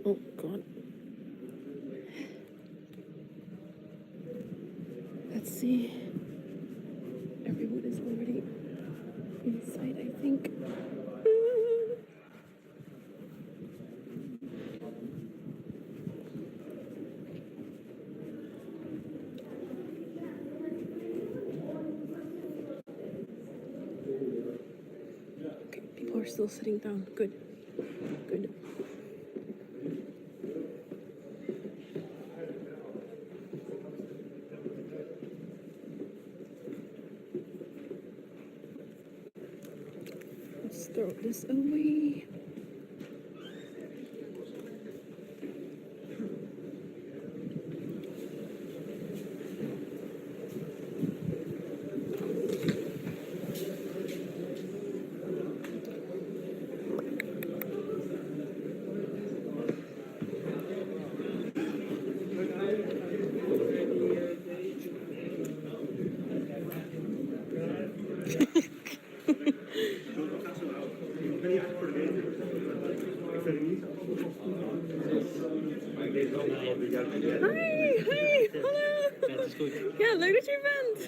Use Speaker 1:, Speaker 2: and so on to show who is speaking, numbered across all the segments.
Speaker 1: Oh, God. Let's see. Everyone is already inside, I think. Okay, people are still sitting down. Good. Good. Let's throw this away. Hi, hallo.
Speaker 2: Het is goed.
Speaker 1: Ja, leuk dat je er bent.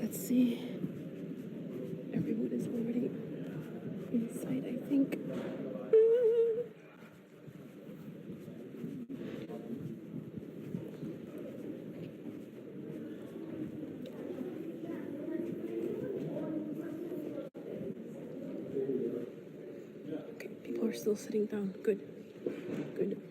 Speaker 1: Let's see. Everyone is already inside, I think. Okay, people are still sitting down. Good. Good.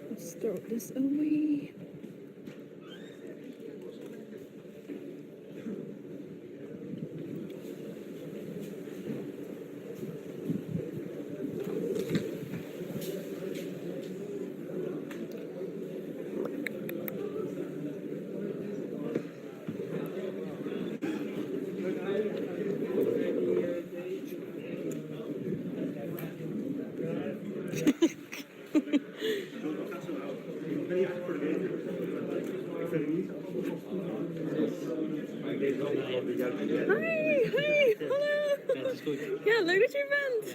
Speaker 1: Let's throw this away. Hi, hallo.
Speaker 2: Het is goed.
Speaker 1: Ja, leuk dat je er bent.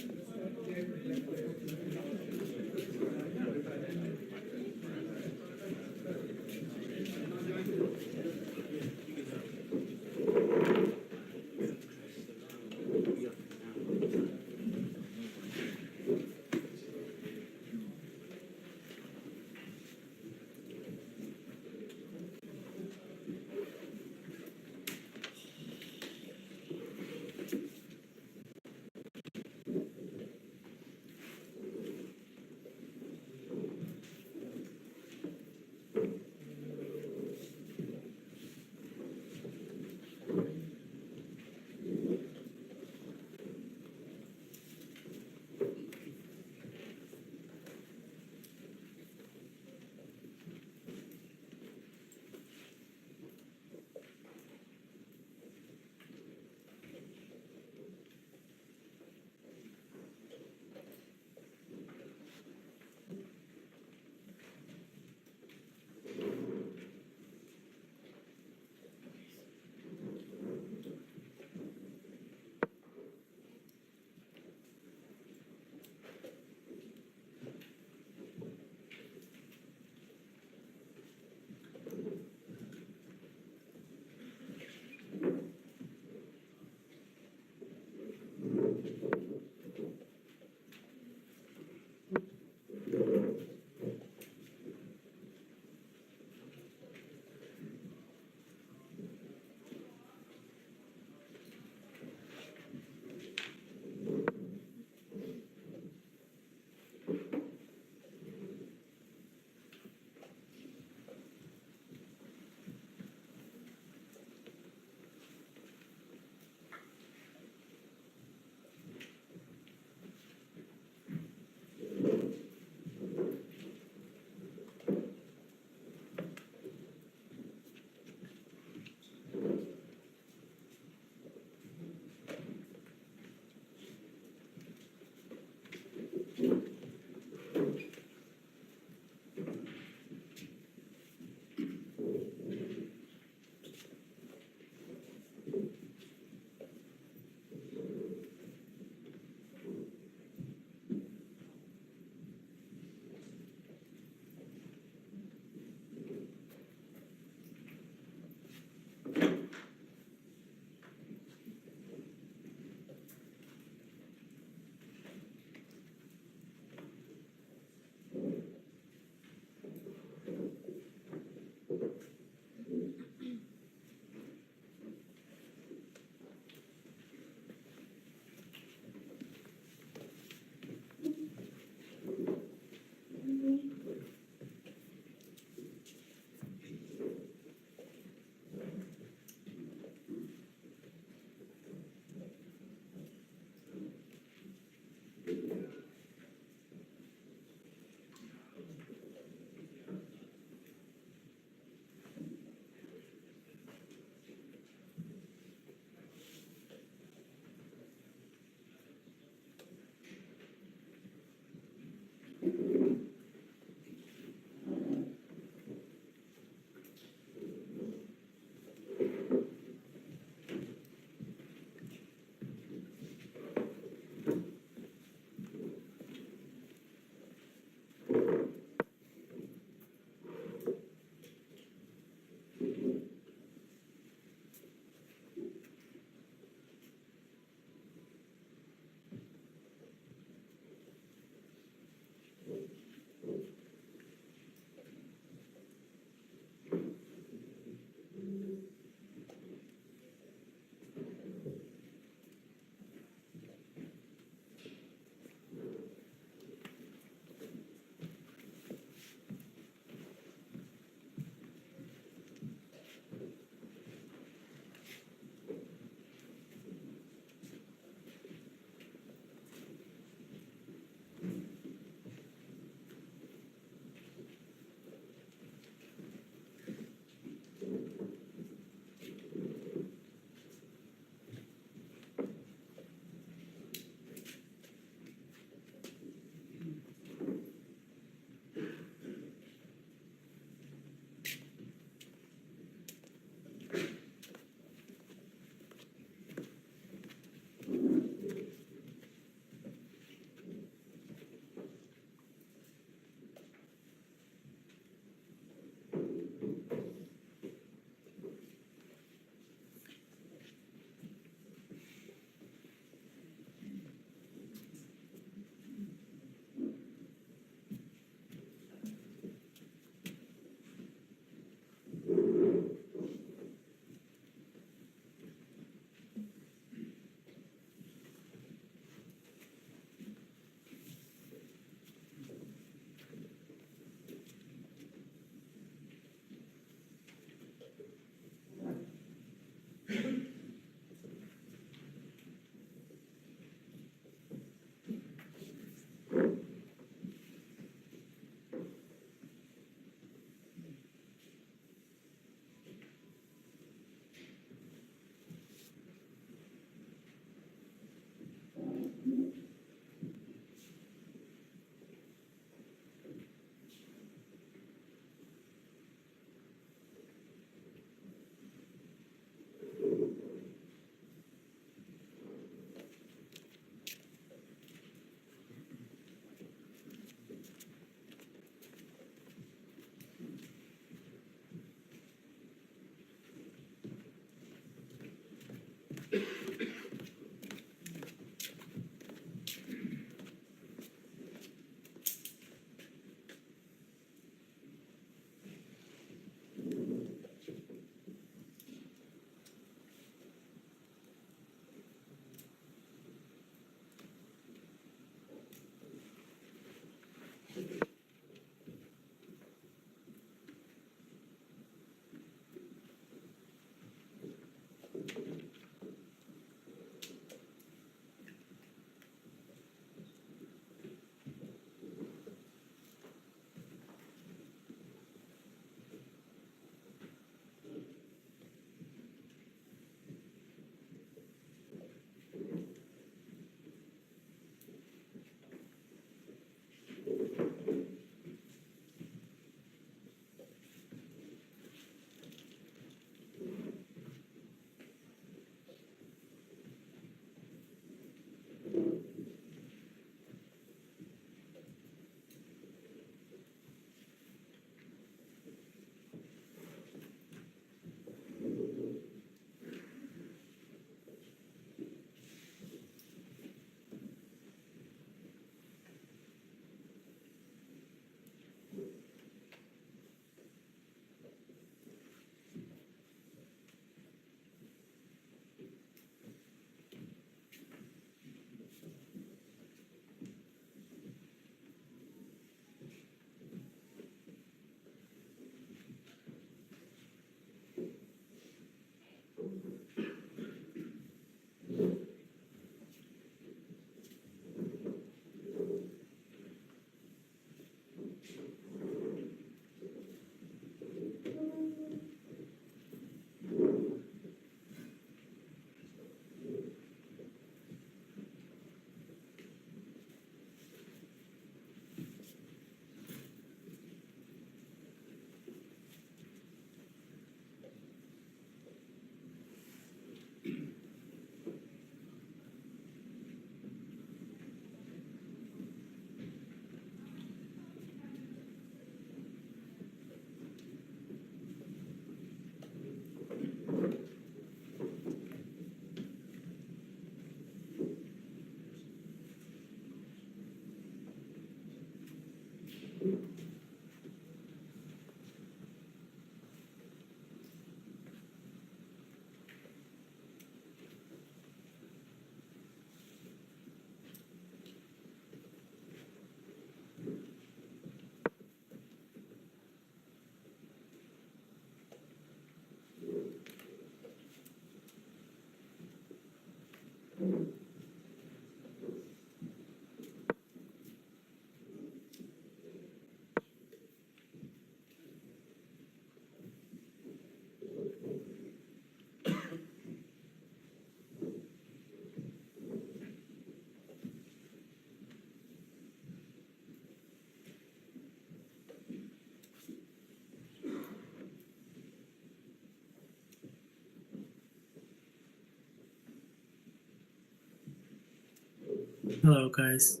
Speaker 2: Hello, guys.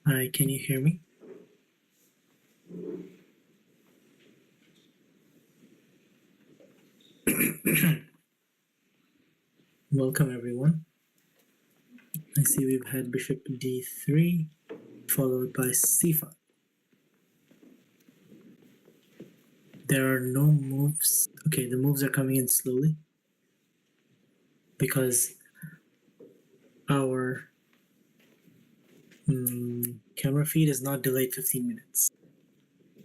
Speaker 2: Hi, can you hear me? Welcome, everyone. I see we've had bishop d3, followed by c5. There are no moves. Okay, the moves are coming in slowly because our camera feed is not delayed 15 minutes.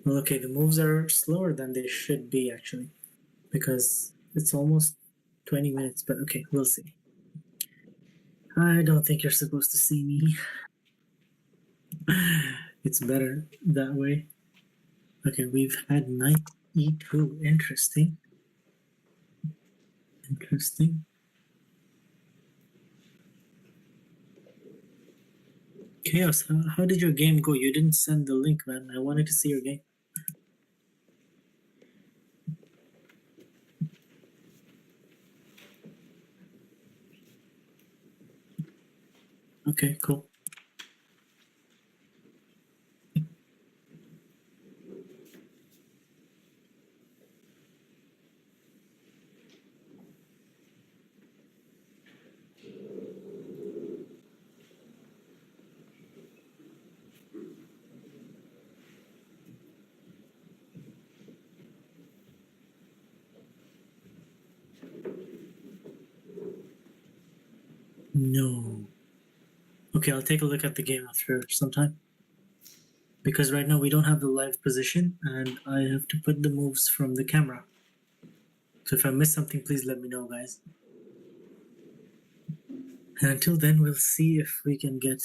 Speaker 2: Well, okay, the moves are slower than they should be, actually, because it's almost 20 minutes, but okay, we'll see. I don't think you're supposed to see me. It's better that way. Okay, we've had knight e2. Interesting. Interesting. Chaos, how did your game go? You didn't send the link, man. I wanted to see your game. Okay, cool. No. Okay, I'll take a look at the game after sometime. Because right now we don't have the live position and I have to put the moves from the camera. So if I miss something, please let me know, guys. And until then, we'll see if we can get...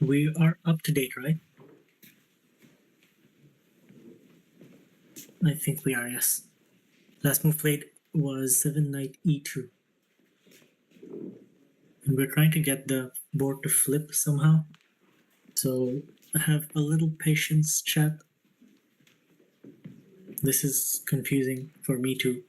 Speaker 2: We are up to date, right? I think we are, yes. Last move played was 7 knight e2. And we're trying to get the board to flip somehow. So have a little patience, chat. This is confusing for me too.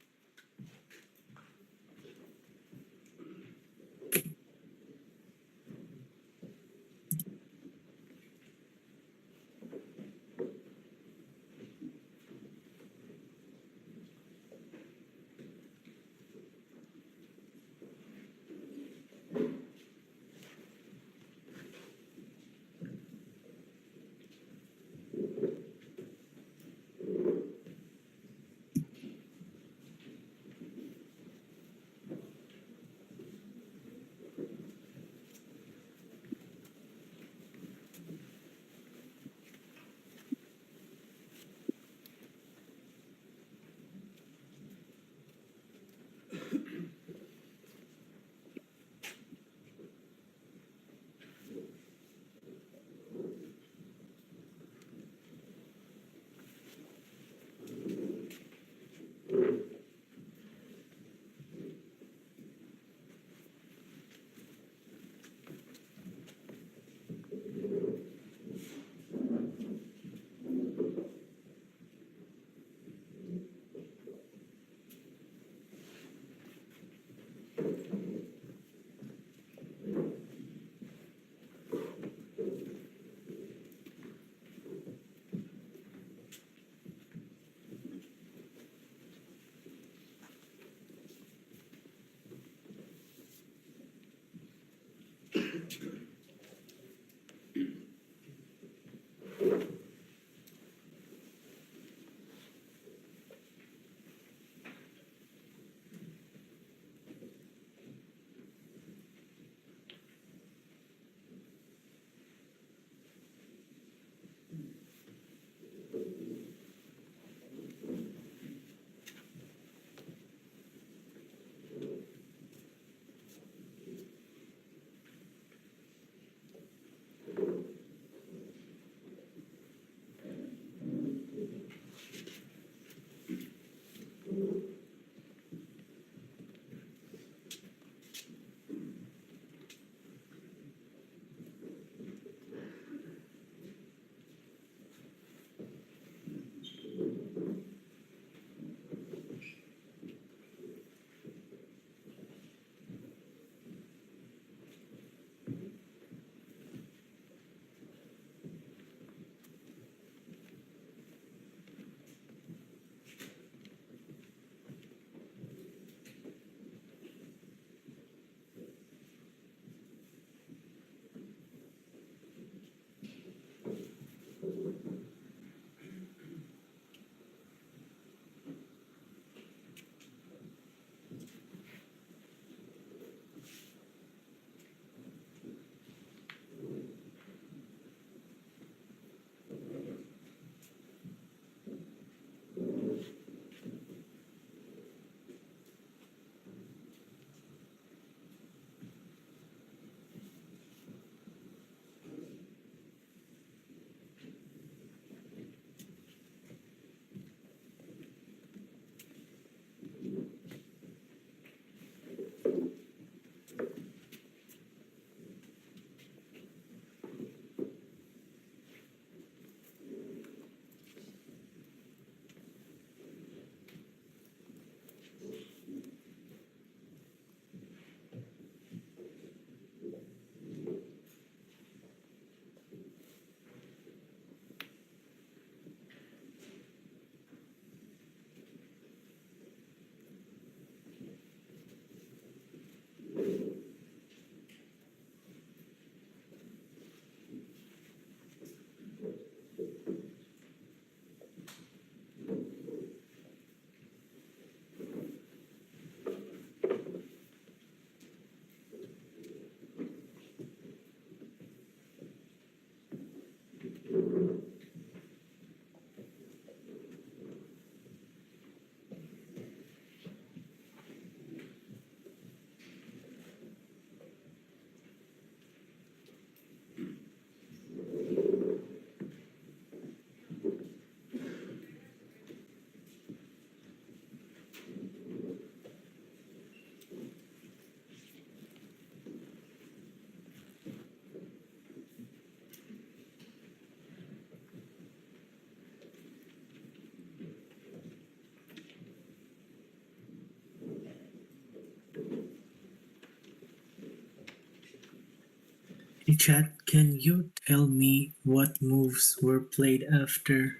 Speaker 2: Chat, can you tell me what moves were played after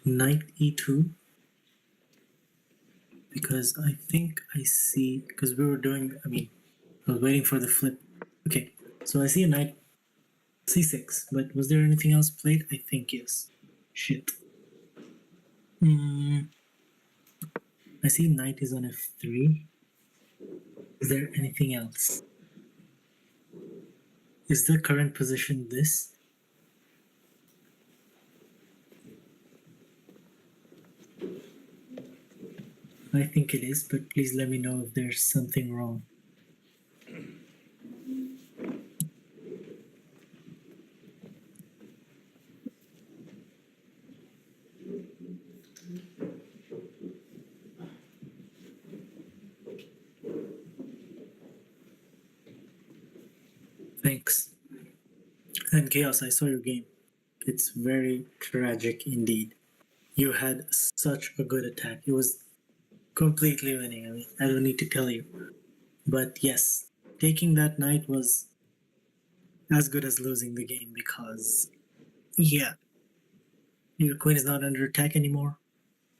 Speaker 2: knight e2? Because I think I see, because we were doing, I was waiting for the flip. Okay, so I see a knight c6, but was there anything else played? I think yes. Shit. I see knight is on f3. Is there anything else? Is the current position this? I think it is, but please let me know if there's something wrong. Thanks. And Chaos, I saw your game. It's very tragic indeed. You had such a good attack. It was completely winning. I don't need to tell you. But yes, taking that knight was as good as losing the game because, yeah, your queen is not under attack anymore.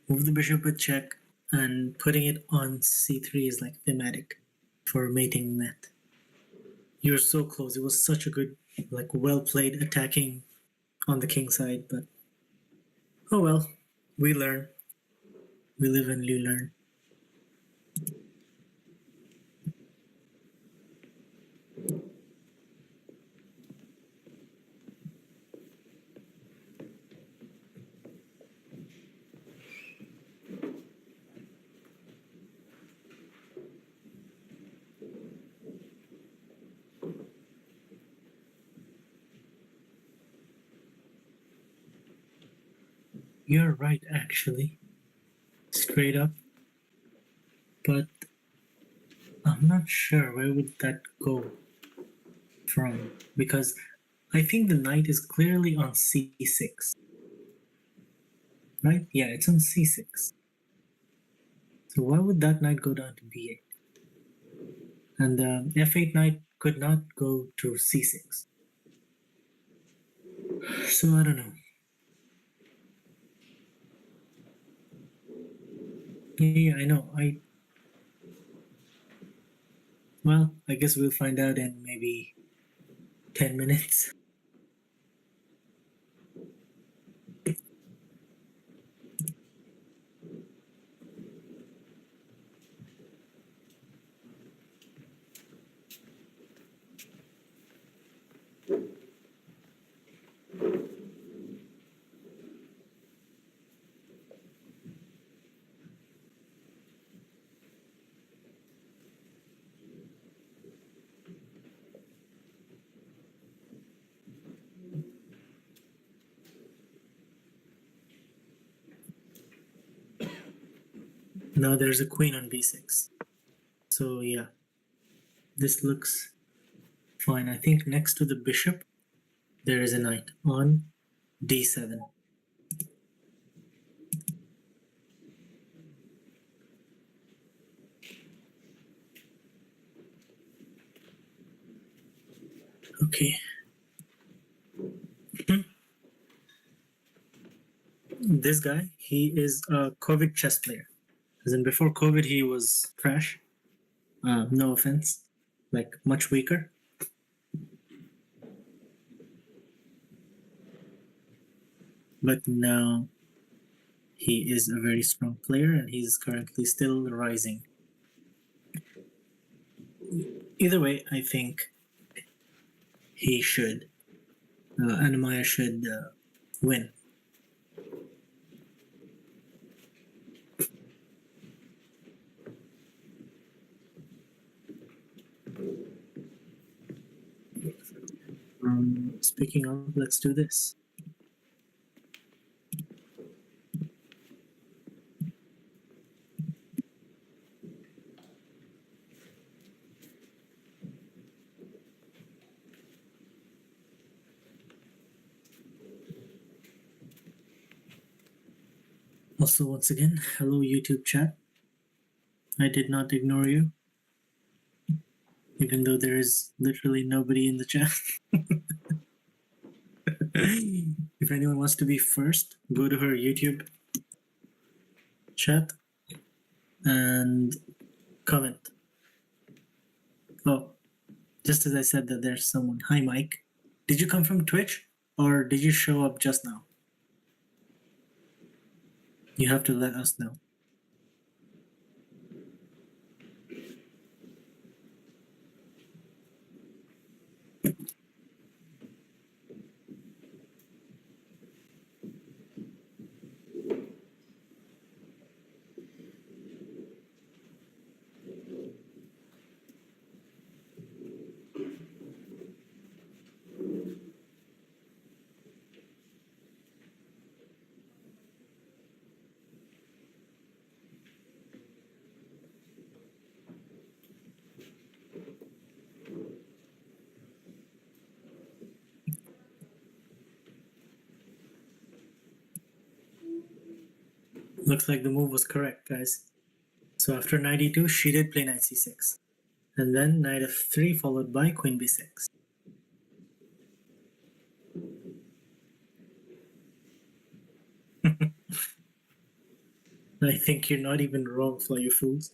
Speaker 2: Move the bishop with check, and putting it on c3 is like thematic for mating net. You're so close. It was such a good, well played attacking on the king side, but oh well, we learn. We live and we learn. You're right, actually. Straight up. But I'm not sure where would that go from. Because I think the knight is clearly on c6. Right? Yeah, it's on c6. So why would that knight go down to b8? And the f8 knight could not go to c6. So I don't know. Yeah, I know. Well, I guess we'll find out in maybe 10 minutes. Now there's a queen on b6. So yeah, this looks fine. I think next to the bishop, there is a knight on d7. Okay. This guy, he is a COVID chess player. As in before COVID, he was trash. No offense. Much weaker. But now he is a very strong player and he's currently still rising. Either way, I think he should. Anna-Maja should win. Speaking of, let's do this. Also, once again, hello YouTube chat. I did not ignore you. even though there is literally nobody in the chat. If anyone wants to be first, go to her YouTube chat and comment. Oh, just as I said that there's someone. Hi, Mike. Did you come from Twitch or did you show up just now? You have to let us know. Looks like the move was correct, guys. So after knight e2, she did play knight c6. And then knight f3 followed by queen b6. I think you're not even wrong, fly you fools.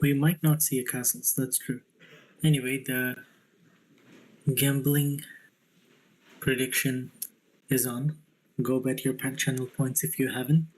Speaker 2: We might not see a castles, that's true. Anyway, the gambling prediction is on. Go bet your pet channel points if you haven't.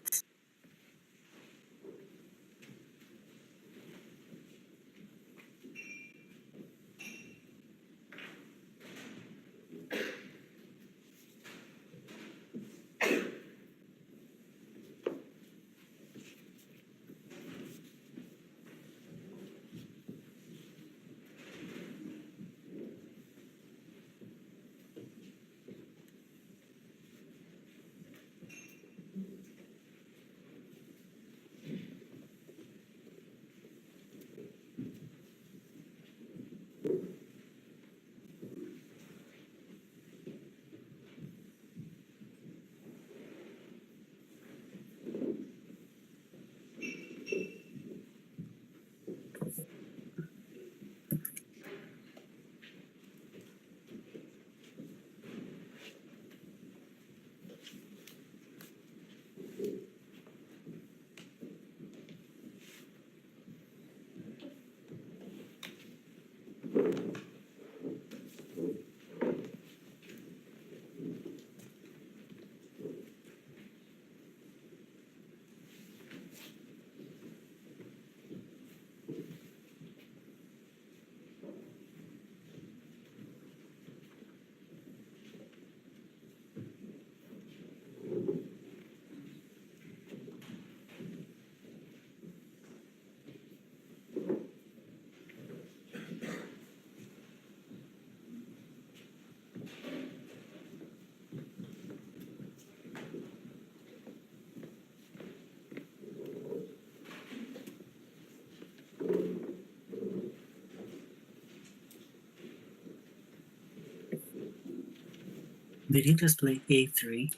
Speaker 2: Did he just play a3?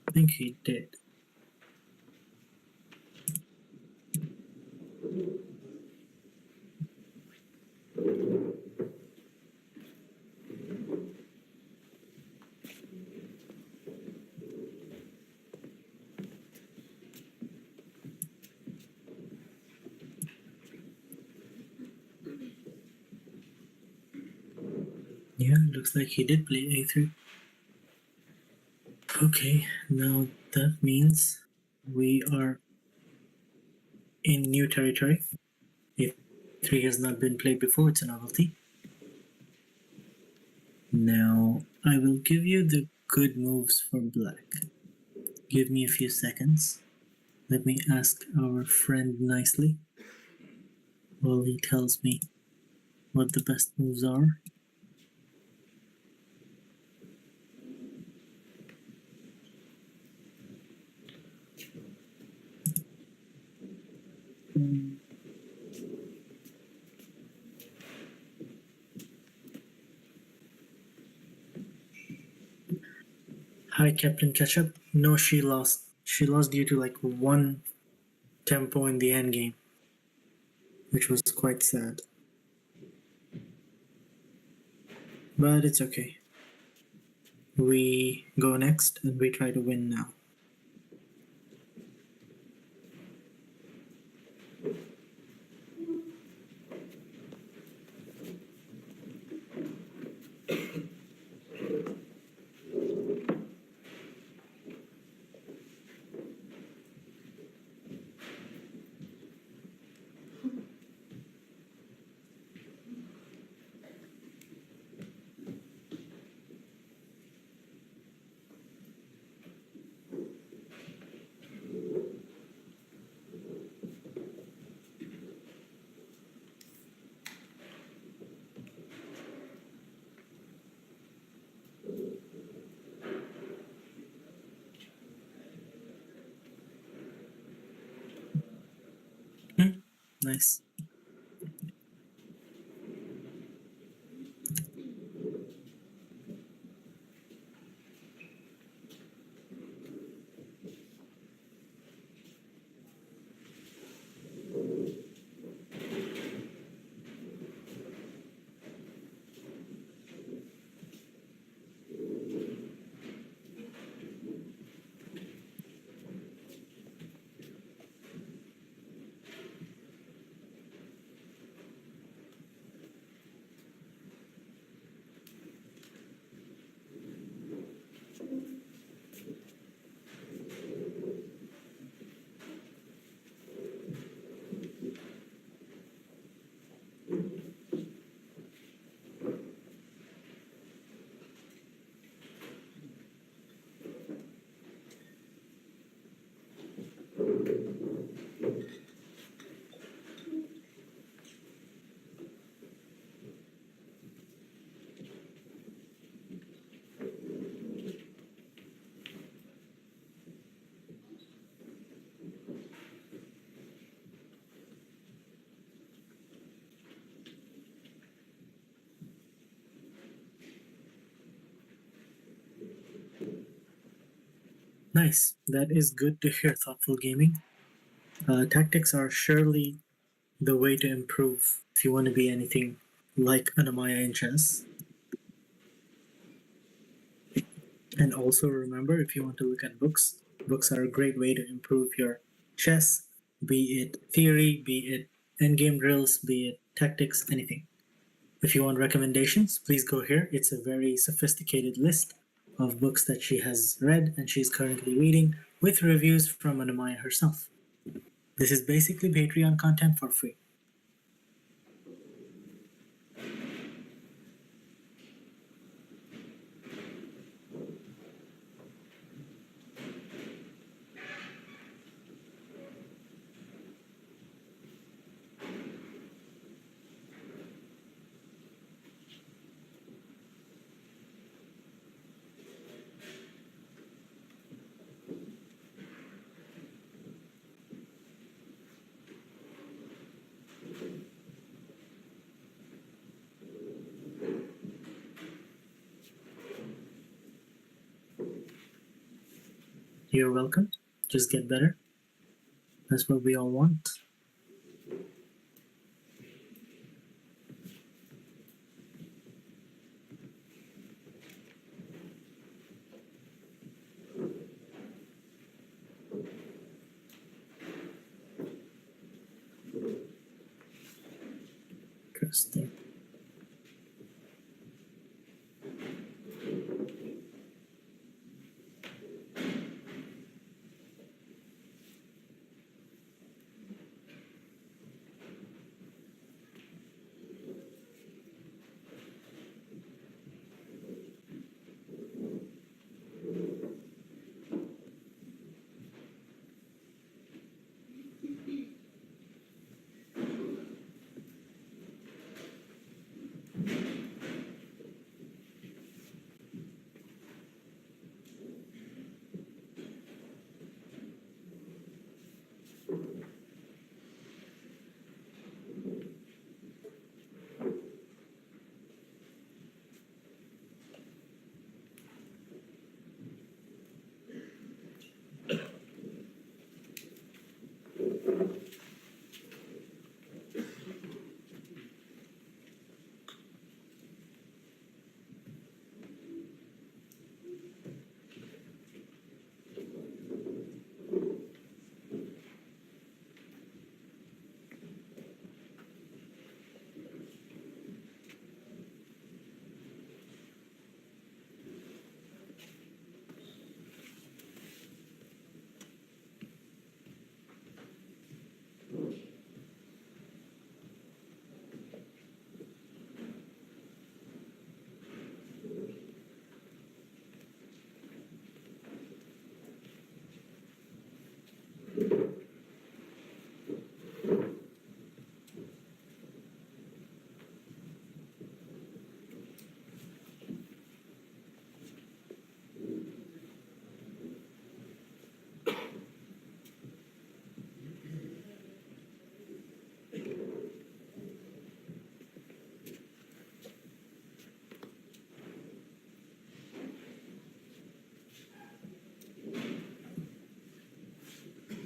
Speaker 2: I think he did. Yeah, looks like he did play a3. Okay, now that means we are in new territory. a3 has not been played before, it's a novelty. Now, I will give you the good moves for black. Give me a few seconds. Let me ask our friend nicely while he tells me what the best moves are. Hi, Captain Ketchup. No, she lost. She lost due to like one tempo in the end game, which was quite sad. But it's okay. We go next and we try to win now. Nice. Nice. That is good to hear, thoughtful gaming. Tactics are surely the way to improve if you want to be anything like Anna-Maja in chess. And also remember, if you want to look at books, books are a great way to improve your chess, be it theory, be it endgame drills, be it tactics, anything. If you want recommendations, please go here. It's a very sophisticated list of books that she has read and she's currently reading with reviews from Anna-Maja herself. This is basically Patreon content for free. You're welcome. Just get better. That's what we all want. Interesting.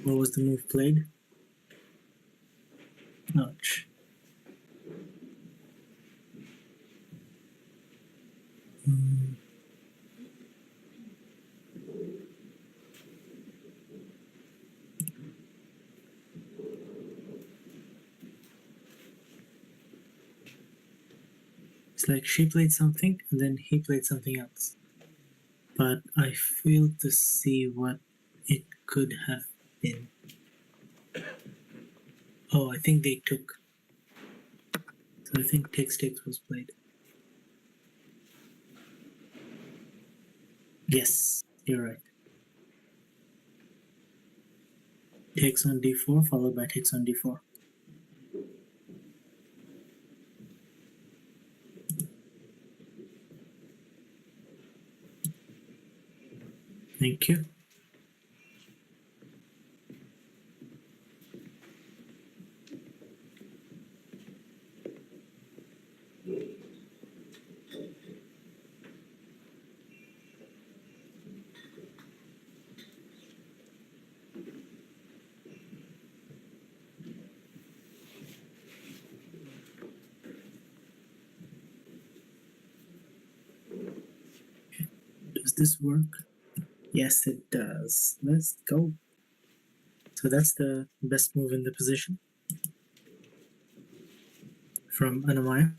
Speaker 2: What was the move played? Ouch. It's like she played something and then he played something else. But I fail to see what it could have been. Oh, I think they took. So I think takes was played. Yes, you're right. Takes on d4 followed by takes on d4. Thank you. Does this work? Yes, it does. Let's go. So that's the best move in the position from Anna-Maja.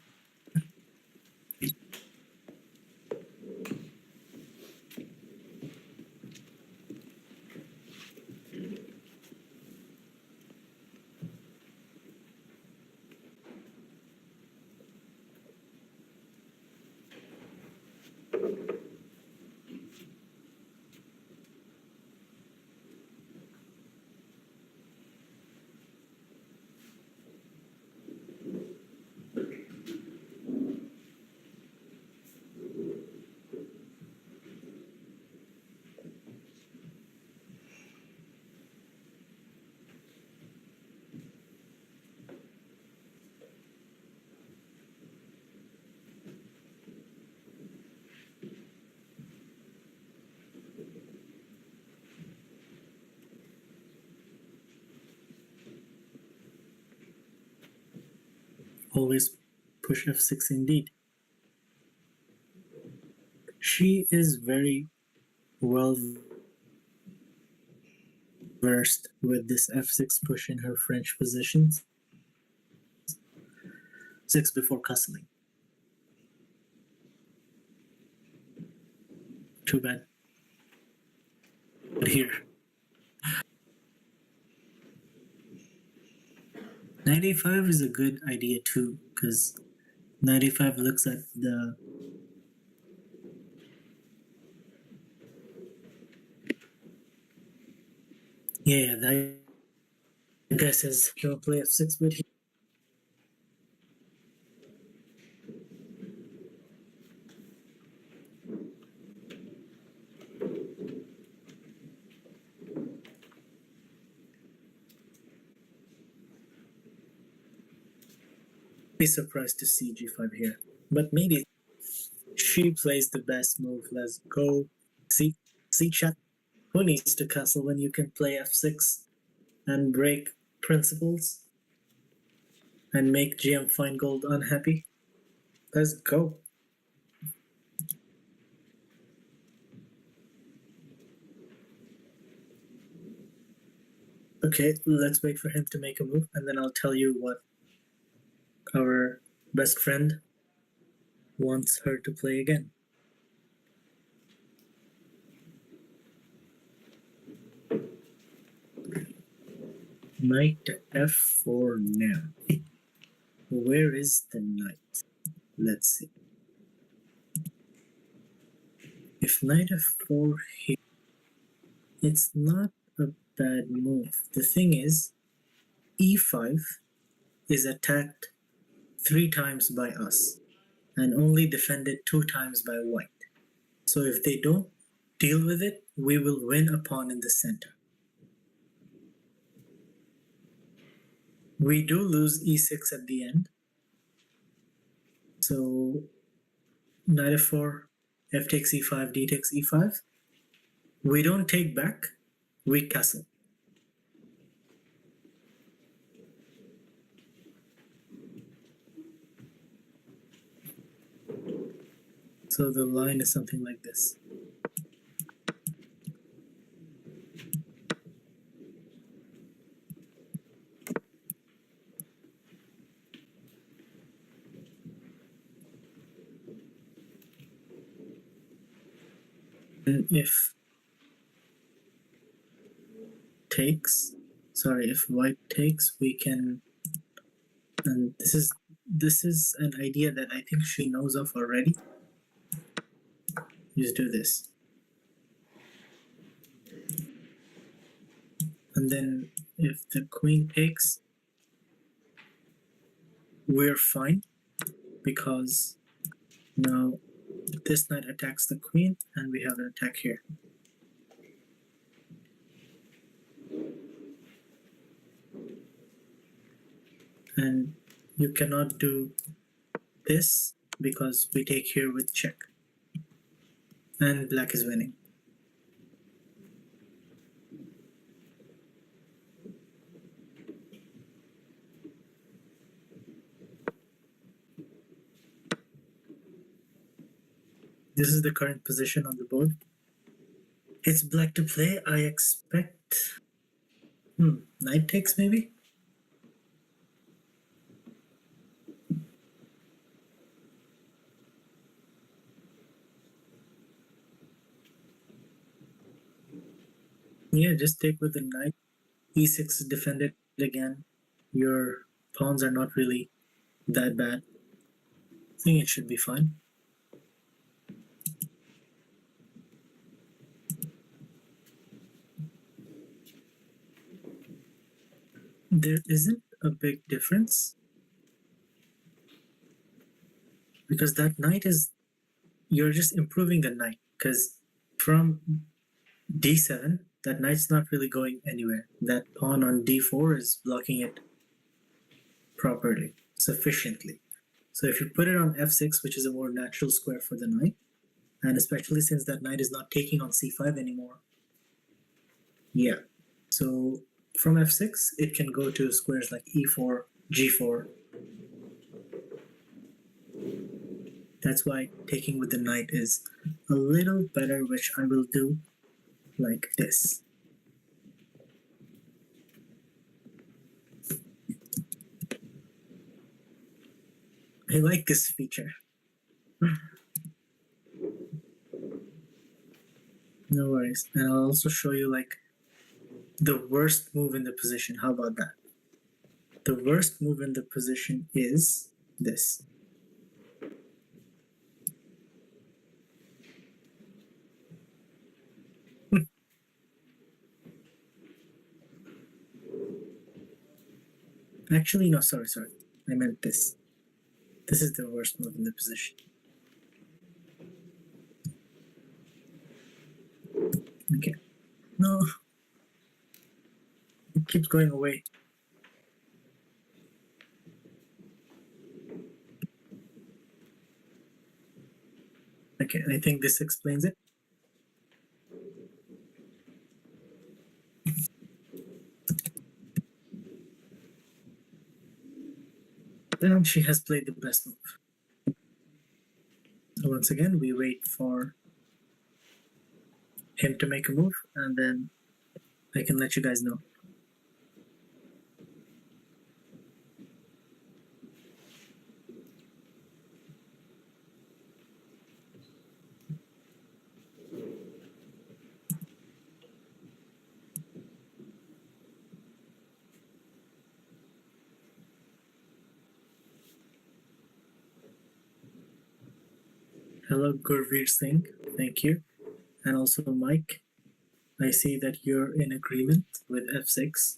Speaker 2: Always push f6 indeed. She is very well versed with this f6 push in her French positions. 6 before castling. Too bad. But here. 95 is a good idea too, because 95 looks at the yeah, that guy says he'll play f6, but he be surprised to see g5 here. But maybe she plays the best move. Let's go. See chat. Who needs to castle when you can play f6 and break principles and make GM Feingold unhappy? Let's go. Okay, let's wait for him to make a move, and then I'll tell you what our best friend wants her to play again. Knight to f4 now. Where is the knight? Let's see. If knight f4 here, it's not a bad move. The thing is, e5 is attacked 3 times by us and only defended 2 times by white. So if they don't deal with it, we will win a pawn in the center. We do lose e6 at the end. So knight f4, f takes e5, d takes e5. We don't take back, we castle. So the line is something like this. And if white takes, we can, and this is an idea that I think she knows of already. Just do this. And then if the queen takes, we're fine, because now this knight attacks the queen and we have an attack here. And you cannot do this because we take here with check. And black is winning. This is the current position on the board. It's black to play. I expect knight takes maybe? Yeah, just take with the knight. e6 is defended again. Your pawns are not really that bad. I think it should be fine. There isn't a big difference, because that knight is, you're just improving the knight, because from d7, that knight's not really going anywhere. That pawn on d4 is blocking it properly, sufficiently. So if you put it on f6, which is a more natural square for the knight, and especially since that knight is not taking on c5 anymore, yeah. So from f6, it can go to squares like e4, g4, That's why taking with the knight is a little better, which I will do like this. I like this feature. No worries. And I'll also show you like the worst move in the position. How about that? The worst move in the position is this. Actually, no, sorry. I meant this. This is the worst move in the position. Okay. No. It keeps going away. Okay, I think this explains it. And she has played the best move. So once again, we wait for him to make a move, and then I can let you guys know. Hello, Gurveer Singh. Thank you. And also, Mike, I see that you're in agreement with f6.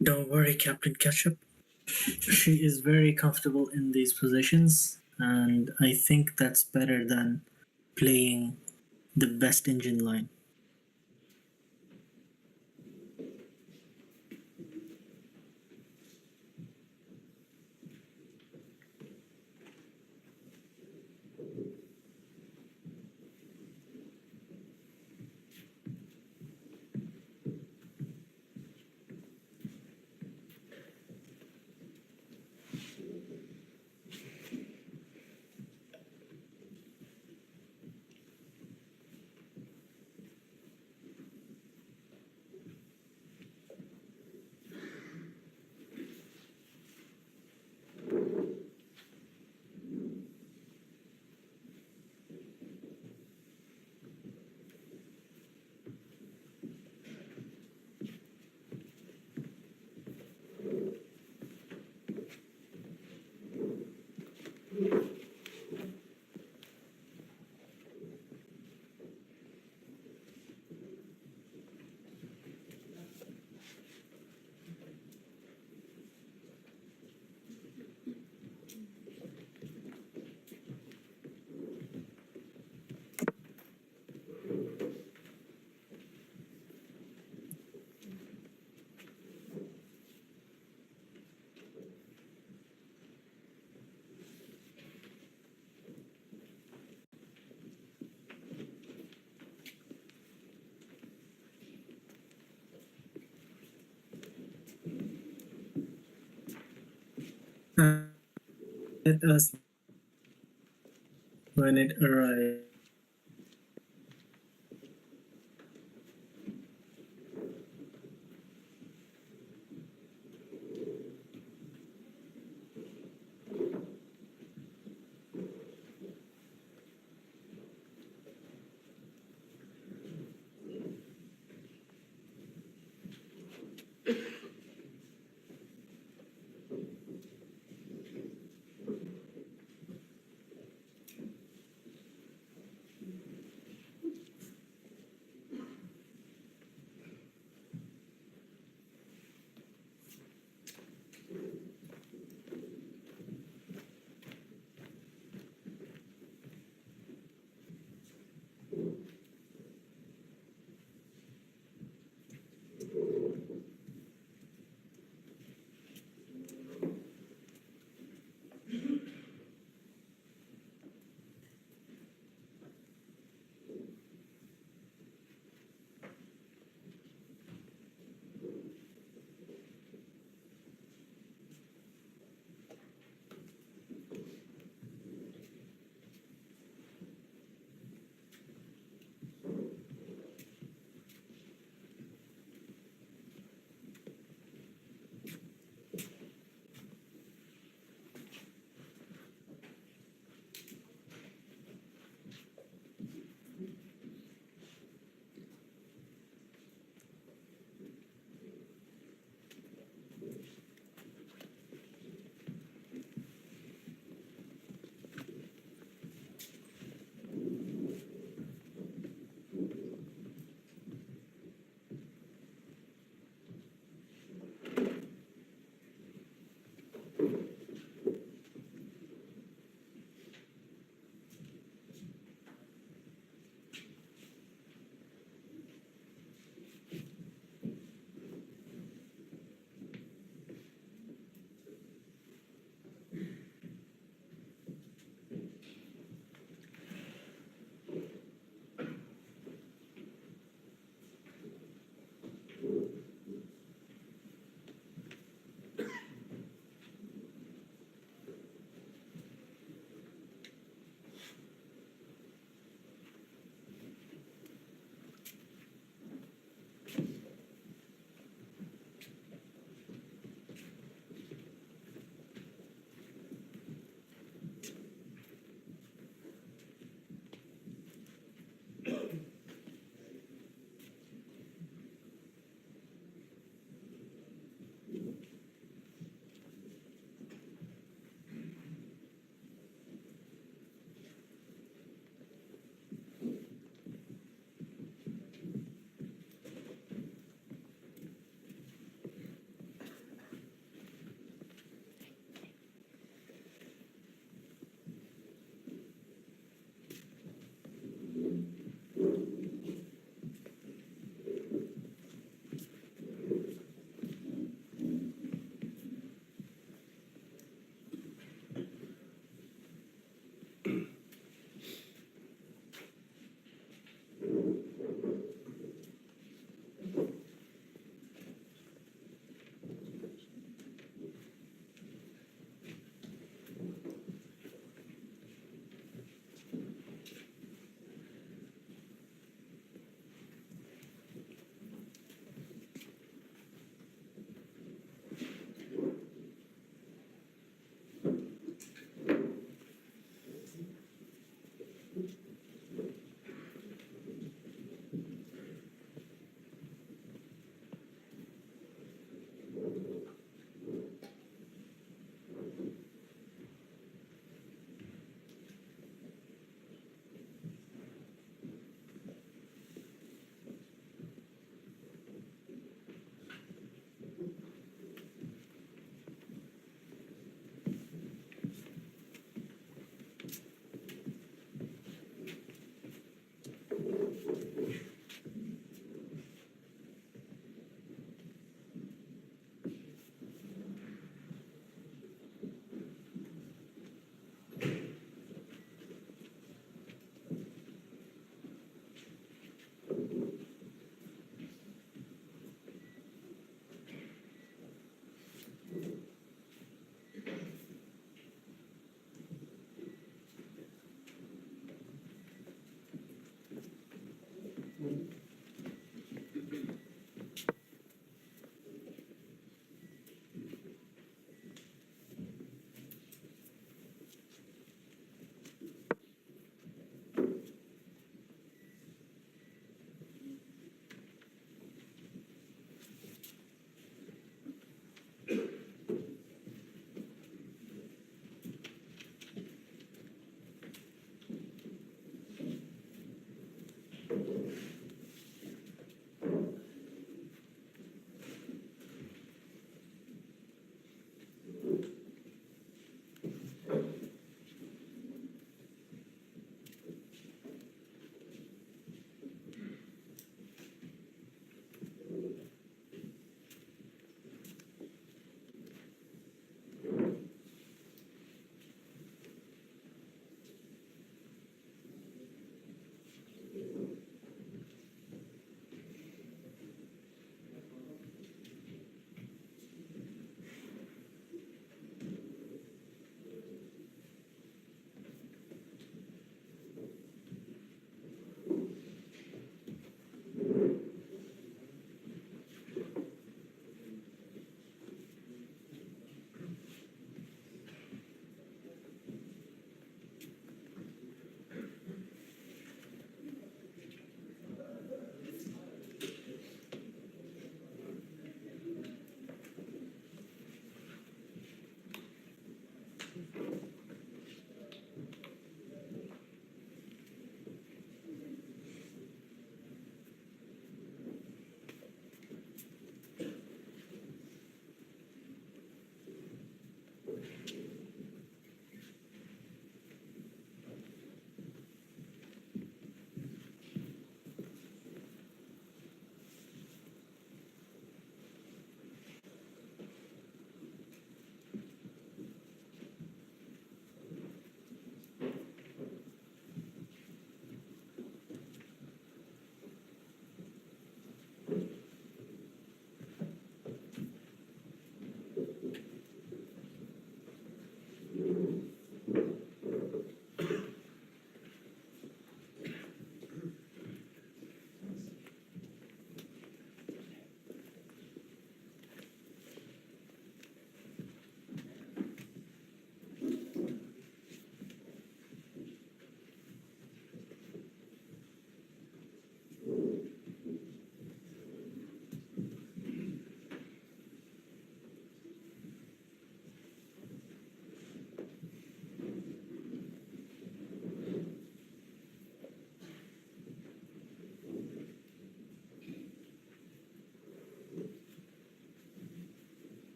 Speaker 2: Don't worry, Captain Ketchup. She is very comfortable in these positions, and I think that's better than playing the best engine line. Let us when it arrives.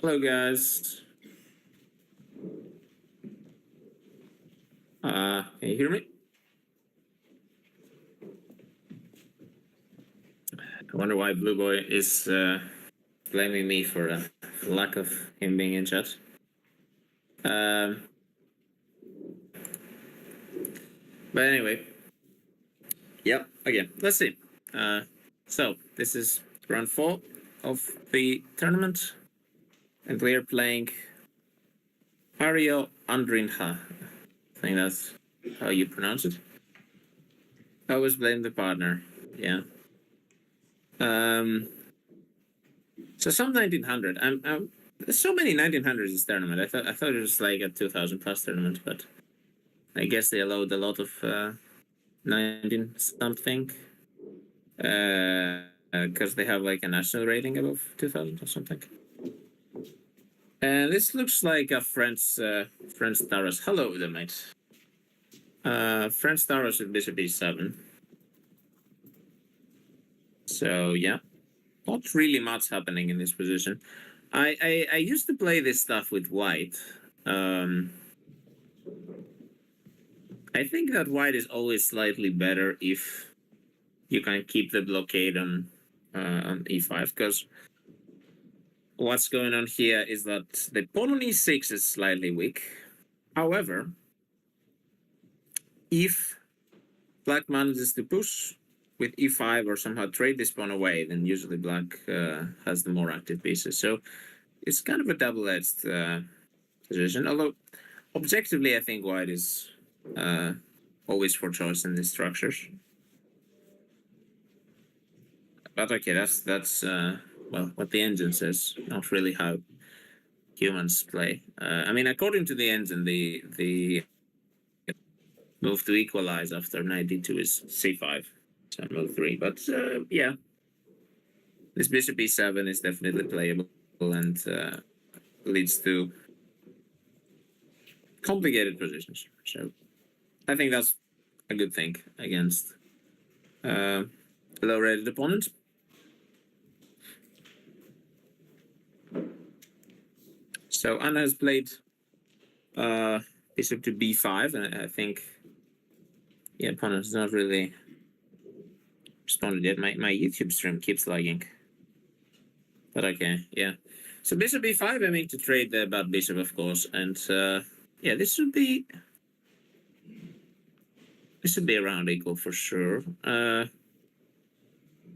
Speaker 3: Hello, guys. Can you hear me? I wonder why Blue Boy is blaming me for the lack of him being in chat. But anyway, yep. Okay, let's see. So this is round 4 of the tournament, and we are playing Maria Emelianova. I think that's how you pronounce it. I always blame the partner. Yeah. So some 1900. There's so many 1900s in this tournament. I thought it was like a 2000 plus tournament, but I guess they allowed a lot of 19 something. Because they have like a national rating above 2000 or something. And this looks like a French Taurus. Hello there, mate. French Taurus with bishop e7. So yeah, not really much happening in this position. I used to play this stuff with white. I think that white is always slightly better if you can keep the blockade on e5, because what's going on here is that the pawn on e6 is slightly weak. However, if black manages to push with e5 or somehow trade this pawn away, then usually black has the more active pieces. So it's kind of a double-edged position. Although objectively, I think white is always for choice in these structures. But okay, that's well, what the engine says, not really how humans play. I mean, according to the engine, the move to equalize after knight d2 is c5, so move 3. But yeah, this bishop e7 is definitely playable and leads to complicated positions. So I think that's a good thing against a low-rated opponent. So Anna has played bishop to b5, and I think the opponent has not really responded yet. My YouTube stream keeps lagging. But okay, yeah. So bishop b5, I mean to trade the bad bishop, of course, and yeah, this should be around equal for sure.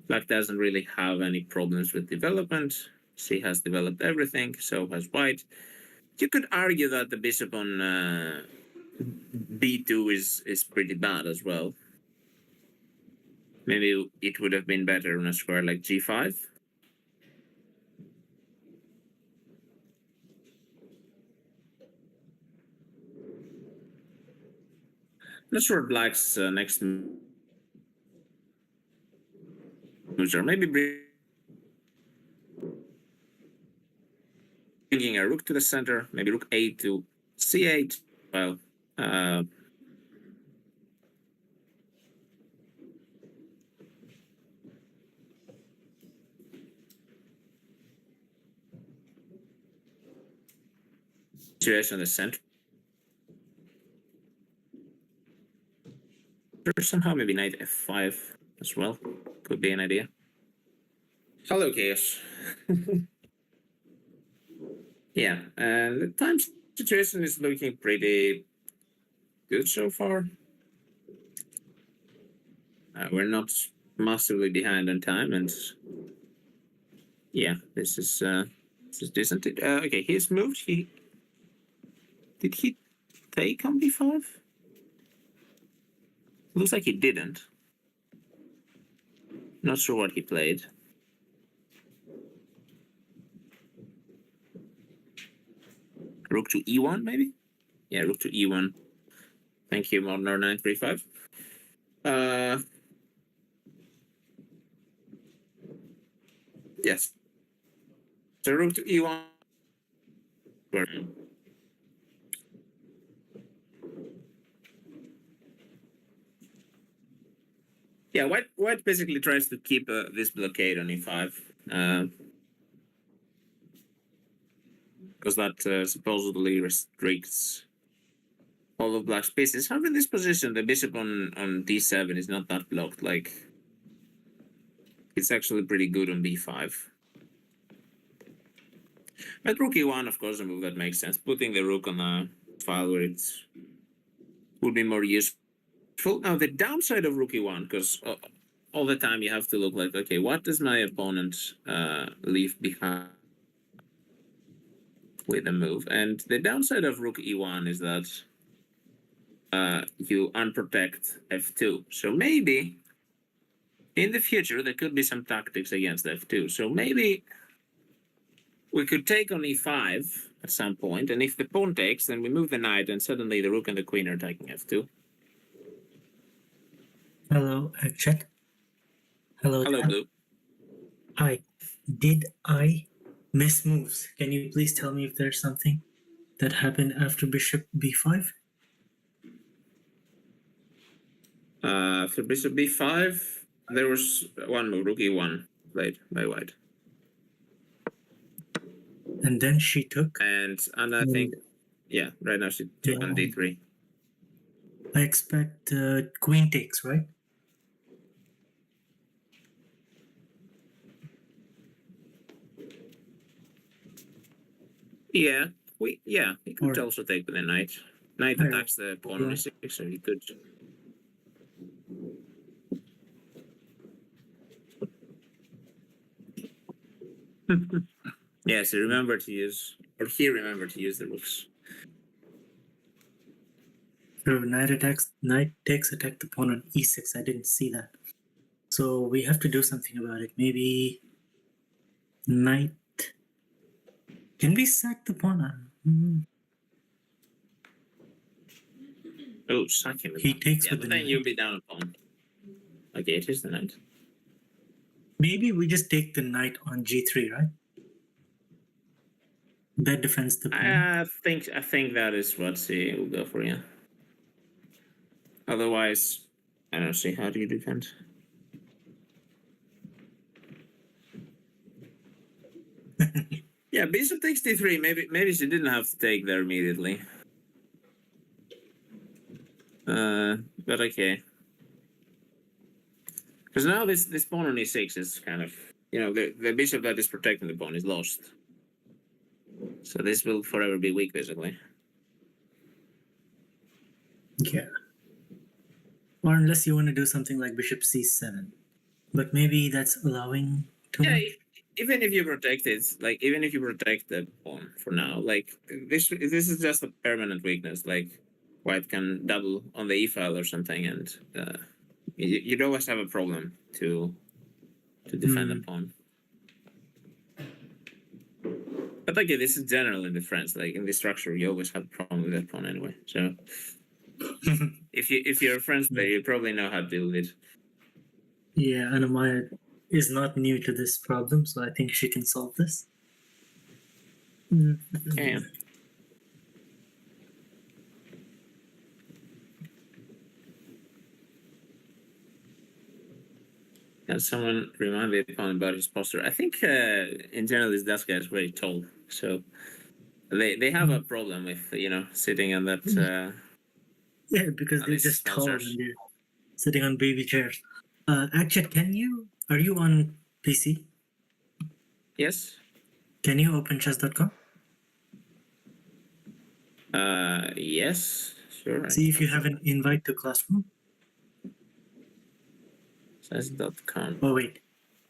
Speaker 3: Black doesn't really have any problems with development. She has developed everything, so has white. You could argue that the bishop on b2 is pretty bad as well. Maybe it would have been better on a square like g5. Not sure black's next moves are. Maybe bringing a rook to the center, maybe rook a to c8. Well, situation in the center somehow, maybe knight f5 as well could be an idea. Hello, Chaos. Yeah, and the time situation is looking pretty good so far. We're not massively behind on time, and yeah, this is decent. Okay, he's moved. Did he take on b5? Looks like he didn't. Not sure what he played. Rook to e1, maybe? Yeah, rook to e1. Thank you, Modner 935. Yes. So rook to e1. Yeah, white basically tries to keep this blockade on e5. because that supposedly restricts all of black's pieces. However, in this position, the bishop on d7 is not that blocked. Like, it's actually pretty good on b5. But rook e1, of course, a move that makes sense. Putting the rook on a file where it would be more useful. Now, the downside of rook e1, because all the time you have to look like, okay, what does my opponent leave behind with a move? And the downside of rook e1 is that you unprotect f2. So maybe in the future there could be some tactics against f2. So maybe we could take on e5 at some point, and if the pawn takes, then we move the knight, and suddenly the rook and the queen are taking f2.
Speaker 2: Hello, chat. Hello,
Speaker 3: Hello,
Speaker 2: chat.
Speaker 3: Blue.
Speaker 2: Hi. Did I miss moves? Can you please tell me if there's something that happened after bishop b5?
Speaker 3: For bishop b5, there was one move, rook e1, played by white.
Speaker 2: And then she took.
Speaker 3: And Anna, I think, yeah, right now she took on d3.
Speaker 2: I expect queen takes, right?
Speaker 3: Yeah, we could also take with the knight. Knight attacks the pawn on e6, so you could. Yes, remember to use, or he remembered to use the rooks.
Speaker 2: So knight takes, attack the pawn on e6. I didn't see that. So we have to do something about it. Maybe knight. Can we sack the pawn on?
Speaker 3: Oh, sack him.
Speaker 2: He takes with
Speaker 3: but
Speaker 2: the
Speaker 3: then
Speaker 2: knight.
Speaker 3: you'll be down a pawn. Okay, it is the knight.
Speaker 2: Maybe we just take the knight on g3, right? That defends the pawn.
Speaker 3: I think that is what he will go for, yeah. Otherwise, I don't see how do you defend. Yeah, bishop takes d3. Maybe she didn't have to take there immediately. But okay. Because now this pawn on e6 is kind of, the bishop that is protecting the pawn is lost. So this will forever be weak, basically.
Speaker 2: Yeah. Or unless you want to do something like bishop c7. But maybe that's allowing too much.
Speaker 3: Even if you protect it, like, even if you protect the pawn for now, like, this is just a permanent weakness. Like, white can double on the e-file or something, and you'd always have a problem to defend the pawn. But like, this is general in the French. Like, in the structure, you always have a problem with that pawn anyway. So if you're a French player, you probably know how to deal with it.
Speaker 2: Yeah, Anna-Maja is not new to this problem, so I think she can solve this.
Speaker 3: Okay. Can someone remind the opponent about his posture? I think in general this Dutch guy is very tall, so they have a problem with sitting on that.
Speaker 2: Yeah, because they're just tall and they're sitting on baby chairs. Actually, are you on PC?
Speaker 3: Yes.
Speaker 2: Can you open chess.com?
Speaker 3: Yes, sure.
Speaker 2: See if you have an invite to classroom.
Speaker 3: Chess.com.
Speaker 2: Oh wait,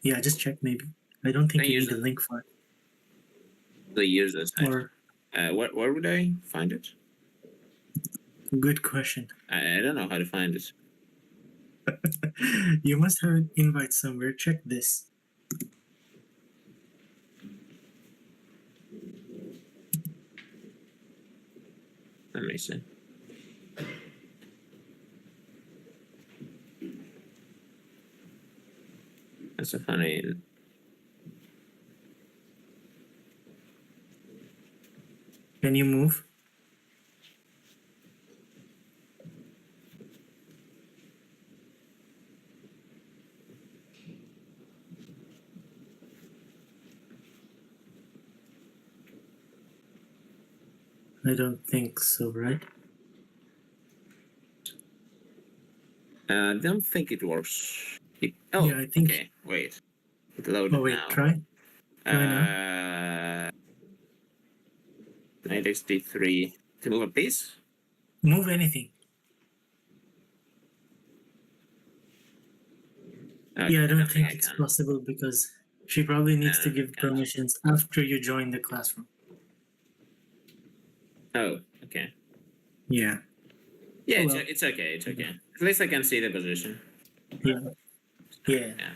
Speaker 2: yeah, just check maybe. I don't think you need a link for it.
Speaker 3: The user site.
Speaker 2: Or
Speaker 3: where would I find it?
Speaker 2: Good question.
Speaker 3: I don't know how to find it.
Speaker 2: You must have an invite somewhere. Check this.
Speaker 3: Let me see. That's a funny.
Speaker 2: Can you move? I don't think so, right?
Speaker 3: I don't think it works.
Speaker 2: Yeah, I think.
Speaker 3: Okay, wait. It loaded
Speaker 2: Oh wait,
Speaker 3: now.
Speaker 2: try now.
Speaker 3: Knight d3 to move a piece.
Speaker 2: Move anything.
Speaker 3: Okay,
Speaker 2: Yeah, I don't
Speaker 3: think
Speaker 2: think
Speaker 3: I
Speaker 2: it's
Speaker 3: can.
Speaker 2: possible because she probably needs to
Speaker 3: No,
Speaker 2: give
Speaker 3: I can't.
Speaker 2: permissions after you join the classroom.
Speaker 3: Oh, okay.
Speaker 2: Yeah.
Speaker 3: Yeah,
Speaker 2: Oh, well.
Speaker 3: it's okay. It's okay. At least I can see the position.
Speaker 2: Yeah. Yeah.
Speaker 3: Yeah.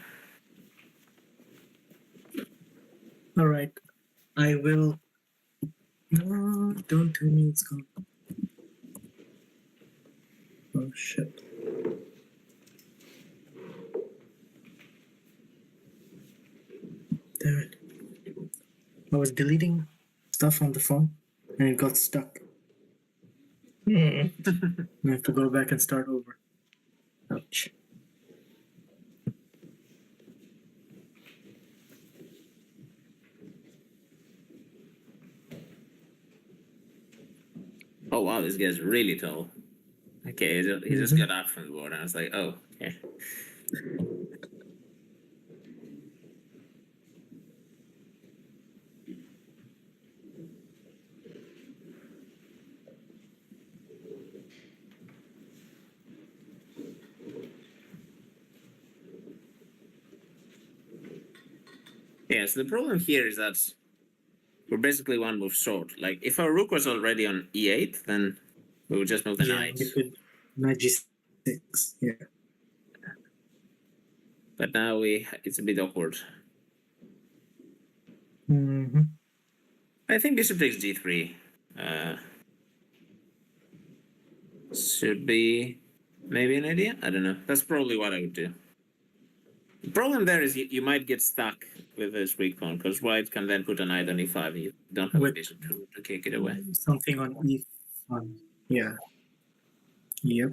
Speaker 2: All right. I will. No, don't tell me it's gone. Oh shit. Damn it. I was deleting stuff on the phone and it got stuck. I have to go back and start over. Ouch.
Speaker 3: Oh wow, this guy's really tall. Okay, he just got up from the board, and I was like, oh, okay. Yeah, so the problem here is that we're basically one move short. Like, if our rook was already on e8, then we would just move the
Speaker 2: Yeah,
Speaker 3: knight.
Speaker 2: you could knight g6. Yeah.
Speaker 3: But now it's a bit awkward.
Speaker 2: Mm-hmm.
Speaker 3: I think bishop takes g3. Should be maybe an idea. I don't know. That's probably what I would do. The problem there is you might get stuck with this weak pawn because white can then put a knight on e5 and you don't have a
Speaker 2: With
Speaker 3: bishop to kick it away.
Speaker 2: something on e5. Yeah. Yep.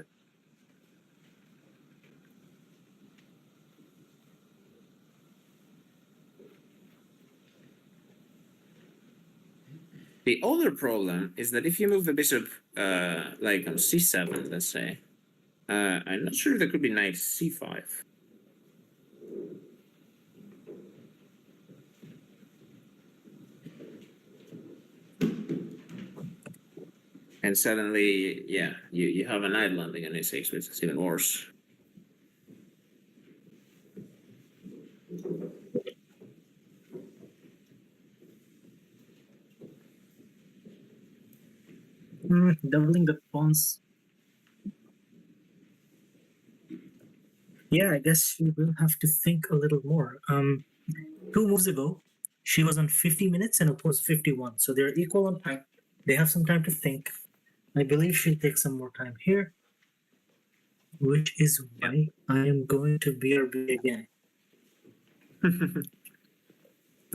Speaker 3: The other problem is that if you move the bishop like on c7, let's say, I'm not sure there could be knight c5. And suddenly, yeah, you have a knight landing on e6, which is even worse.
Speaker 2: Doubling the pawns. Yeah, I guess she will have to think a little more. 2 moves ago, she was on 50 minutes and opposed 51. So they're equal on time. They have some time to think. I believe she'll take some more time here, which is why I am going to BRB again.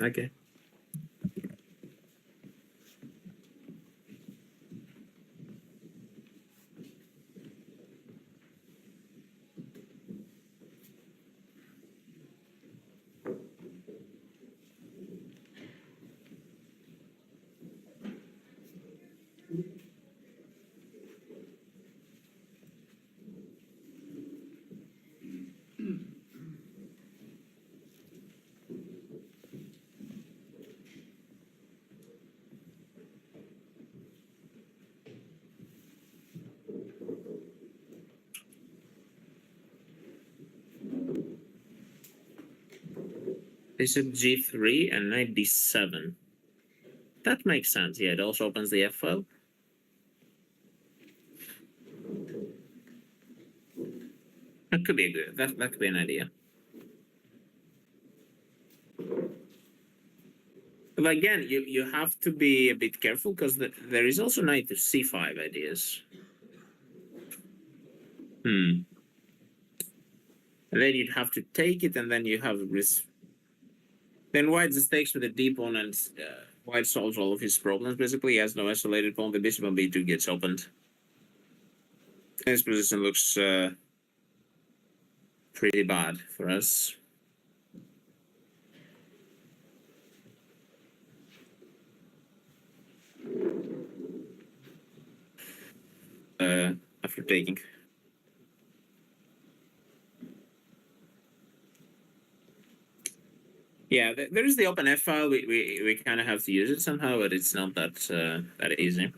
Speaker 3: Okay. Bishop g3 and knight d7. That makes sense. Yeah, it also opens the f file. That could be a good. That could be an idea. But again, you have to be a bit careful because there is also knight to c5 ideas. And then you'd have to take it, and then you have risk. Then white just takes with a d pawn, and white solves all of his problems. Basically, he has no isolated pawn. The bishop on b2 gets opened. This position looks pretty bad for us. after taking. Yeah, there is the open F file. We kind of have to use it somehow, but it's not that easy.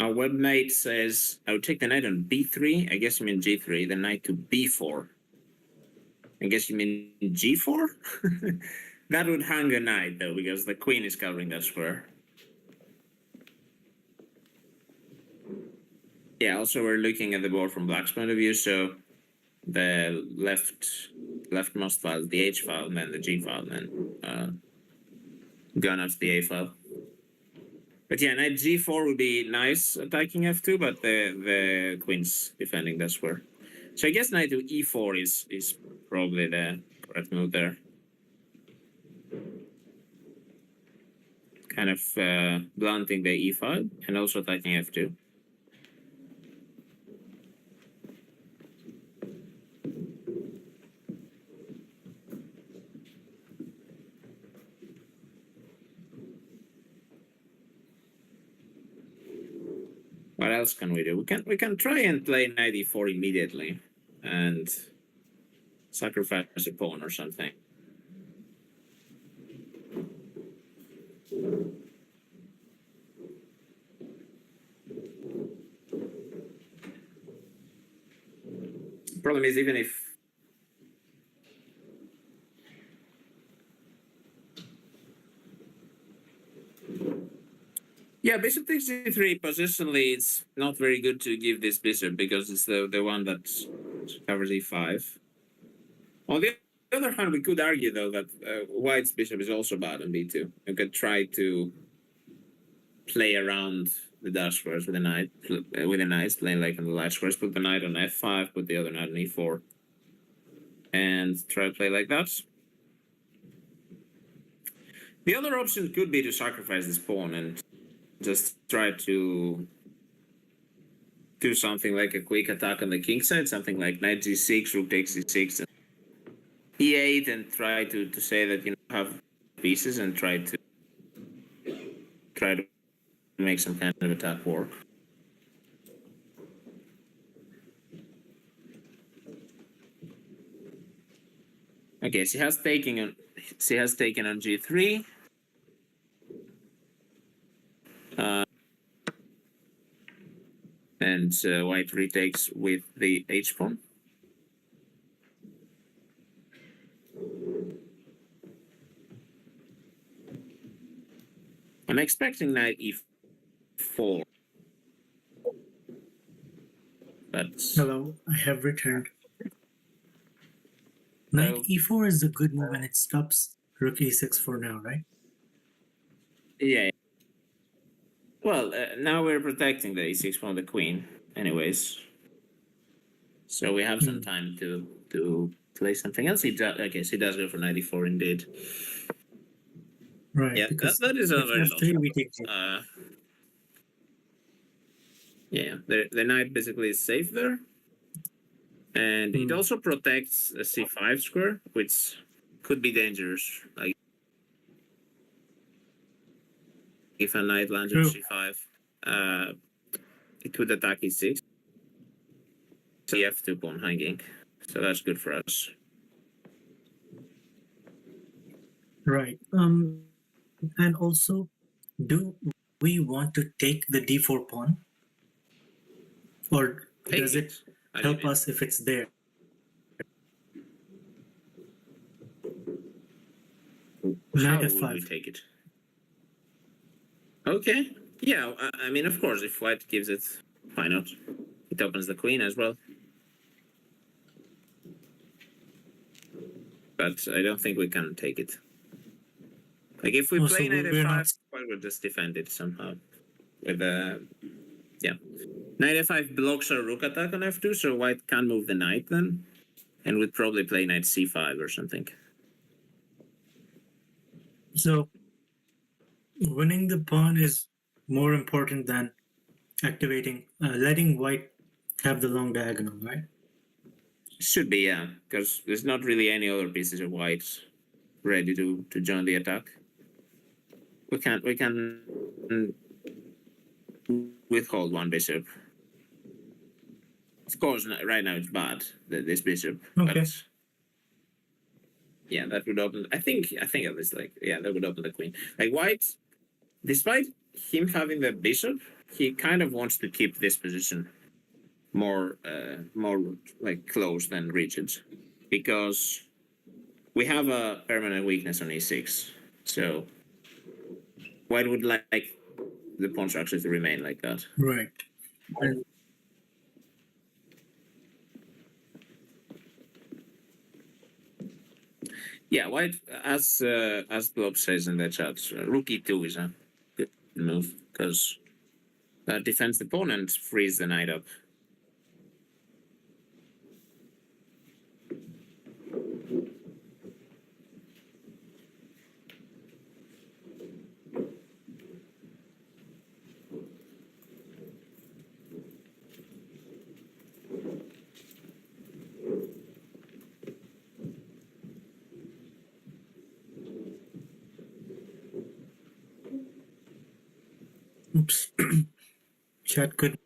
Speaker 3: Our webmate says, I would take the knight on b3. I guess you mean g3, the knight to b4. I guess you mean g4? That would hang a knight, though, because the queen is covering that square. Yeah, also we're looking at the board from black's point of view, so the leftmost file is the H file, and then the G file, and then gun up the A file. But yeah, knight G4 would be nice attacking F2, but the queen's defending that square. So I guess knight to E4 is probably the correct move there. Kind of blunting the E file and also attacking F2. What else can we do? We can try and play knight e4 immediately and sacrifice a pawn or something. Problem is, even if yeah, bishop takes c3 positionally, it's not very good to give this bishop because it's the one that covers e5. On the other hand, we could argue though that white's bishop is also bad on b2. You could try to play around the dash squares with a knight, playing like on the light squares, put the knight on f5, put the other knight on e4, and try to play like that. The other option could be to sacrifice this pawn and just try to do something like a quick attack on the king side, something like knight g6, rook takes c6, and e8, and try to say that you have pieces and try to make some kind of attack work. Okay, she has taken on g3. And white retakes with the h pawn. I'm expecting knight e4. But
Speaker 2: Hello, I have returned. Knight e4 is a good move and it stops rook e6 for now, right?
Speaker 3: Yeah. Well, now we're protecting the e6 from the queen, anyways. So we have some time to play something else. Okay, so he does go for knight e4 indeed.
Speaker 2: Right.
Speaker 3: Yeah,
Speaker 2: because
Speaker 3: that is a very
Speaker 2: f3 we take
Speaker 3: yeah, the knight basically is safe there. And it also protects a c5 square, which could be dangerous. Like if a knight lands on c5, it could attack e6. So f2 pawn hanging. So that's good for us.
Speaker 2: Right. And also, do we want to take the d4 pawn? Or does it help us if it's there?
Speaker 3: How would we take it? Okay. Yeah, I mean, of course, if white gives it, why not? It opens the queen as well. But I don't think we can take it. Like, if we play knight f5, white will just defend it somehow. With yeah. Knight f5 blocks our rook attack on f2, so white can't move the knight then, and would probably play knight c5 or something.
Speaker 2: So winning the pawn is more important than activating, letting white have the long diagonal, right?
Speaker 3: Should be, yeah, because there's not really any other pieces of white ready to join the attack. We can withhold one bishop. Of course, right now it's bad, this bishop.
Speaker 2: Okay.
Speaker 3: But yeah, that would open. I think at least that would open the queen. Like white, despite him having the bishop, he kind of wants to keep this position more like close than rigid, because we have a permanent weakness on e6. So white would like the pawn structure to remain like that.
Speaker 2: Right. And
Speaker 3: yeah, white, as Blob says in the chat, rook e2 is a good move because that defends the pawn and frees the knight up.
Speaker 2: oops. Chat could.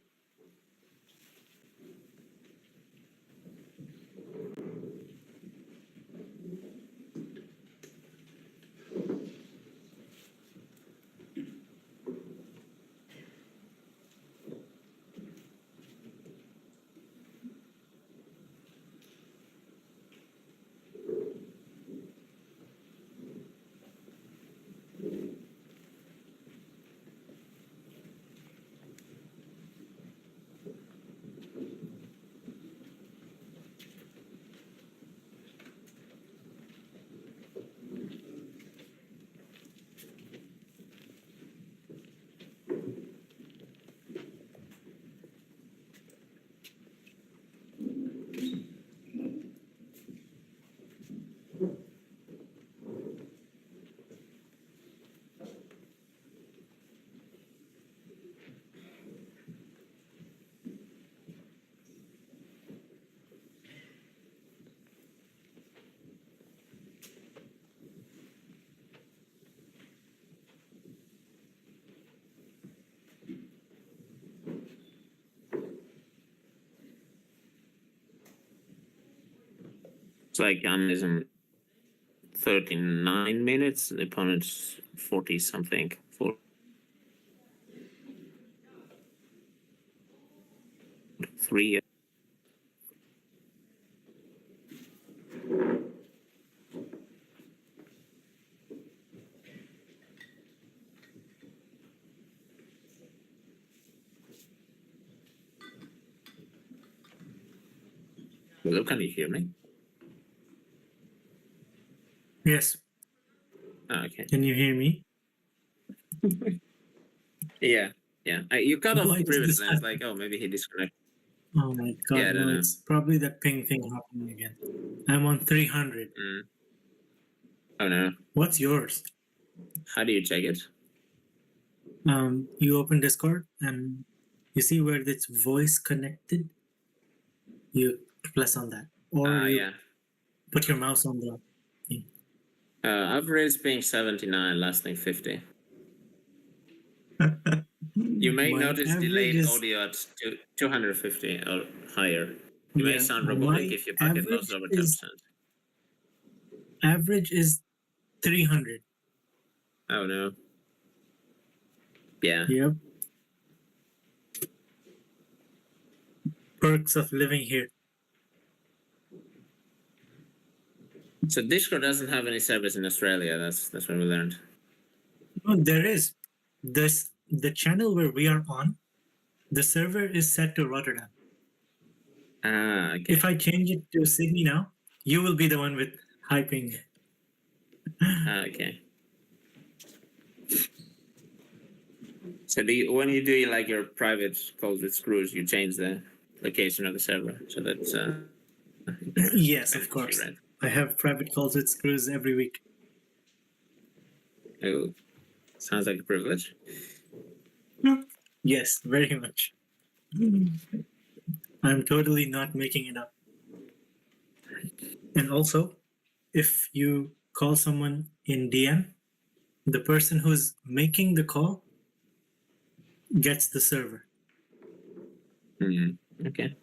Speaker 3: It's like is in 39 minutes, the opponent's 40 something. 3. Hello, can you hear me?
Speaker 2: Yes.
Speaker 3: Okay.
Speaker 2: Can you hear me?
Speaker 3: Yeah. You cut off
Speaker 2: Why does this
Speaker 3: previously. I was
Speaker 2: happen?
Speaker 3: like, oh, maybe he disconnected.
Speaker 2: Oh my god,
Speaker 3: Yeah, I don't
Speaker 2: no,
Speaker 3: know.
Speaker 2: it's probably that ping thing happening again. I'm on 300.
Speaker 3: Oh no.
Speaker 2: What's yours?
Speaker 3: How do you check it?
Speaker 2: You open Discord and you see where it's voice connected. You press on that, or you
Speaker 3: Yeah.
Speaker 2: put your mouse on the thing.
Speaker 3: Average is ping 79, last thing 50. You may
Speaker 2: My
Speaker 3: notice
Speaker 2: average
Speaker 3: delayed
Speaker 2: is,
Speaker 3: audio at 250 or higher. You may
Speaker 2: yeah,
Speaker 3: sound robotic
Speaker 2: my
Speaker 3: if your packet lost
Speaker 2: average
Speaker 3: over 10%.
Speaker 2: is 300.
Speaker 3: Oh no. Yeah.
Speaker 2: Yep. Perks of living here.
Speaker 3: So Discord doesn't have any service in Australia. That's what we learned.
Speaker 2: No, there is. The channel where we are on, the server is set to Rotterdam.
Speaker 3: Okay.
Speaker 2: If I change it to Sydney now, you will be the one with high ping.
Speaker 3: Okay. So when you do like your private calls with screws, you change the location of the server so that's
Speaker 2: Yes, of
Speaker 3: benefits you,
Speaker 2: course.
Speaker 3: right?
Speaker 2: I have private calls with screws every week.
Speaker 3: Oh, sounds like a privilege.
Speaker 2: Yes, very much. I'm totally not making it up. And also, if you call someone in DM, the person who's making the call gets the server.
Speaker 3: Okay.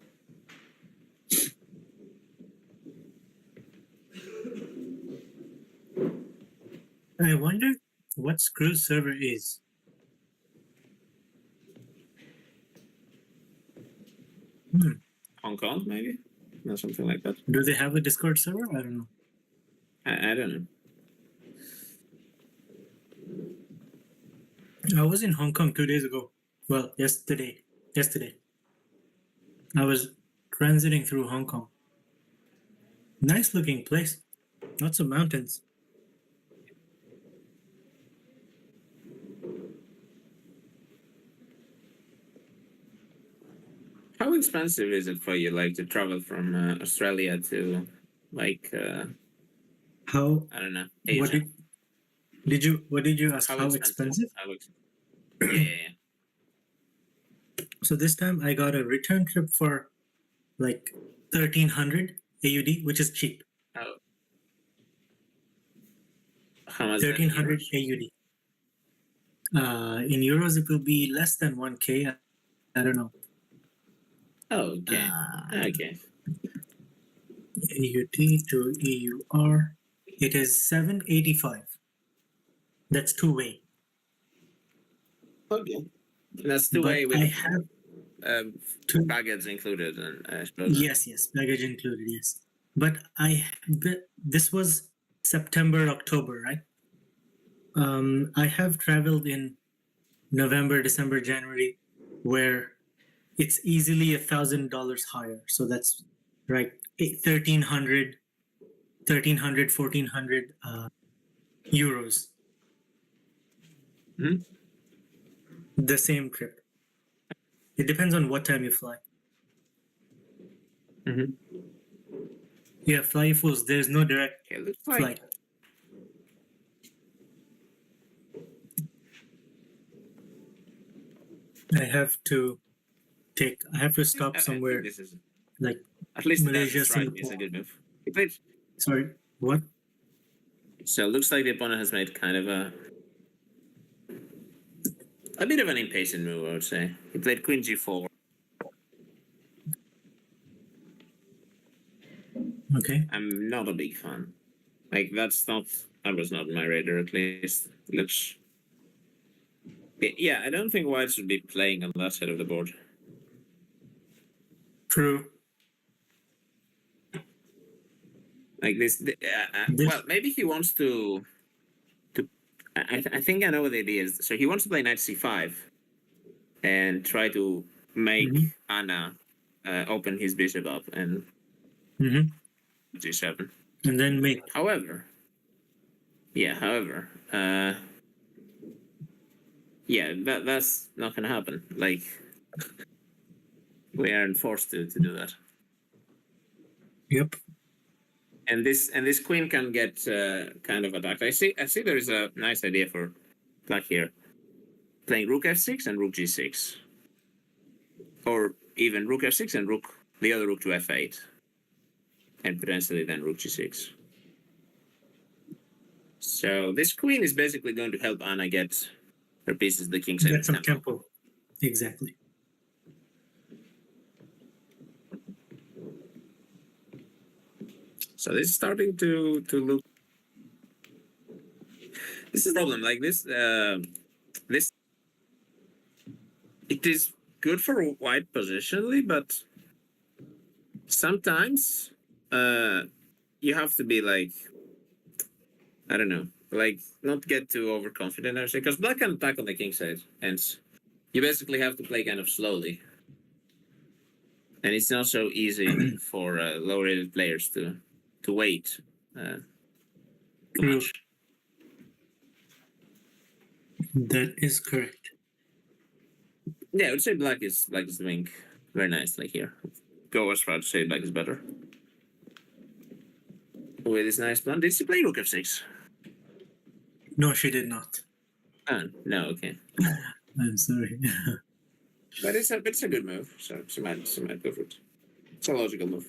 Speaker 2: I wonder what Screw's server is.
Speaker 3: Hong Kong, maybe? Or something like that.
Speaker 2: Do they have a Discord server? I don't know.
Speaker 3: I don't know.
Speaker 2: I was in Hong Kong 2 days ago. Well, yesterday. I was transiting through Hong Kong. Nice looking place. Lots of mountains.
Speaker 3: How expensive is it for you, like, to travel from Australia to, like,
Speaker 2: How?
Speaker 3: I don't know,
Speaker 2: What
Speaker 3: Asia?
Speaker 2: What did you ask?
Speaker 3: How
Speaker 2: How
Speaker 3: expensive?
Speaker 2: expensive?
Speaker 3: Yeah.
Speaker 2: So this time I got a return trip for like 1300 AUD, which is cheap.
Speaker 3: How much is that in
Speaker 2: 1300
Speaker 3: euros?
Speaker 2: AUD. In euros, it will be less than 1K. I don't know.
Speaker 3: Oh, okay. Okay.
Speaker 2: AUD to EUR. It is 785. That's two-way.
Speaker 3: Okay. That's the
Speaker 2: But
Speaker 3: way
Speaker 2: I
Speaker 3: with
Speaker 2: have two.
Speaker 3: baggage included, and I suppose.
Speaker 2: Yes, baggage included. Yes, but this was September, October, right? I have traveled in November, December, January, where it's easily $1,000 higher. So that's right, 1,300, 1,400 euros.
Speaker 3: Hmm?
Speaker 2: The same trip. It depends on what time you fly.
Speaker 3: Mm-hmm.
Speaker 2: Yeah, fly fools. There's no direct
Speaker 3: It looks like.
Speaker 2: flight. I have to stop
Speaker 3: I
Speaker 2: somewhere
Speaker 3: think this is
Speaker 2: like
Speaker 3: at least
Speaker 2: Malaysia,
Speaker 3: that's right. It's
Speaker 2: Singapore.
Speaker 3: a good move. He played.
Speaker 2: Sorry, what?
Speaker 3: So it looks like the opponent has made kind of a bit of an impatient move, I would say. He played Queen G4.
Speaker 2: Okay.
Speaker 3: I'm not a big fan. Like that was not my radar at least. Looks. Yeah, I don't think White should be playing on that side of the board.
Speaker 2: True.
Speaker 3: Like this. Well, maybe he wants to. I think I know what the idea is. So he wants to play knight c5 and try to make Anna open his bishop up and g7.
Speaker 2: And then make.
Speaker 3: However, yeah, that's not gonna happen. Like we aren't forced to do that.
Speaker 2: Yep.
Speaker 3: And this queen can get kind of attacked. I see there is a nice idea for black here, playing rook f6 and rook g6, or even rook f6 and the other rook to f8, and potentially then rook g6. So this queen is basically going to help Anna get her pieces the king side
Speaker 2: Get
Speaker 3: of
Speaker 2: some
Speaker 3: tempo.
Speaker 2: tempo. Exactly.
Speaker 3: So this is starting to look. This is a problem. Like this, this it is good for white positionally, but sometimes you have to be like, I don't know, like not get too overconfident. Actually, because black can attack on the king side, and you basically have to play kind of slowly. And it's not so easy for low-rated players to wait too much.
Speaker 2: That is correct.
Speaker 3: Yeah, I would say black is doing very nicely here. Go as far to say black is better. With this nice plan. Did she play rook f6?
Speaker 2: No, she did not.
Speaker 3: Oh, no, okay.
Speaker 2: I'm sorry.
Speaker 3: But it's a good move, so she might go for it. It's a logical move.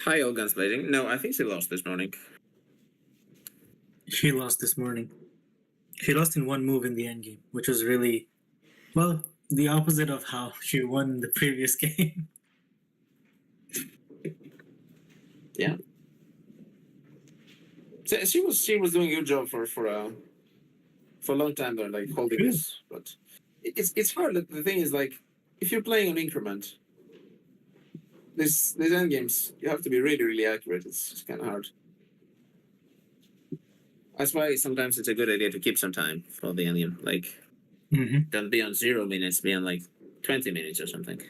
Speaker 3: Hi, all guns blazing. No, I think she lost this morning.
Speaker 2: She lost this morning. She lost in one move in the endgame, which was really, well, the opposite of how she won the previous game.
Speaker 3: Yeah. So she was doing a good job for a long time though, like holding
Speaker 2: True.
Speaker 3: this. But it's hard. The thing is, like, if you're playing on increment, these end games, you have to be really accurate. It's kind of hard. That's why sometimes it's a good idea to keep some time for the end game. Like, don't be on 0 minutes, be on like 20 minutes or something.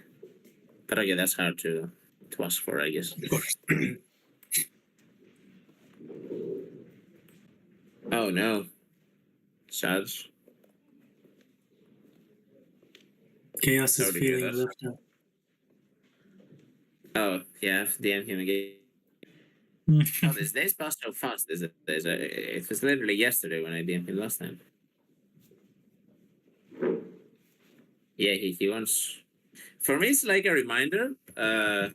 Speaker 3: But okay, that's hard to ask for, I guess.
Speaker 2: Of course.
Speaker 3: Oh no, sad.
Speaker 2: Chaos is
Speaker 3: Sorry to hear
Speaker 2: feeling
Speaker 3: that.
Speaker 2: left out.
Speaker 3: Oh yeah, DM him again. Oh, these days pass so fast. It was literally yesterday when I DM'd him last time. Yeah, he wants. For me, it's like a reminder. I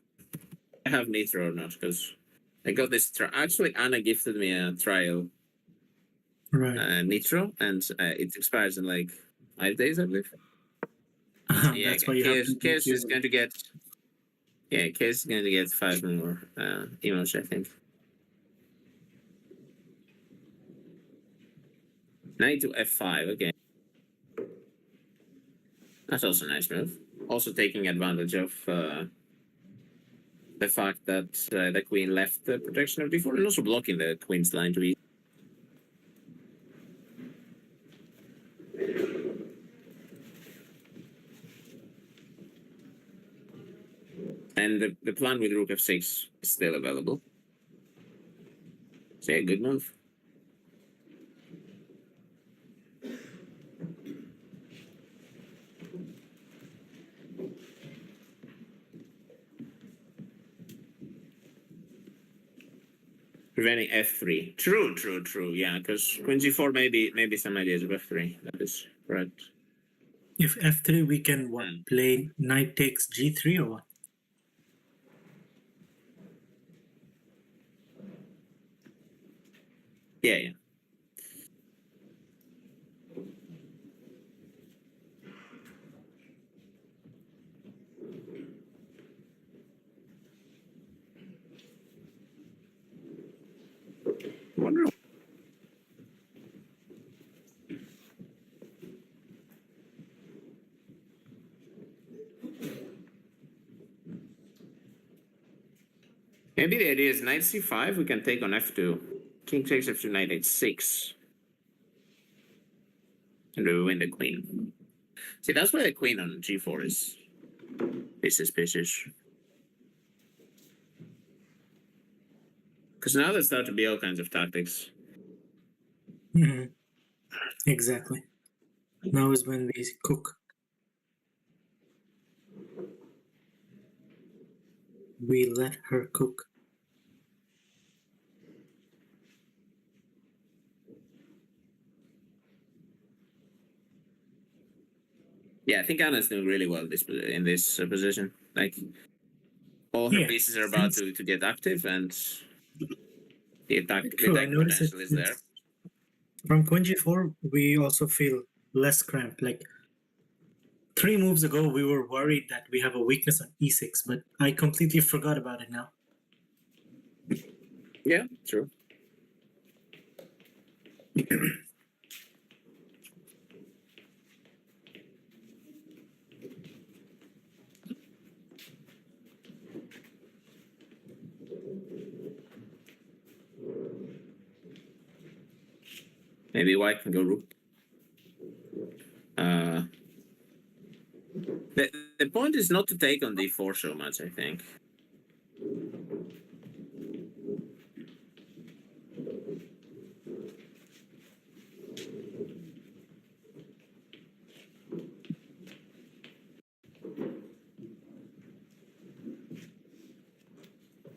Speaker 3: have Nitro or not because I got this. Actually, Anna gifted me a trial
Speaker 2: Right.
Speaker 3: Nitro, and it expires in like 5 days, I believe. Yeah,
Speaker 2: That's why you have to
Speaker 3: Chaos is going to get. Yeah, Chaos is going to get 5 more emotes, I think. Knight to f5. Okay. That's also a nice move. Also taking advantage of the fact that the queen left the protection of d4 and also blocking the queen's line to be. And the plan with rook f6 is still available. So yeah, good move. Preventing f3. True. Yeah, because queen g4 maybe some ideas of f3. That is correct.
Speaker 2: If f3, we can what? Play knight takes g3 or what?
Speaker 3: Yeah. Wonder. Maybe the idea is knight c5. We can take on f2. King takes f2, knight h6. And we win the queen. See, that's why the queen on g4 is suspicious. Because now there start to be all kinds of tactics.
Speaker 2: Exactly. Now is when we cook. We let her cook.
Speaker 3: Yeah, I think Anna's doing really well in this position. Like, all her pieces are about to get active, and the attack potential is there.
Speaker 2: From queen g4, we also feel less cramped. Like 3 moves ago, we were worried that we have a weakness on e6, but I completely forgot about it now.
Speaker 3: Yeah, true. Maybe white can go rook. The point is not to take on d4 so much, I think.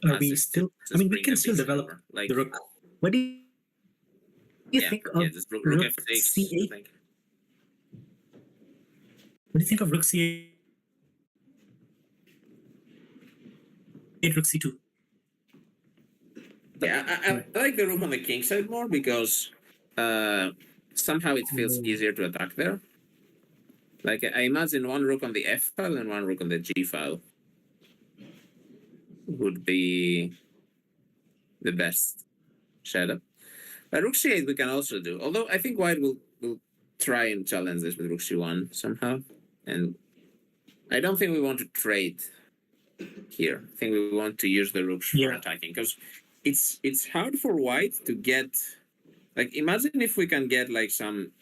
Speaker 2: Are we
Speaker 3: passes
Speaker 2: still?
Speaker 3: to
Speaker 2: I mean, we
Speaker 3: bring
Speaker 2: can
Speaker 3: the
Speaker 2: still
Speaker 3: pieces
Speaker 2: develop
Speaker 3: over. Like,
Speaker 2: the rook. What do you
Speaker 3: yeah,
Speaker 2: think
Speaker 3: yeah,
Speaker 2: of
Speaker 3: just rook
Speaker 2: rook
Speaker 3: f6. I
Speaker 2: c8?
Speaker 3: think.
Speaker 2: What do you think of rook c8, rook c2?
Speaker 3: Yeah, I like the rook on the king side more because somehow it feels easier to attack there. Like I imagine one rook on the f file and one rook on the g file would be the best setup. But rook c8 we can also do. Although I think white will try and challenge this with rook c1 somehow. And I don't think we want to trade here. I think we want to use the rooks for attacking because it's hard for white to get. Like imagine if we can get like some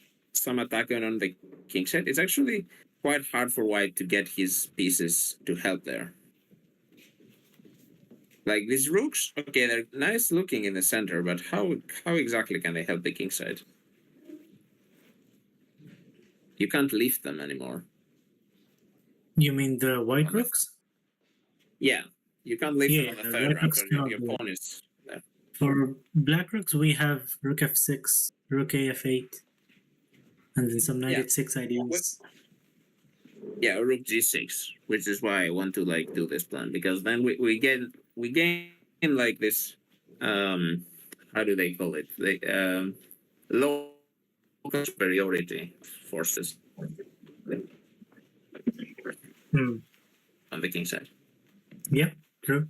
Speaker 3: attack on the king side. It's actually quite hard for white to get his pieces to help there. Like these rooks, okay, they're nice looking in the center, but how exactly can they help the king side? You can't lift them anymore.
Speaker 2: You mean the white rooks?
Speaker 3: Yeah, you can't lift them on the third
Speaker 2: white
Speaker 3: rank
Speaker 2: rooks
Speaker 3: because
Speaker 2: cannot
Speaker 3: your
Speaker 2: do it.
Speaker 3: pawn is there.
Speaker 2: For black rooks, we have rook f6, rook a f8, and then some knight h6 ideas.
Speaker 3: Yeah, rook g6, which is why I want to like do this plan because then we gain like this how do they call it? Like local superiority forces on the king side.
Speaker 2: Yeah, true.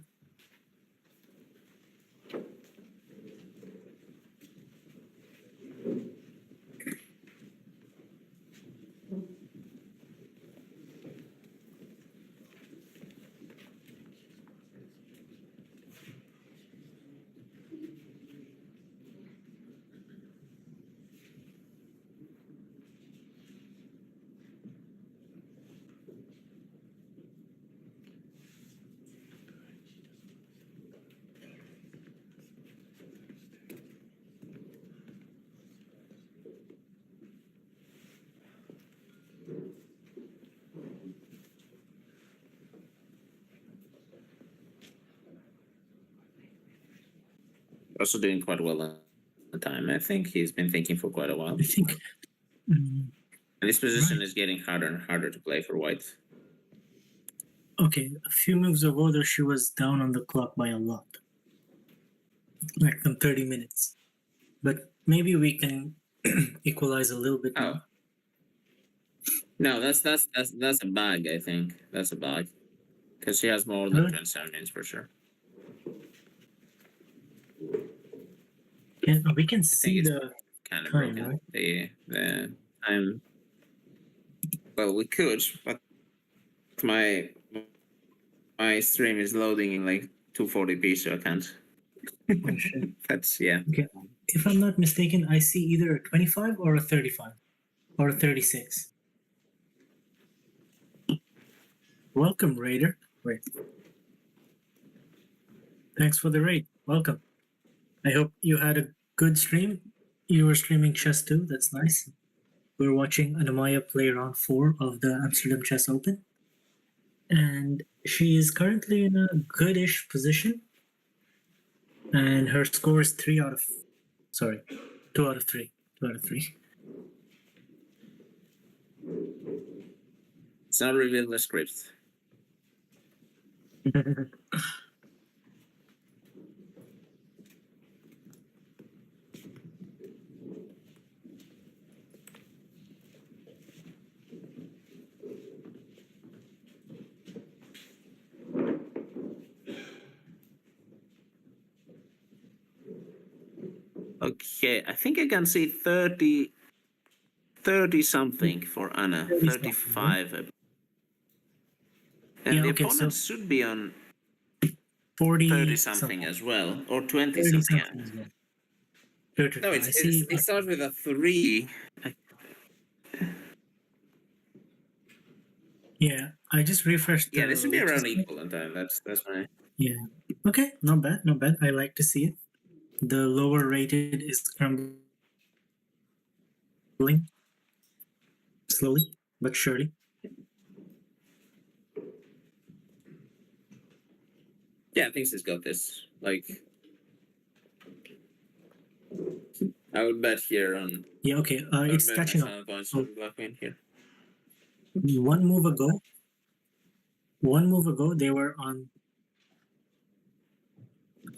Speaker 3: Also doing quite well on the time. I think he's been thinking for quite a while.
Speaker 2: I think.
Speaker 3: And this position is getting harder and harder to play for white.
Speaker 2: Okay, a few moves ago there she was down on the clock by a lot. Like some 30 minutes. But maybe we can equalize a little bit now.
Speaker 3: No, that's a bug, I think. That's a bug. Because she has more than 27 minutes for sure.
Speaker 2: We can see the
Speaker 3: kind of
Speaker 2: time,
Speaker 3: broken.
Speaker 2: right?
Speaker 3: The time. Well, we could, but my stream is loading in like 240p, so I can't.
Speaker 2: Oh shit.
Speaker 3: That's yeah.
Speaker 2: Okay. If I'm not mistaken, I see either a 25 or a 35 or a 36. Welcome, Raider. Wait. Thanks for the raid. Welcome. I hope you had a good stream. You were streaming chess too. That's nice. We're watching Anna-Maja play round 4 of the Amsterdam Chess Open. And she is currently in a goodish position. And her score is 2 out of 3. 2 out of 3.
Speaker 3: It's not revealed the script. Okay, I think I can see 30 something for Anna. 35. And
Speaker 2: yeah,
Speaker 3: the
Speaker 2: okay,
Speaker 3: opponent
Speaker 2: so
Speaker 3: should be on
Speaker 2: 30
Speaker 3: something as well, or 20
Speaker 2: 30
Speaker 3: something.
Speaker 2: as well.
Speaker 3: No, it starts with a 3.
Speaker 2: Yeah, I just refreshed.
Speaker 3: Yeah, this should be around equal in time. That's my.
Speaker 2: Yeah. Okay, not bad, not bad. I like to see it. The lower rated is crumbling slowly but surely.
Speaker 3: Yeah, I think he's got this. Like, I would bet here on.
Speaker 2: Yeah, okay.
Speaker 3: I would
Speaker 2: It's
Speaker 3: bet
Speaker 2: catching
Speaker 3: my
Speaker 2: up.
Speaker 3: 7 points
Speaker 2: So
Speaker 3: on Black Queen here.
Speaker 2: one move ago, they were on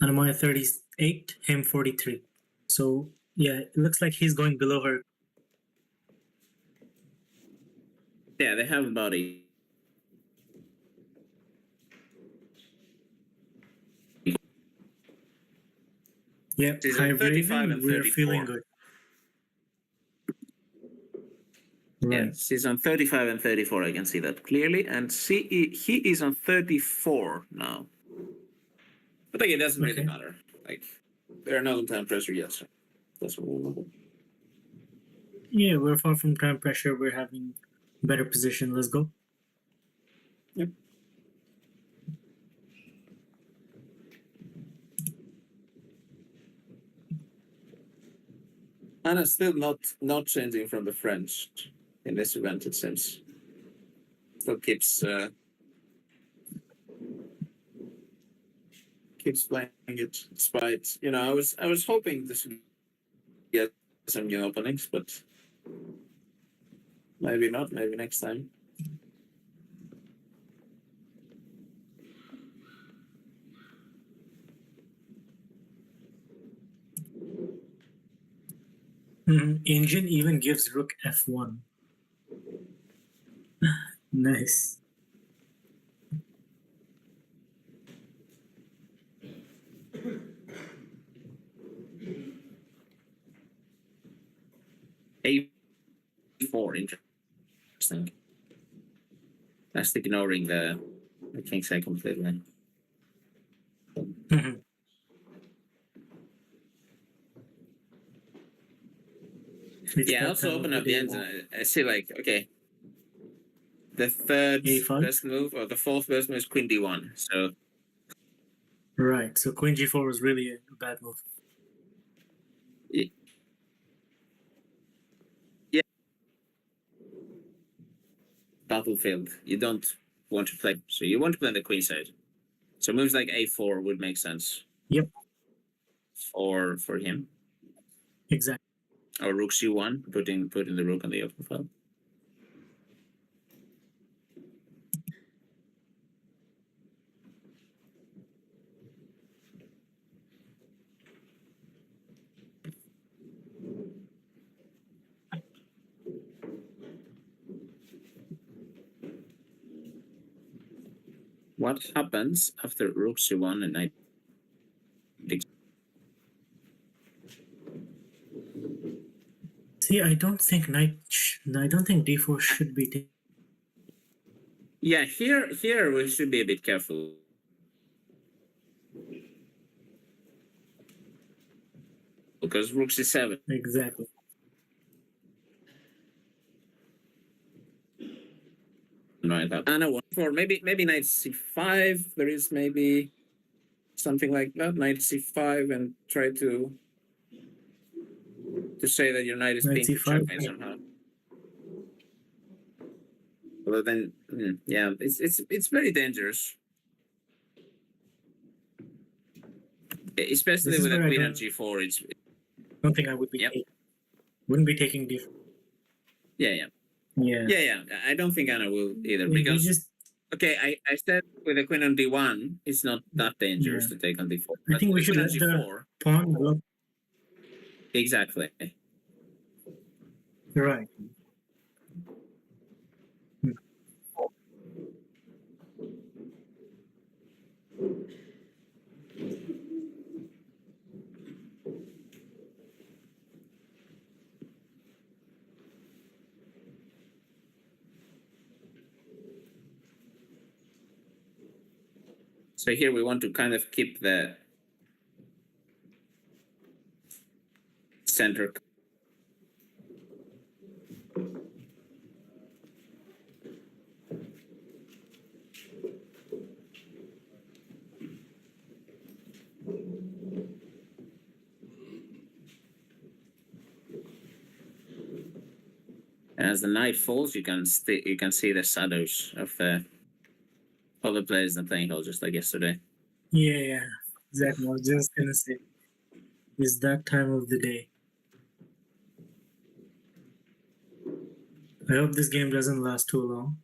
Speaker 2: Anna-Maja 38, him 43. So yeah, it looks like he's going below her.
Speaker 3: Yeah, they have about a.
Speaker 2: Yep,
Speaker 3: She's
Speaker 2: High
Speaker 3: on 35
Speaker 2: Raven,
Speaker 3: and
Speaker 2: we're feeling
Speaker 3: 34.
Speaker 2: good.
Speaker 3: Yeah,
Speaker 2: Right.
Speaker 3: she's on 35 and 34. I can see that clearly. And he is on 34 now. But like, it doesn't really
Speaker 2: Okay.
Speaker 3: matter. Like, they're not on time pressure yet. So that's what we'll know.
Speaker 2: Yeah, we're far from time pressure. We're having better position. Let's go.
Speaker 3: Yep. Anna's still not changing from the French in this event, it seems. Still keeps playing it despite I was hoping this would get some new openings, but maybe not, maybe next time.
Speaker 2: Engine even gives rook f1. Nice.
Speaker 3: A4, interesting. That's ignoring the king's side completely. Yeah, I also open up the ends and I see like, okay, the third
Speaker 2: A5?
Speaker 3: best move or the fourth best move is Queen D1. So
Speaker 2: Right, so Queen G4 was really a bad move.
Speaker 3: yeah, battlefield. You don't want to play, so you want to play on the queen side. So moves like A4 would make sense.
Speaker 2: Yep.
Speaker 3: For him.
Speaker 2: Exactly.
Speaker 3: Or Rook C1, putting the rook on the open file. What happens after Rook C1 and Knight?
Speaker 2: See, I don't think D4 should be taken.
Speaker 3: Yeah, here we should be a bit careful. Because Rook C7.
Speaker 2: Exactly.
Speaker 3: Right. Anna 1-4. Maybe Knight C5. There is maybe something like that. Knight C5 and try to say that your knight is
Speaker 2: Knight
Speaker 3: being to
Speaker 2: C5.
Speaker 3: checkmate somehow. Well then, yeah, it's very dangerous. Especially with a queen on G4.
Speaker 2: I don't think I would be wouldn't be taking D4.
Speaker 3: Yeah. I don't think Anna will either because okay, I said with a queen on D1, it's not that dangerous to take on D4.
Speaker 2: I think we should let
Speaker 3: G4,
Speaker 2: the pawn block.
Speaker 3: Exactly.
Speaker 2: Right.
Speaker 3: So here we want to kind of keep the center. As the knight falls, you can see the shadows of the other players in the playing hall, just like yesterday.
Speaker 2: Yeah. Exactly. I was just gonna say, it's that time of the day. I hope this game doesn't last too long.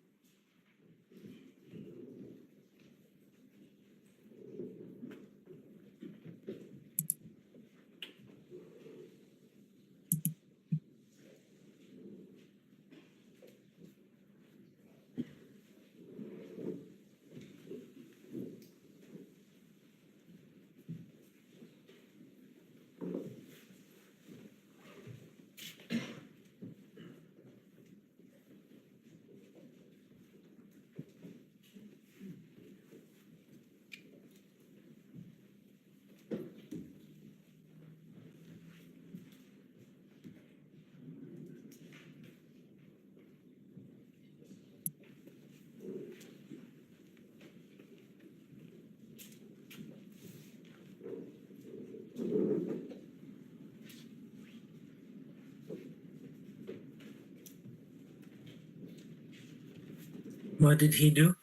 Speaker 2: What did he do?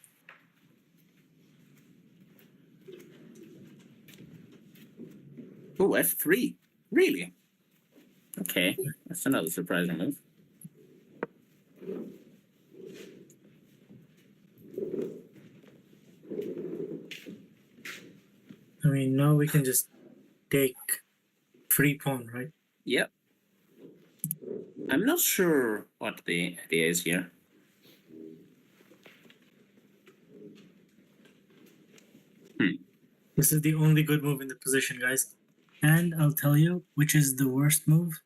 Speaker 3: Oh, F3. Really? Okay, that's another surprising move.
Speaker 2: I mean, now we can just take free pawn, right?
Speaker 3: Yep. I'm not sure what the idea is here.
Speaker 2: This is the only good move in the position, guys. And I'll tell you which is the worst move.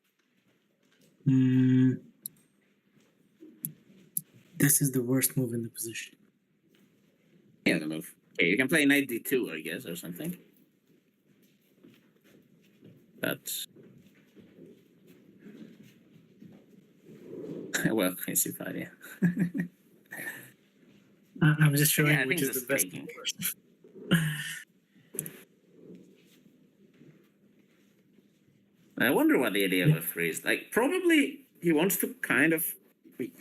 Speaker 2: This is the worst move in the position.
Speaker 3: Yeah, the move. Okay, you can play knight d2, I guess, or something. But well, queen c5, yeah.
Speaker 2: I'm just showing
Speaker 3: Yeah, I
Speaker 2: which
Speaker 3: think
Speaker 2: is the
Speaker 3: just
Speaker 2: best
Speaker 3: taking.
Speaker 2: move first.
Speaker 3: I wonder what the idea of F3 is. Like, probably he wants to kind of, the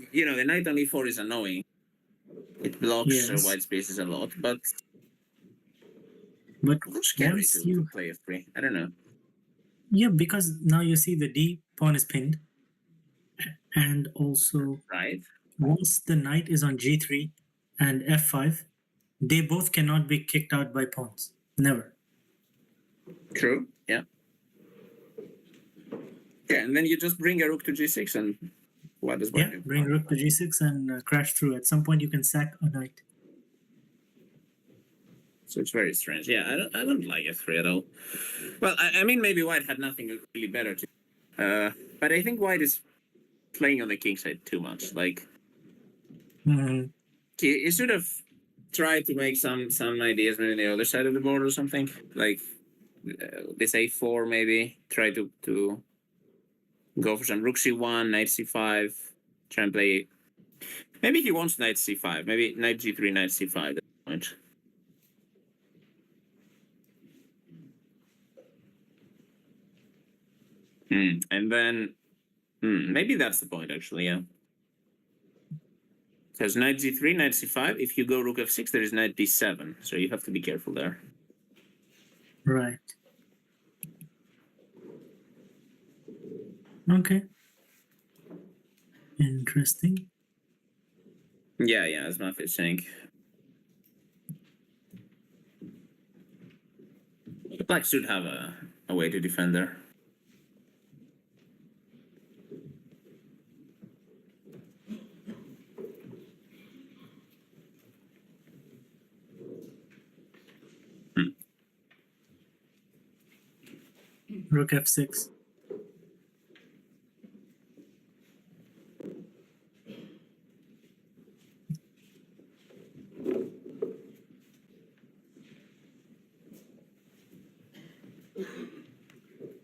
Speaker 3: knight on e4 is annoying. It blocks
Speaker 2: Yes.
Speaker 3: white spaces a lot, but
Speaker 2: But
Speaker 3: it's scary
Speaker 2: once
Speaker 3: to
Speaker 2: you,
Speaker 3: play F3. I don't know.
Speaker 2: yeah, because now you see the D pawn is pinned, and also
Speaker 3: Right?
Speaker 2: once the knight is on G3 and F5, they both cannot be kicked out by pawns. Never.
Speaker 3: True. Yeah. Yeah, and then you just bring a rook to G6 and what does white
Speaker 2: Yeah,
Speaker 3: do?
Speaker 2: bring rook to G6 and crash through. At some point, you can sack a knight.
Speaker 3: So it's very strange. Yeah, I don't like F3 at all. Well, I mean, maybe white had nothing really better to. But I think white is playing on the king side too much. Like, he should have tried to make some ideas maybe on the other side of the board or something. Like, this a4 maybe. Try to go for some rook c1, knight c5. Try and play. Maybe he wants knight c5. Maybe knight g3, knight c5 at this point. And then maybe that's the point, actually, yeah. Because knight g3, knight c5. If you go rook f6, there is knight d7. So you have to be careful there.
Speaker 2: Right. Okay. Interesting.
Speaker 3: Yeah, as Matt is saying. Black should have a way to defend there.
Speaker 2: Rook f6.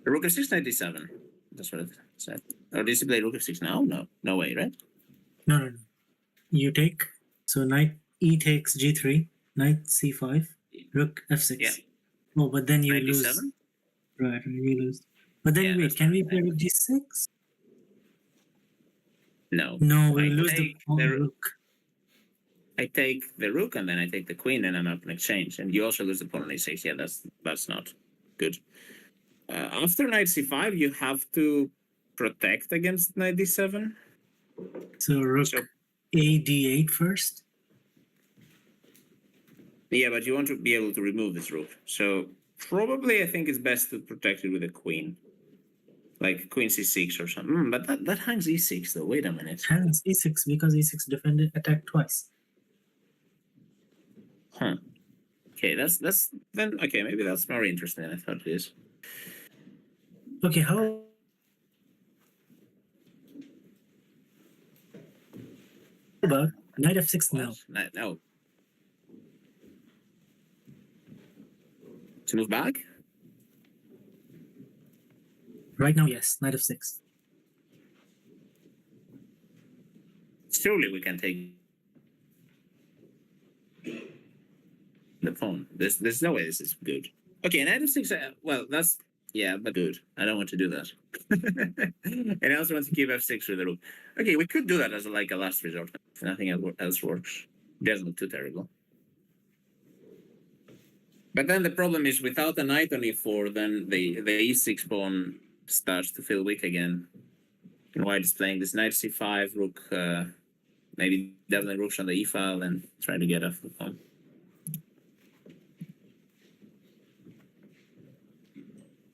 Speaker 3: Rook f6, knight d7. That's what it said. Or did you play rook f6 now? No way, right?
Speaker 2: No. You take. So knight e takes g3, knight c5, rook f6.
Speaker 3: Yeah.
Speaker 2: Oh, but then you
Speaker 3: Knight
Speaker 2: lose.
Speaker 3: d7?
Speaker 2: Right, you lose. But then
Speaker 3: Yeah,
Speaker 2: wait, can we play rook g6?
Speaker 3: No.
Speaker 2: No, we
Speaker 3: Like,
Speaker 2: lose the pawn
Speaker 3: the
Speaker 2: rook.
Speaker 3: I take the rook and then I take the queen and I'm up in exchange. And you also lose the pawn on a6. Yeah, that's not good. After knight c5, you have to protect against knight d7.
Speaker 2: So rook
Speaker 3: So-
Speaker 2: a d8 first.
Speaker 3: Yeah, but you want to be able to remove this rook. So probably I think it's best to protect it with a queen. Like queen c6 or something. But that hangs e6 though. Wait a minute.
Speaker 2: Hands e6 because e6 defended attack twice.
Speaker 3: Huh. Okay, that's then okay, maybe that's more interesting than I thought it is.
Speaker 2: Okay, how about knight f6 now?
Speaker 3: No. To move back?
Speaker 2: Right now, yes, knight f6.
Speaker 3: Surely we can take the pawn. There's no way this is good. Okay, knight f6. Well, that's yeah, but good. I don't want to do that. And I also want to keep f6 with the rook. Okay, we could do that as like a last resort. If nothing else works, it doesn't look too terrible. But then the problem is without a knight on e4, then the e6 pawn starts to feel weak again. And white is playing this knight c5, rook, maybe definitely rooks on the e file and try to get off the pawn.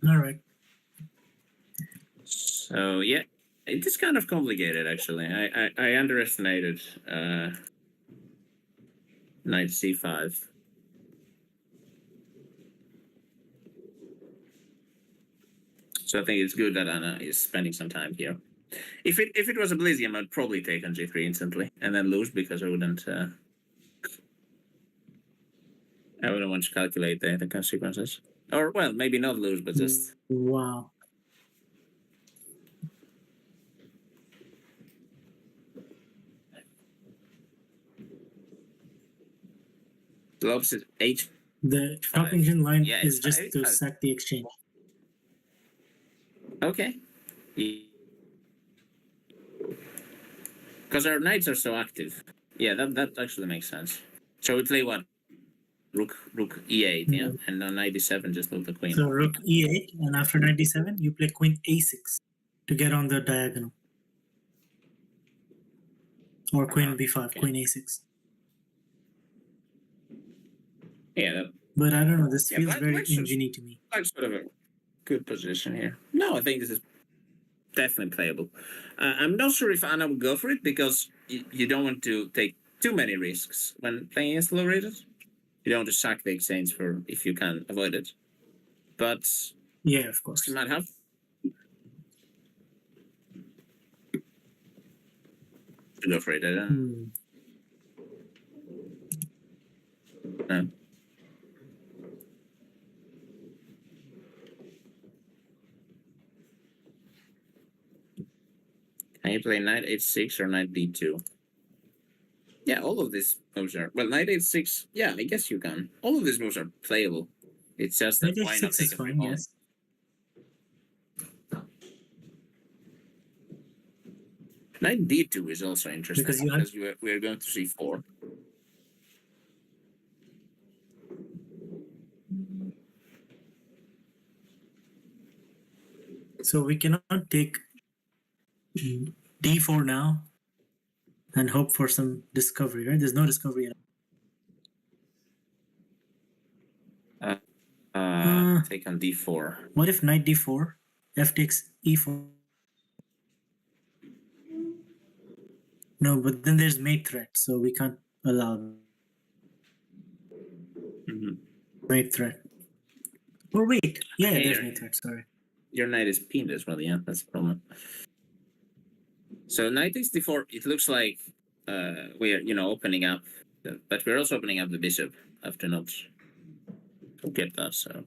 Speaker 2: All right.
Speaker 3: So yeah, it is kind of complicated actually. I underestimated knight c5. So I think it's good that Anna is spending some time here. If it was a Blizium, I'd probably take on g3 instantly and then lose because I wouldn't want to calculate the consequences. Or well, maybe not lose, but just
Speaker 2: Wow.
Speaker 3: lobs is h.
Speaker 2: The top engine line
Speaker 3: Yeah,
Speaker 2: is
Speaker 3: it's
Speaker 2: just to
Speaker 3: fine.
Speaker 2: sack the exchange.
Speaker 3: Okay. Because our knights are so active. Yeah, that actually makes sense. So we play what? Rook e8, yeah? And on knight d7, just move the queen.
Speaker 2: So rook e8, and after knight d7, you play queen a6 to get on the diagonal. Or queen b5,
Speaker 3: okay.
Speaker 2: queen a6.
Speaker 3: Yeah,
Speaker 2: But I don't know, this feels very
Speaker 3: black should-
Speaker 2: enginey to me.
Speaker 3: like sort of a good position here. No, I think this is definitely playable. I'm not sure if Anna would go for it because you don't want to take too many risks when playing against low rated. You don't want to sack the exchange for if you can avoid it. But
Speaker 2: Yeah, of course.
Speaker 3: you might have to go for it. I don't know. Can you play knight h6 or knight d2? Yeah, all of these moves are well. Knight h6. Yeah, I guess you can. All of these moves are playable. It's just that
Speaker 2: Knight
Speaker 3: why not
Speaker 2: h6
Speaker 3: take
Speaker 2: is
Speaker 3: a free
Speaker 2: fine,
Speaker 3: pawn?
Speaker 2: yes.
Speaker 3: Knight d2 is also interesting
Speaker 2: Because
Speaker 3: we are going to c4.
Speaker 2: So we cannot take d4 now and hope for some discovery, right? There's no discovery at all.
Speaker 3: Take on d4.
Speaker 2: What if knight d4, f takes e4? No, but then there's mate threat, so we can't allow mate threat. Or wait, yeah,
Speaker 3: Okay,
Speaker 2: there's mate threat, sorry.
Speaker 3: Your knight is pinned as well, yeah, that's the problem. So knight takes d4, it looks like we're opening up, but we're also opening up the bishop after not get that, so.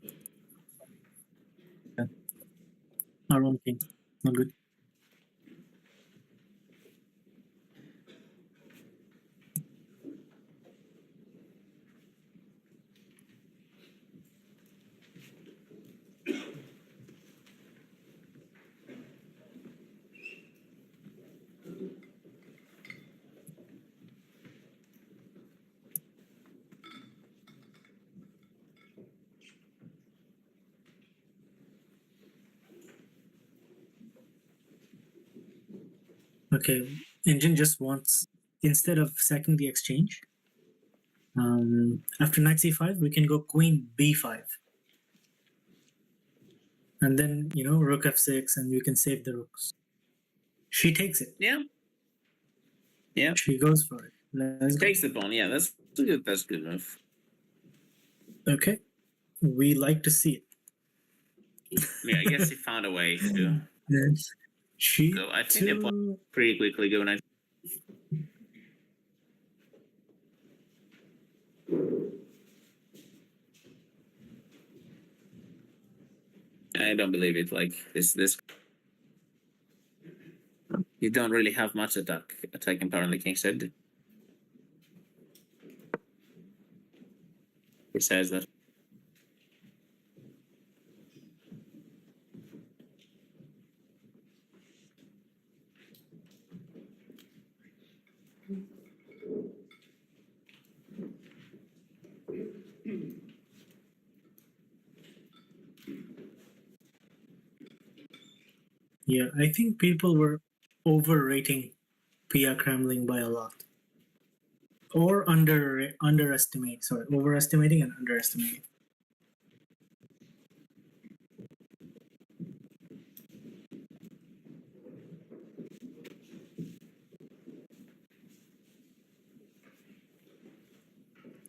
Speaker 2: Our own king, not good. Okay, engine just wants, instead of sacking the exchange, after knight c5, we can go queen b5. And then, rook f6, and you can save the rooks. She takes it.
Speaker 3: Yeah. Yeah.
Speaker 2: She goes for it. Let's go.
Speaker 3: Takes the pawn. Yeah, that's a good move.
Speaker 2: Okay. We like to see it.
Speaker 3: Yeah, I guess he found a way to.
Speaker 2: Then she
Speaker 3: So I think the pawn pretty quickly go knight. I don't believe it. Like this. You don't really have much attacking power on the king's head. He says that.
Speaker 2: Yeah, I think people were overrating Pia Kremling by a lot. Or overestimating and underestimating.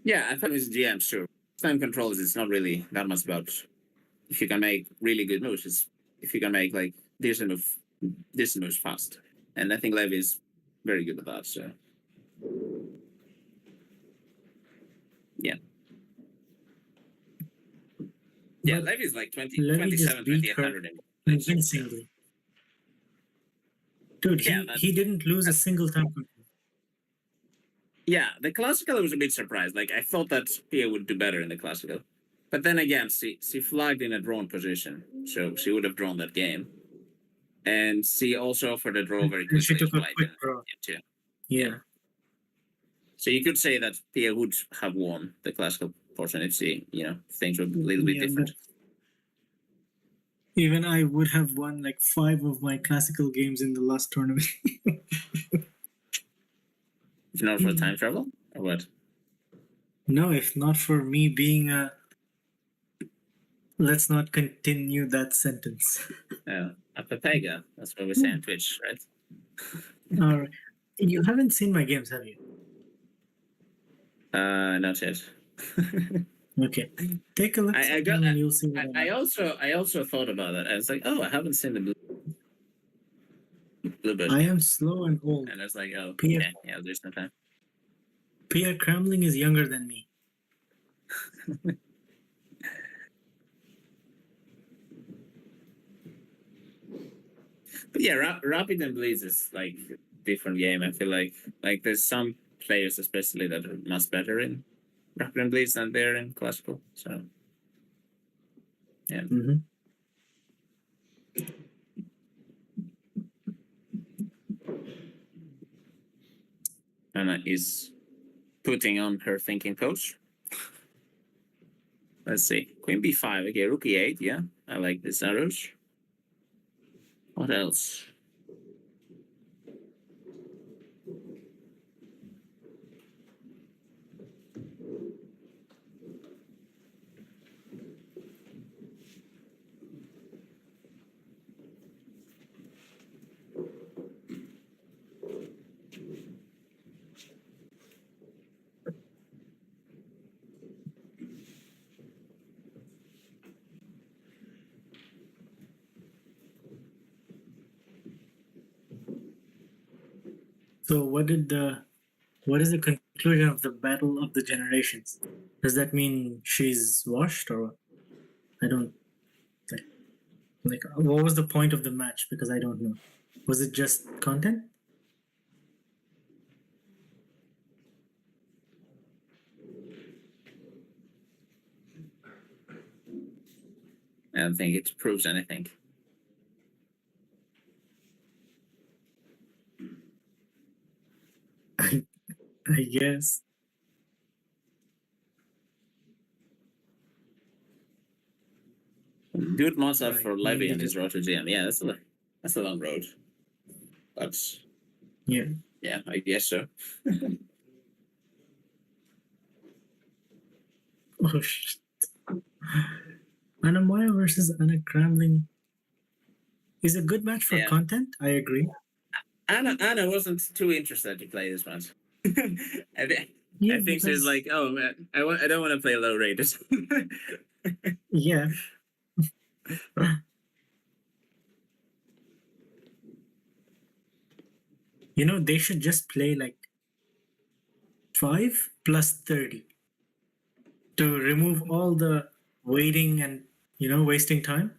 Speaker 3: Yeah, I thought it was GM, sure. Time controls, it's not really that much about if you can make really good moves. It's if you can make like decent moves fast. And I think Levy is very good at that, so yeah. Yeah,
Speaker 2: But
Speaker 3: Levy is like 20,
Speaker 2: Levy
Speaker 3: 27,
Speaker 2: just beat
Speaker 3: 2800
Speaker 2: her
Speaker 3: in
Speaker 2: convincingly. Dude,
Speaker 3: Yeah,
Speaker 2: he didn't lose a single time control.
Speaker 3: Yeah, the classical I was a bit surprised. Like I thought that Pia would do better in the classical. But then again, she flagged in a drawn position, so she would have drawn that game. And she also offered a draw very
Speaker 2: And she
Speaker 3: quickly
Speaker 2: took a
Speaker 3: white
Speaker 2: quick
Speaker 3: in
Speaker 2: draw.
Speaker 3: game two.
Speaker 2: Yeah.
Speaker 3: So you could say that Pia would have won the classical portion if she, things were a little bit different.
Speaker 2: Even I would have won like 5 of my classical games in the last tournament.
Speaker 3: If not for time travel, or what?
Speaker 2: No, if not for me being a... Let's not continue that sentence.
Speaker 3: A Pepega. That's what we say on Twitch, right?
Speaker 2: Alright. You haven't seen my games, have you?
Speaker 3: Not yet.
Speaker 2: Okay. Take a look and you'll see what
Speaker 3: I also thought about that. I was like, oh, I haven't seen the blue
Speaker 2: I am slow and old.
Speaker 3: And I was like, oh,
Speaker 2: Pia,
Speaker 3: okay, yeah, there's no time.
Speaker 2: Pia Kremling is younger than me.
Speaker 3: But yeah, Rapid and Blitz is like a different game. I feel like there's some players especially that are much better in Rapid and Blitz than they're in Classical. So yeah.
Speaker 2: Mm-hmm.
Speaker 3: Anna is putting on her thinking pose. Let's see. Queen b5. Okay, rook e8. Yeah, I like this arrows. What else?
Speaker 2: So what is the conclusion of the battle of the generations? Does that mean she's washed or what? I don't like what was the point of the match? Because I don't know. Was it just content?
Speaker 3: I don't think it proves anything.
Speaker 2: I guess.
Speaker 3: Good must have
Speaker 2: Right,
Speaker 3: for Levy
Speaker 2: mainly
Speaker 3: and his
Speaker 2: just-
Speaker 3: road to GM. Yeah, that's a long road. But
Speaker 2: Yeah.
Speaker 3: Yeah, I guess so.
Speaker 2: Oh shit. Anna-Maja versus Anna Kramling is a good match for
Speaker 3: Yeah.
Speaker 2: content. I agree.
Speaker 3: Anna wasn't too interested to play this match. I, thi-
Speaker 2: Yeah,
Speaker 3: I think she's
Speaker 2: because
Speaker 3: like, oh man, I don't want to play low rated.
Speaker 2: yeah. You know, they should just play like 5 plus 30 to remove all the waiting and, wasting time.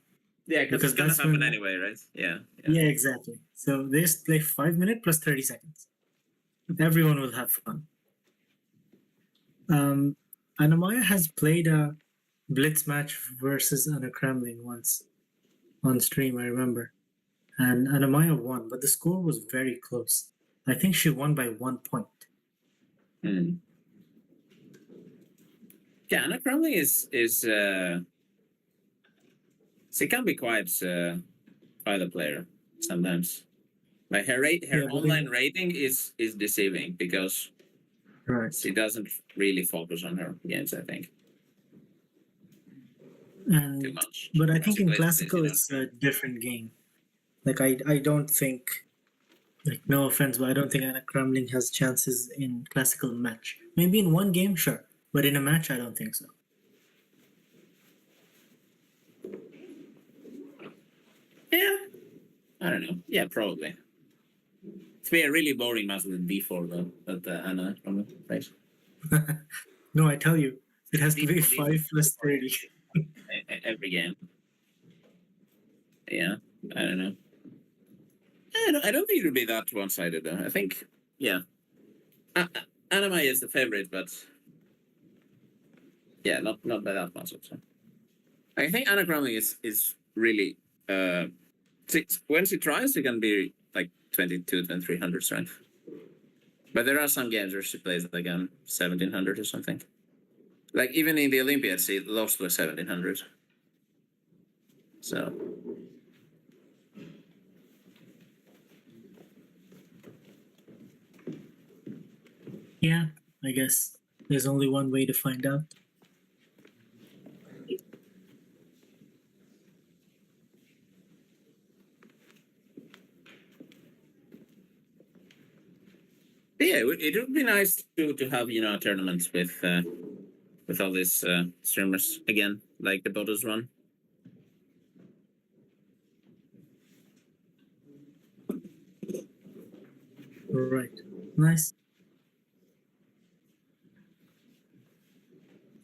Speaker 3: Yeah, because it's
Speaker 2: Because
Speaker 3: gonna
Speaker 2: that's
Speaker 3: happen
Speaker 2: when,
Speaker 3: anyway, right? Yeah, yeah.
Speaker 2: yeah, exactly. So they just play 5 minutes plus 30 seconds. Everyone will have fun. Anna-Maja has played a Blitz match versus Anna Kremlin once on stream, I remember. And Anna-Maja won, but the score was very close. I think she won by 1 point.
Speaker 3: Hmm. Yeah, Anna Crumley is she can be quite a player sometimes. Like her
Speaker 2: Yeah, but
Speaker 3: online rating is deceiving because
Speaker 2: right.
Speaker 3: she doesn't really focus on her games. I think too
Speaker 2: And
Speaker 3: much
Speaker 2: but I
Speaker 3: when
Speaker 2: think
Speaker 3: she
Speaker 2: in
Speaker 3: plays this.
Speaker 2: classical it's a different game. Like I don't think, like, no offense, but I don't think Anna Kremlin has chances in classical match. Maybe in one game, sure, but in a match, I don't think so.
Speaker 3: Yeah, I don't know. Yeah, probably. It's been a really boring match with D4 though. That Anna Crumley plays.
Speaker 2: No, I tell you, it has to be
Speaker 3: D4, D4
Speaker 2: 5 plus 30.
Speaker 3: every game. Yeah, I don't know. I don't think it'll be that one sided though. I think, yeah, Anime is the favorite, but yeah, not by that much. Also. I think Anagrammy is really when she tries, she can be like 22 and 300 strength. But there are some games where she plays like 1700 or something. Like even in the Olympiads, she lost with 1700. So
Speaker 2: Yeah, I guess there's only one way to find out.
Speaker 3: yeah, it would be nice to have tournaments with all these streamers again, like the Bodos run.
Speaker 2: Right. Nice.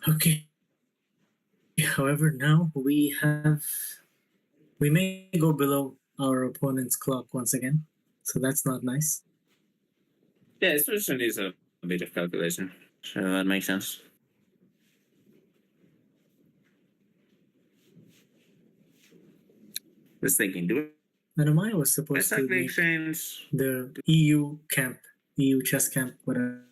Speaker 2: Okay. However, now we may go below our opponent's clock once again, so that's not nice.
Speaker 3: Yeah, it's just needs a bit of calculation, so that makes sense. Just thinking, do
Speaker 2: Anamaya was
Speaker 3: I
Speaker 2: supposed to
Speaker 3: exactly
Speaker 2: make
Speaker 3: exchange?
Speaker 2: the EU camp, EU chess camp, whatever.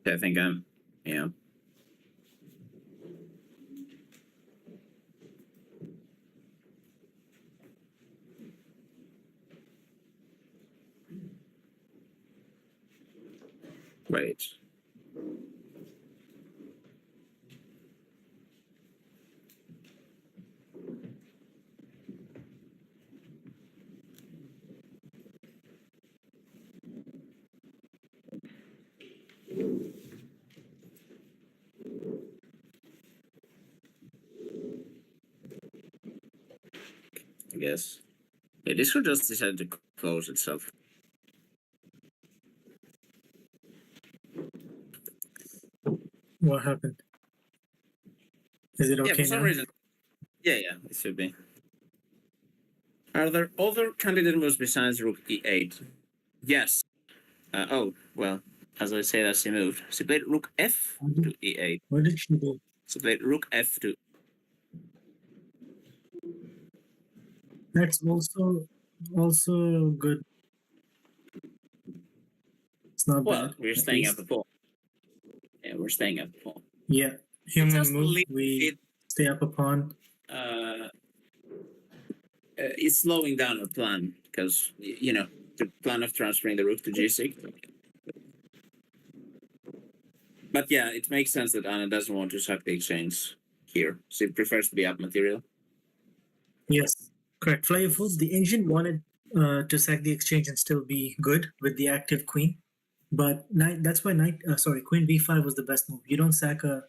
Speaker 3: I think I'm, yeah. Wait. I guess. Yeah, this could just decide to close itself.
Speaker 2: What happened? Is it
Speaker 3: Yeah,
Speaker 2: okay
Speaker 3: for some
Speaker 2: now?
Speaker 3: reason. Yeah, it should be. Are there other candidate moves besides rook e8? Yes. Oh, well, as I say, that's the move. She played rook f to e8.
Speaker 2: What did she do?
Speaker 3: She played rook f to.
Speaker 2: That's also good. It's not
Speaker 3: Well,
Speaker 2: bad,
Speaker 3: we're
Speaker 2: at
Speaker 3: staying at
Speaker 2: least.
Speaker 3: the pawn. Yeah, we're staying at the pawn.
Speaker 2: Yeah,
Speaker 3: It's
Speaker 2: human
Speaker 3: just a
Speaker 2: move.
Speaker 3: little
Speaker 2: We
Speaker 3: bit.
Speaker 2: stay up a pawn.
Speaker 3: It's slowing down our plan because the plan of transferring the rook to g6. But yeah, it makes sense that Anna doesn't want to sack the exchange here. She prefers to be up material.
Speaker 2: Yes, correct. Flyable. The engine wanted to sack the exchange and still be good with the active queen, but knight. That's why queen b5 was the best move. You don't sack a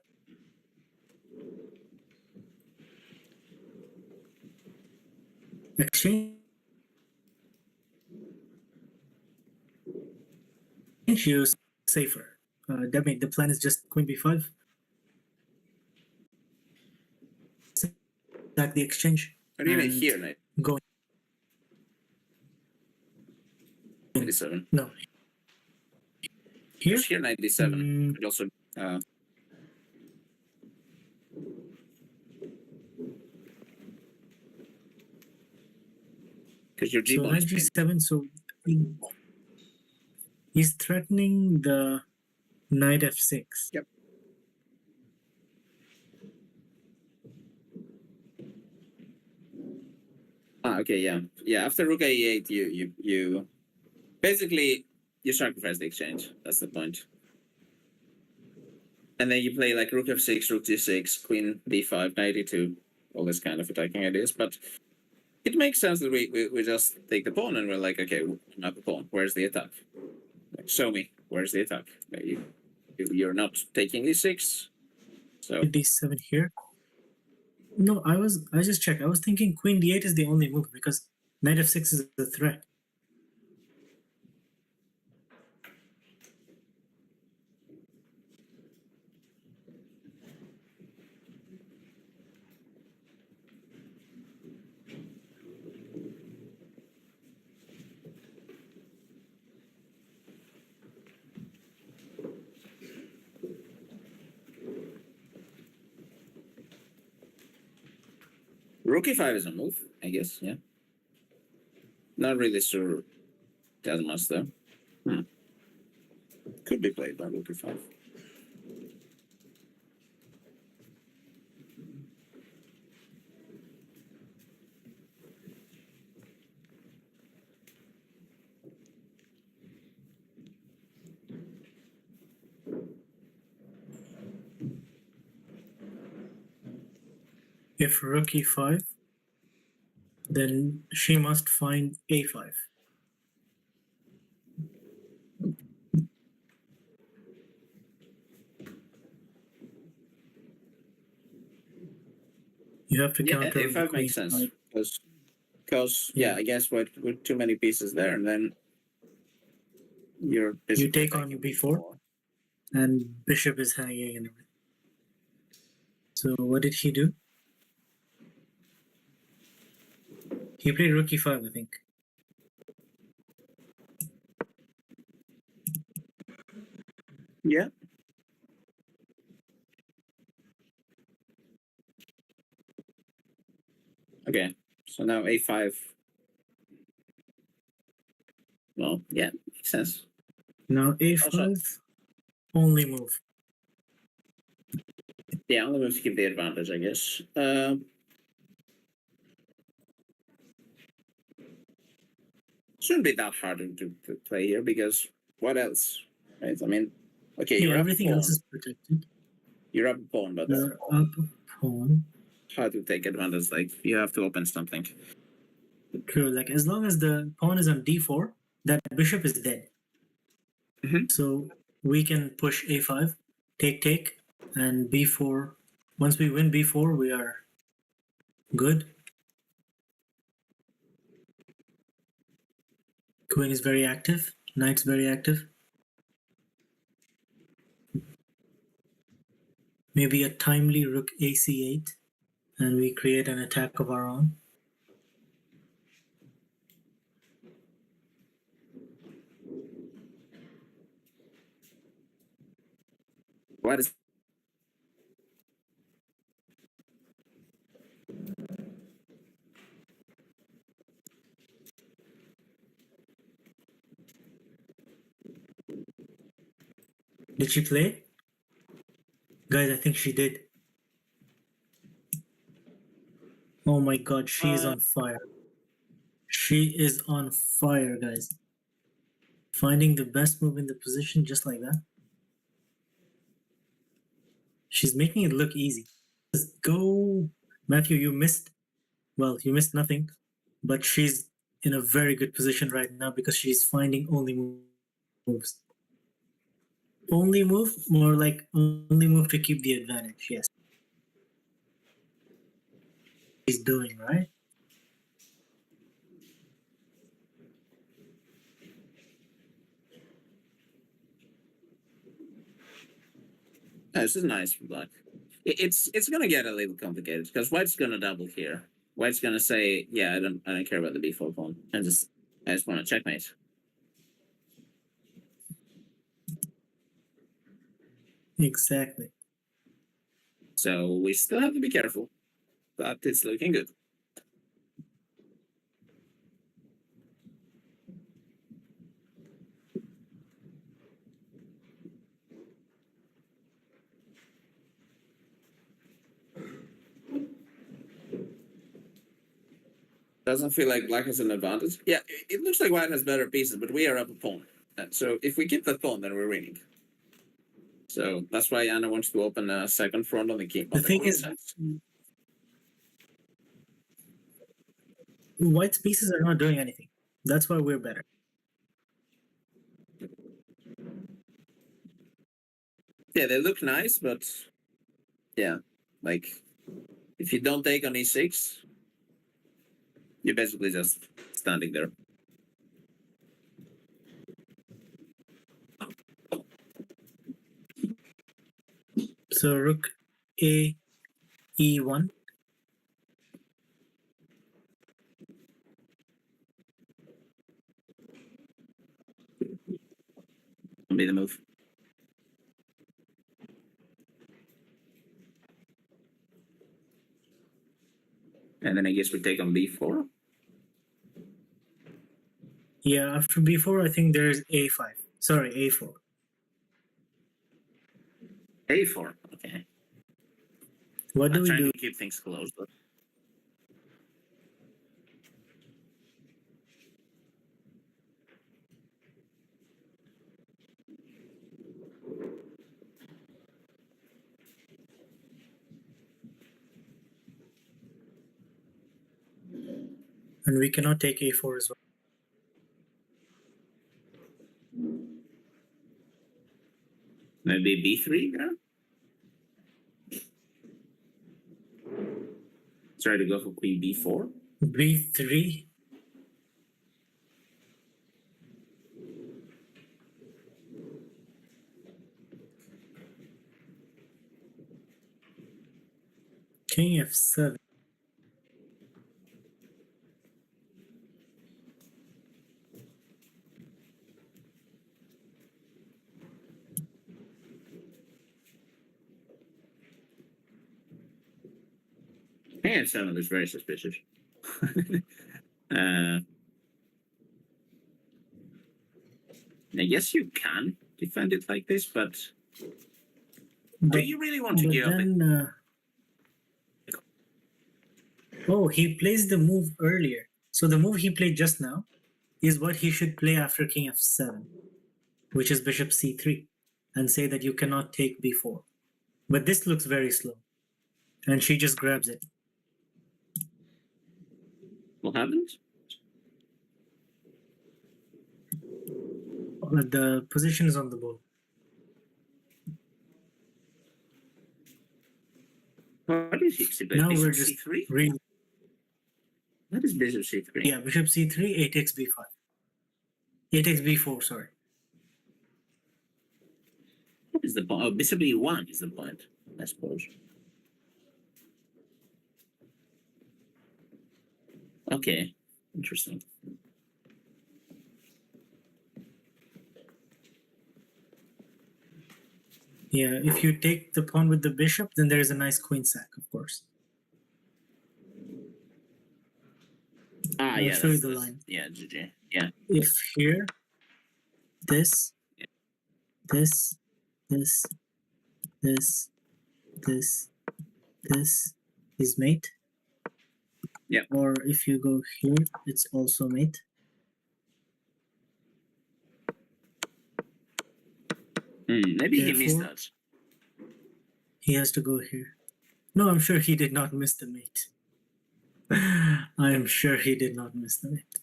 Speaker 2: exchange. You safer. That mean the plan is just queen b5, sack the exchange,
Speaker 3: What do you mean
Speaker 2: and
Speaker 3: here, knight
Speaker 2: go.
Speaker 3: 97?
Speaker 2: No, here.
Speaker 3: Because here, 97.
Speaker 2: Mm,
Speaker 3: But also, because your
Speaker 2: so
Speaker 3: g-pawn
Speaker 2: knight
Speaker 3: is pinned.
Speaker 2: g7. So he's threatening the knight f6.
Speaker 3: Yep. Okay, yeah. After rook a8, you basically you sacrifice the exchange. That's the point. And then you play like rook f6, rook g6, queen d5, knight e2, all this kind of attacking ideas. But it makes sense that we just take the pawn and we're like, okay, not the pawn. Where's the attack? Like, show me. Where's the attack? You're not taking e6. So
Speaker 2: d7 here. No, I just checked. I was thinking queen d8 is the only move because knight f6 is a threat.
Speaker 3: rook e5 is a move, I guess. Yeah. Not really sure that much though. Could be played by rook e5.
Speaker 2: If rook e5, then she must find a5. You have to
Speaker 3: Yeah,
Speaker 2: counter the
Speaker 3: a5
Speaker 2: queen
Speaker 3: makes sense
Speaker 2: side.
Speaker 3: because
Speaker 2: Yeah.
Speaker 3: I guess with too many pieces there, and then you're
Speaker 2: You
Speaker 3: basically
Speaker 2: take on
Speaker 3: taking
Speaker 2: b4, and bishop is hanging and everything. So what did he do? He played rook e5, I think.
Speaker 3: Yeah. Okay. So now a5. Well, yeah, makes sense.
Speaker 2: Now a5, only move.
Speaker 3: Yeah, only move to keep the advantage, I guess. Shouldn't be that hard to play here because what else, right? I mean, okay,
Speaker 2: Yeah,
Speaker 3: you're up a
Speaker 2: everything
Speaker 3: pawn.
Speaker 2: else is protected.
Speaker 3: You're up a pawn, but
Speaker 2: You're up a pawn.
Speaker 3: how to take advantage? Like you have to open something.
Speaker 2: True, like as long as the pawn is on d4, that bishop is dead.
Speaker 3: Mhm.
Speaker 2: So we can push a5, take, and b4. Once we win b4, we are good. Queen is very active. Knight's very active. Maybe a timely rook ac8, and we create an attack of our own.
Speaker 3: What is
Speaker 2: Did she play? Guys, I think she did. Oh my god, she is on fire. She is on fire, guys. Finding the best move in the position just like that. She's making it look easy. Let's go. Matthew, you missed. Well, you missed nothing. But she's in a very good position right now because she's finding only moves. Only move? More like only move to keep the advantage, yes. She's doing, right?
Speaker 3: this is nice for black. It's gonna get a little complicated because white's gonna double here. White's gonna say, "Yeah, I don't care about the b4 pawn, I just want to checkmate."
Speaker 2: Exactly.
Speaker 3: So we still have to be careful, but it's looking good. Doesn't feel like black has an advantage. Yeah, it looks like white has better pieces, but we are up a pawn. So if we keep that pawn, then we're winning. So that's why Anna wants to open a second front on the king.
Speaker 2: The thing is, white's pieces are not doing anything. That's why we're better.
Speaker 3: Yeah, they look nice, but yeah, like if you don't take on e6, you're basically just standing there.
Speaker 2: So rook a e1.
Speaker 3: Be the move. And then I guess we take on b4.
Speaker 2: Yeah, after b4, I think there's a5. Sorry, a4.
Speaker 3: a4. Okay.
Speaker 2: What do
Speaker 3: I'm
Speaker 2: we
Speaker 3: trying
Speaker 2: do?
Speaker 3: to keep things close, but
Speaker 2: And we cannot take a4 as well.
Speaker 3: maybe b3. Yeah. Try to go for queen b4.
Speaker 2: b3. King f7.
Speaker 3: King f7 is very suspicious. I guess you can defend it like this, but do you really want to give up it?
Speaker 2: Oh, he plays the move earlier. So the move he played just now is what he should play after king f7, which is bishop c3, and say that you cannot take b4. But this looks very slow. And she just grabs it.
Speaker 3: What happened?
Speaker 2: But the position is on the board.
Speaker 3: What is it?
Speaker 2: Now
Speaker 3: Bishop
Speaker 2: we're just
Speaker 3: c3?
Speaker 2: really.
Speaker 3: What is bishop c3?
Speaker 2: Yeah, bishop c3, a takes b5. A takes b4, sorry.
Speaker 3: What is the point? Oh, bishop e1 is the point, I suppose. Okay, interesting.
Speaker 2: Yeah, if you take the pawn with the bishop, then there is a nice queen sack, of course.
Speaker 3: Ah,
Speaker 2: I'll
Speaker 3: yeah,
Speaker 2: show you
Speaker 3: that's,
Speaker 2: the
Speaker 3: that's
Speaker 2: line.
Speaker 3: yeah, GG. Yeah.
Speaker 2: If here, this, this, this, this, this is mate.
Speaker 3: Yeah.
Speaker 2: Or if you go here, it's also mate.
Speaker 3: Maybe he missed
Speaker 2: Therefore,
Speaker 3: that.
Speaker 2: he has to go here. No, I'm sure he did not miss the mate. I am sure he did not miss the mate.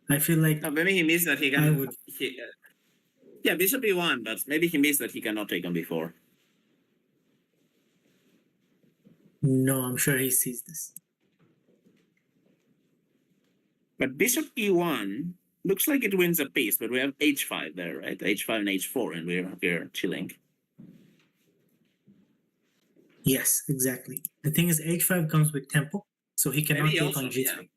Speaker 2: I feel like
Speaker 3: No, maybe he missed that he can.
Speaker 2: I would.
Speaker 3: Yeah, bishop e1, but maybe he missed that he cannot take on b4.
Speaker 2: No, I'm sure he sees this.
Speaker 3: But bishop e1 looks like it wins a piece, but we have h5 there, right? h5 and h4, and we're here chilling.
Speaker 2: Yes, exactly. The thing is, h5 comes with tempo, so he cannot
Speaker 3: Maybe
Speaker 2: take
Speaker 3: also,
Speaker 2: on g3.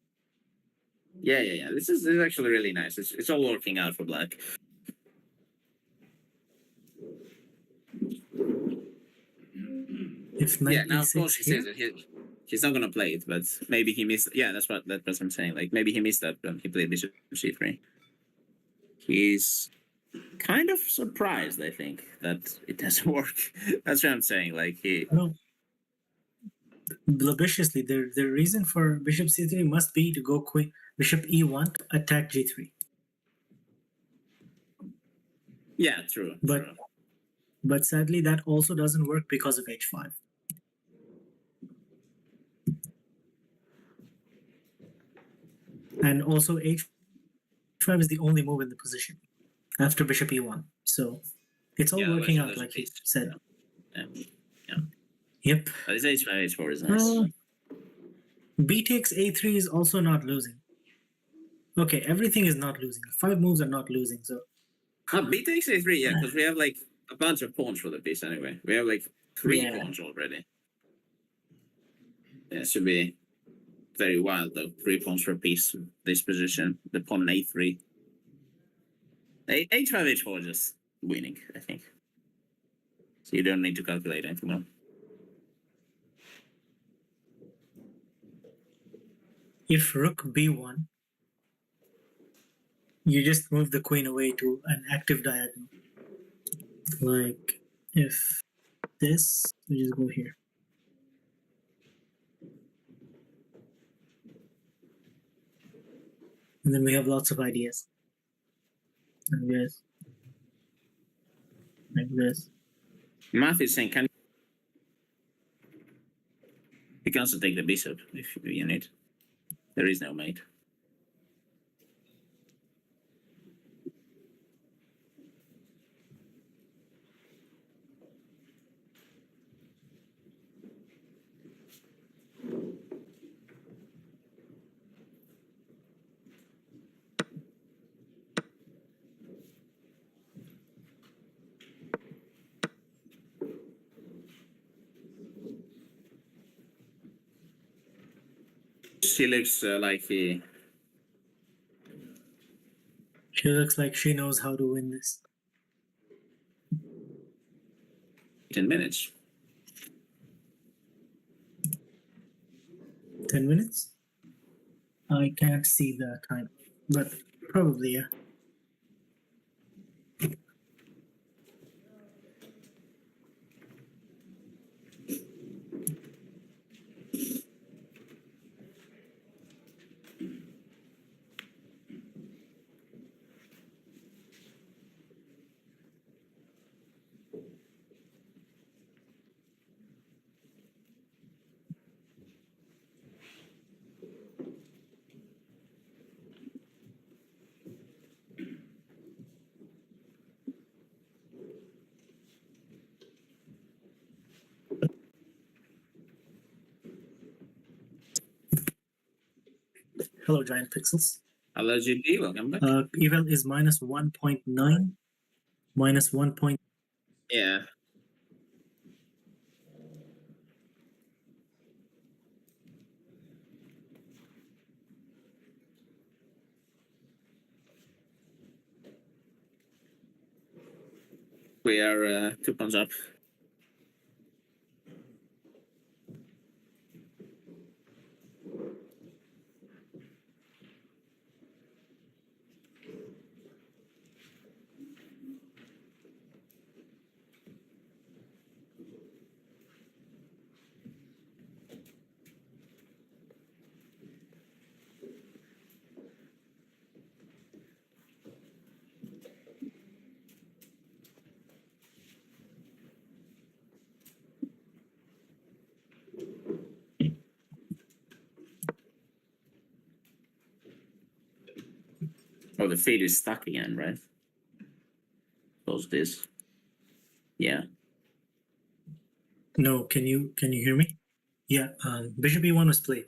Speaker 3: Yeah. This is actually really nice. It's all working out for black.
Speaker 2: If knight
Speaker 3: Now of
Speaker 2: e6
Speaker 3: course he
Speaker 2: here,
Speaker 3: says that he's not gonna play it, but maybe he missed. Yeah, that's what I'm saying. Like maybe he missed that when he played bishop c3. He's kind of surprised, I think, that it doesn't work. That's what I'm saying. Like he.
Speaker 2: no, viciously, the reason for bishop c3 must be to go queen bishop e1 to attack g3.
Speaker 3: Yeah, true.
Speaker 2: But sadly, that also doesn't work because of h5. And also h5 is the only move in the position after bishop e1. So it's all working out like he said.
Speaker 3: Yeah.
Speaker 2: Yep.
Speaker 3: But his h5, h4 is nice.
Speaker 2: B takes a3 is also not losing. Okay, everything is not losing. 5 moves are not losing, so.
Speaker 3: B takes a3, yeah, because we have like a bunch of pawns for the piece anyway. We have like 3 pawns already. Yeah, it should be very wild though. 3 pawns per piece, this position. The pawn on a3. H5, h4 just winning, I think. So you don't need to calculate anything more.
Speaker 2: If rook b1, you just move the queen away to an active diagonal. Like if this, we just go here. And then we have lots of ideas. Like this. Like this.
Speaker 3: Math is saying, you can also take the bishop if you need. There is no mate. She looks like he.
Speaker 2: She looks like she knows how to win this.
Speaker 3: 10 minutes.
Speaker 2: 10 minutes? I can't see the time, but probably, yeah. Hello, Giant Pixels.
Speaker 3: Hello, GP. Welcome back.
Speaker 2: Eval is minus 1.9, minus 1.
Speaker 3: Yeah. We are 2 points up. Oh, the fade is stuck again, right? Close this. Yeah.
Speaker 2: No, can you hear me? Yeah, Bishop E1 was played.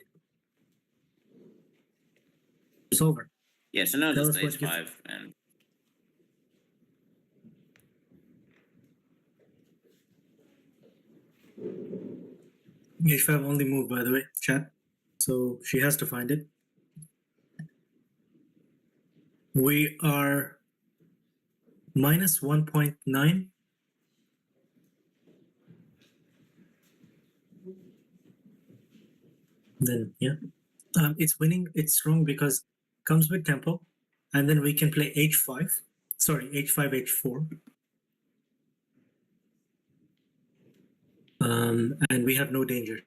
Speaker 2: It's over.
Speaker 3: Yeah, so now
Speaker 2: Tell
Speaker 3: just
Speaker 2: us what you
Speaker 3: H5 and
Speaker 2: H5 only moved, by the way, chat. So she has to find it. We are minus 1.9. Then, yeah. It's winning. It's strong because comes with tempo. And then we can play H5. Sorry, H5, H4. And we have no danger.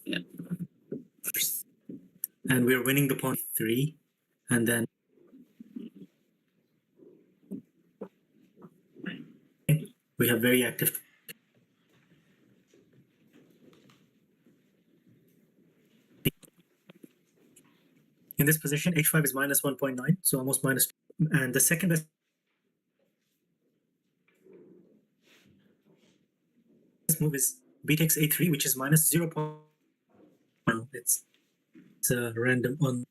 Speaker 3: yeah.
Speaker 2: And we're winning the pawn 3. And then we have very active. In this position, H5 is minus 1.9, so almost minus 2. And the second best move is B takes A3, which is minus 0. It's a random on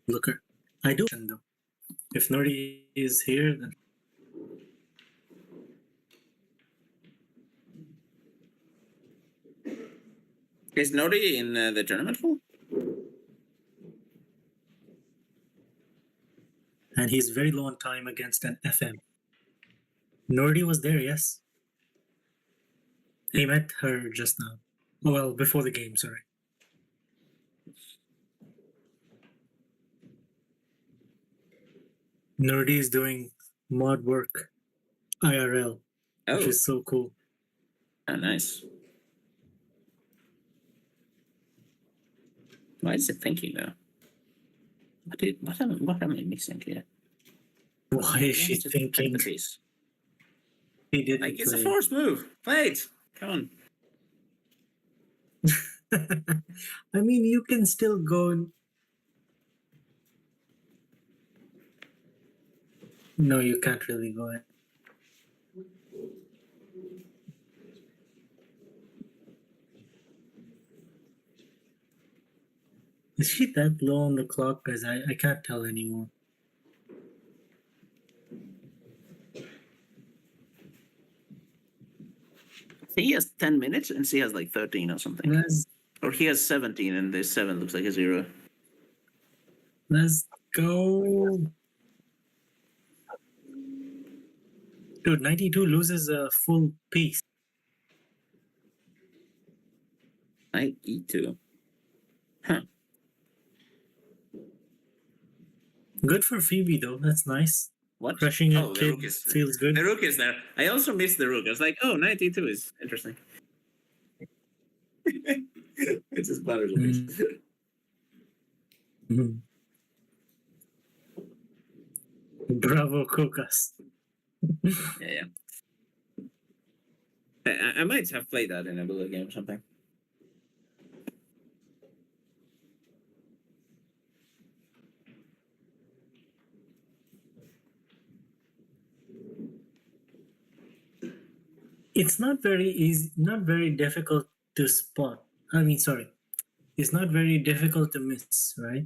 Speaker 2: looker. I do though. If Nordi is here, then
Speaker 3: Is Nori in the tournament pool?
Speaker 2: and he's very low on time against an FM. Nordi was there, yes. He met her just now. Well, before the game, sorry. Nordi is doing mod work IRL, which is so cool.
Speaker 3: Oh, nice. Why is it thinking though? What am I missing here?
Speaker 2: Why is she
Speaker 3: Just
Speaker 2: thinking
Speaker 3: the piece.
Speaker 2: he didn't
Speaker 3: Like it's a
Speaker 2: play?
Speaker 3: forced move. Play it. Come on.
Speaker 2: I mean, you can still go. No, you can't really go ahead. Is she that low on the clock? Guys, I can't tell anymore.
Speaker 3: He has 10 minutes and she has like 13 or something. Or he has 17 and this 7 looks like a 0.
Speaker 2: Let's go. Dude, 92 loses a full piece.
Speaker 3: 92. Huh.
Speaker 2: Good for Phoebe, though. That's nice.
Speaker 3: What?
Speaker 2: Crushing a
Speaker 3: the
Speaker 2: kid
Speaker 3: rook is
Speaker 2: feels good.
Speaker 3: The rook is there. I also missed the rook. I was like, oh, 92 is interesting. It just butters
Speaker 2: Mhm. Bravo, Kokas.
Speaker 3: Yeah. I might have played that in a bullet game or something.
Speaker 2: It's not very easy, not very difficult to spot. I mean, sorry, it's not very difficult to miss, right?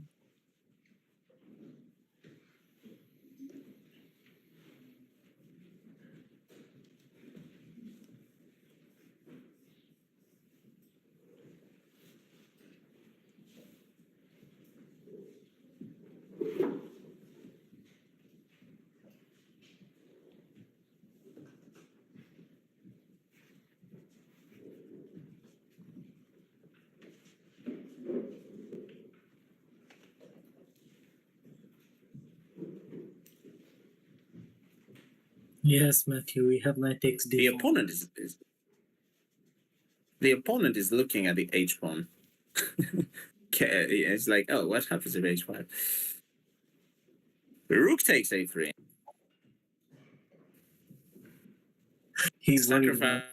Speaker 2: Yes, Matthew, we have knight takes
Speaker 3: The
Speaker 2: d4.
Speaker 3: opponent the opponent is looking at the h pawn. It's like, oh, what happens if h5? Rook takes a3.
Speaker 2: He's worried about.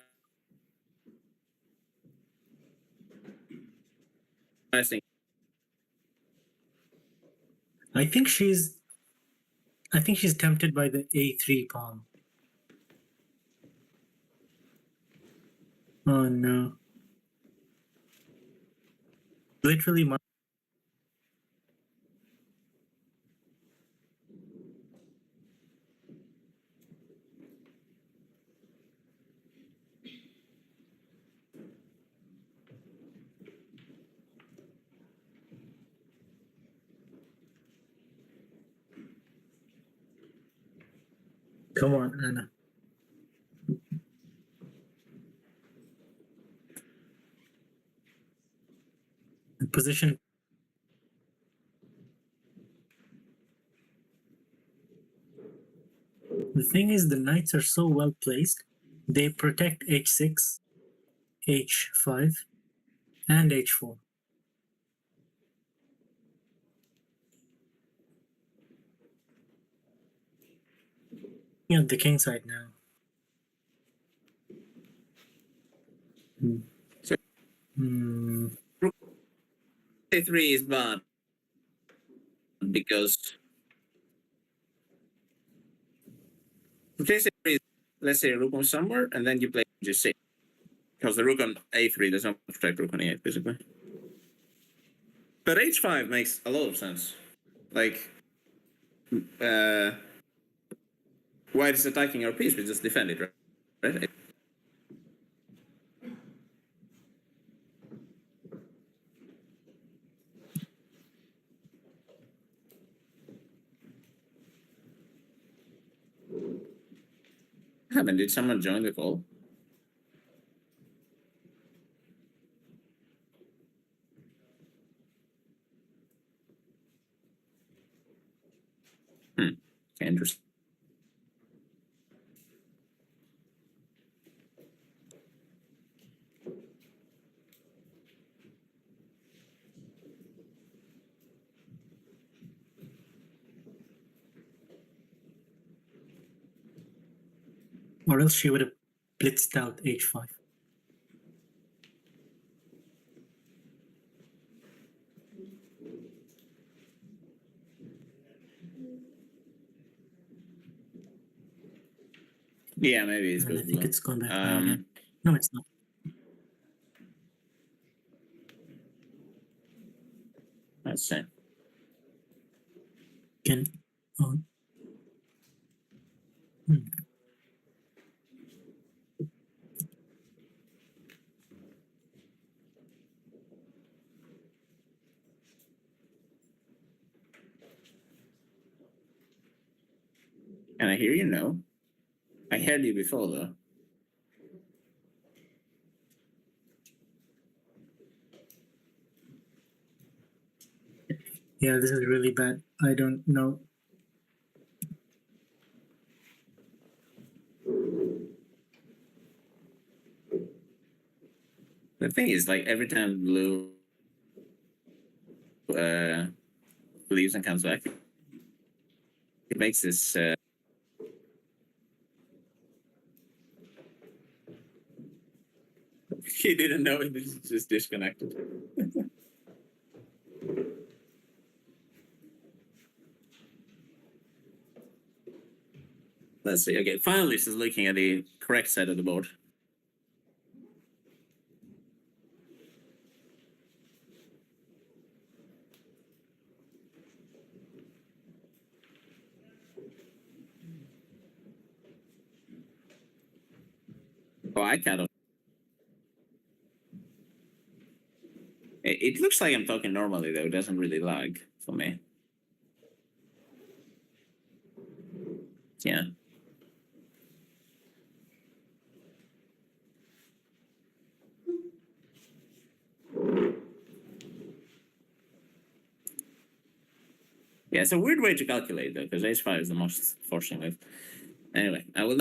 Speaker 3: Sacrificing.
Speaker 2: I think she's tempted by the a3 pawn. Oh no. Literally, come on, Anna. The position. The thing is, the knights are so well placed. They protect h6, h5, and h4. Yeah, the king side now.
Speaker 3: So Rook a3 is bad because Rook a3 is, let's say, rook on somewhere, and then you play g6. Because the rook on a3 does not protect rook on e8, basically. But h5 makes a lot of sense. Like, white is attacking our piece, we just defend it, right? What happened? Did someone join the call? Okay, interesting.
Speaker 2: Or else she would have blitzed out h5.
Speaker 3: Yeah, maybe it's
Speaker 2: And I
Speaker 3: good.
Speaker 2: think it's gone back again. No, it's not.
Speaker 3: Let's see.
Speaker 2: Can. Oh.
Speaker 3: Can I hear you? No. I heard you before, though.
Speaker 2: Yeah, this is really bad. I don't know.
Speaker 3: The thing is, like, every time blue leaves and comes back, it makes this. He didn't know it was just disconnected. Let's see. Okay, finally, she's looking at the correct side of the board. Oh, I can't. It looks like I'm talking normally though. It doesn't really lag for me. Yeah. Yeah, it's a weird way to calculate though, because ace-5 is the most forcing move. Anyway, I will.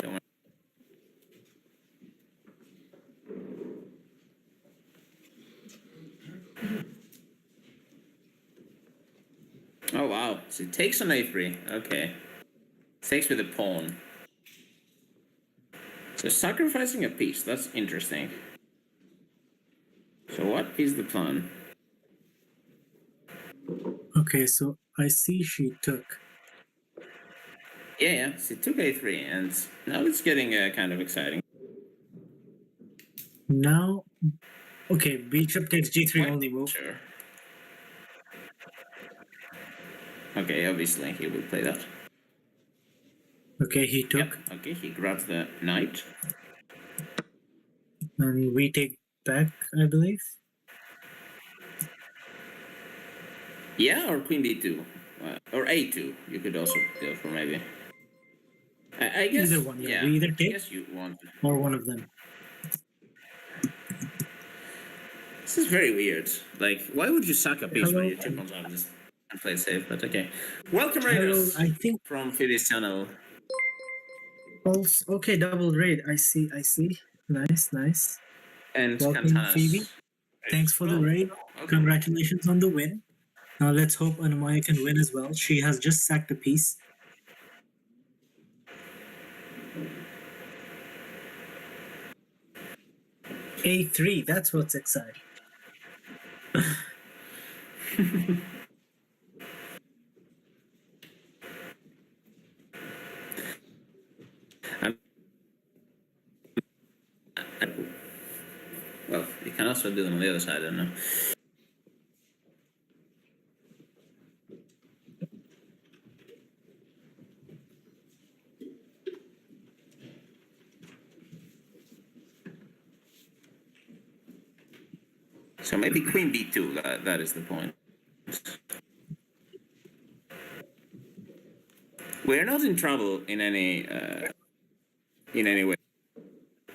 Speaker 3: Oh wow! So it takes on a3. Okay, takes with a pawn. So sacrificing a piece. That's interesting. So what is the plan?
Speaker 2: Okay, so I see she took.
Speaker 3: Yeah, she took a3, and now it's getting kind of exciting.
Speaker 2: Now, okay, bishop takes g3
Speaker 3: Why-
Speaker 2: only move.
Speaker 3: Sure. Okay, obviously he will play that.
Speaker 2: Okay, he took,
Speaker 3: Yep. Okay, he grabs the knight.
Speaker 2: and we take back, I believe.
Speaker 3: Yeah, or queen d2, or a2. You could also go for maybe. I guess.
Speaker 2: Either one, yeah.
Speaker 3: Yeah.
Speaker 2: We either
Speaker 3: I
Speaker 2: take
Speaker 3: guess you want.
Speaker 2: or one of them.
Speaker 3: This is very weird. Like, why would you sack a piece when
Speaker 2: Hello,
Speaker 3: you two pawns out just and play it safe? But okay. Welcome,
Speaker 2: hello.
Speaker 3: Raiders,
Speaker 2: I think
Speaker 3: from Phoebe's channel.
Speaker 2: also okay. Double raid. I see. I see. Nice, nice.
Speaker 3: And
Speaker 2: Welcome, Phoebe.
Speaker 3: Cantana's.
Speaker 2: Thanks for the
Speaker 3: Well,
Speaker 2: raid.
Speaker 3: okay.
Speaker 2: Congratulations on the win. Now let's hope Anna-Maja can win as well. She has just sacked a piece. A3. That's what's exciting.
Speaker 3: Well, you can also do them on the other side, I don't know. So maybe queen b2, that is the point. We're not in trouble in any way.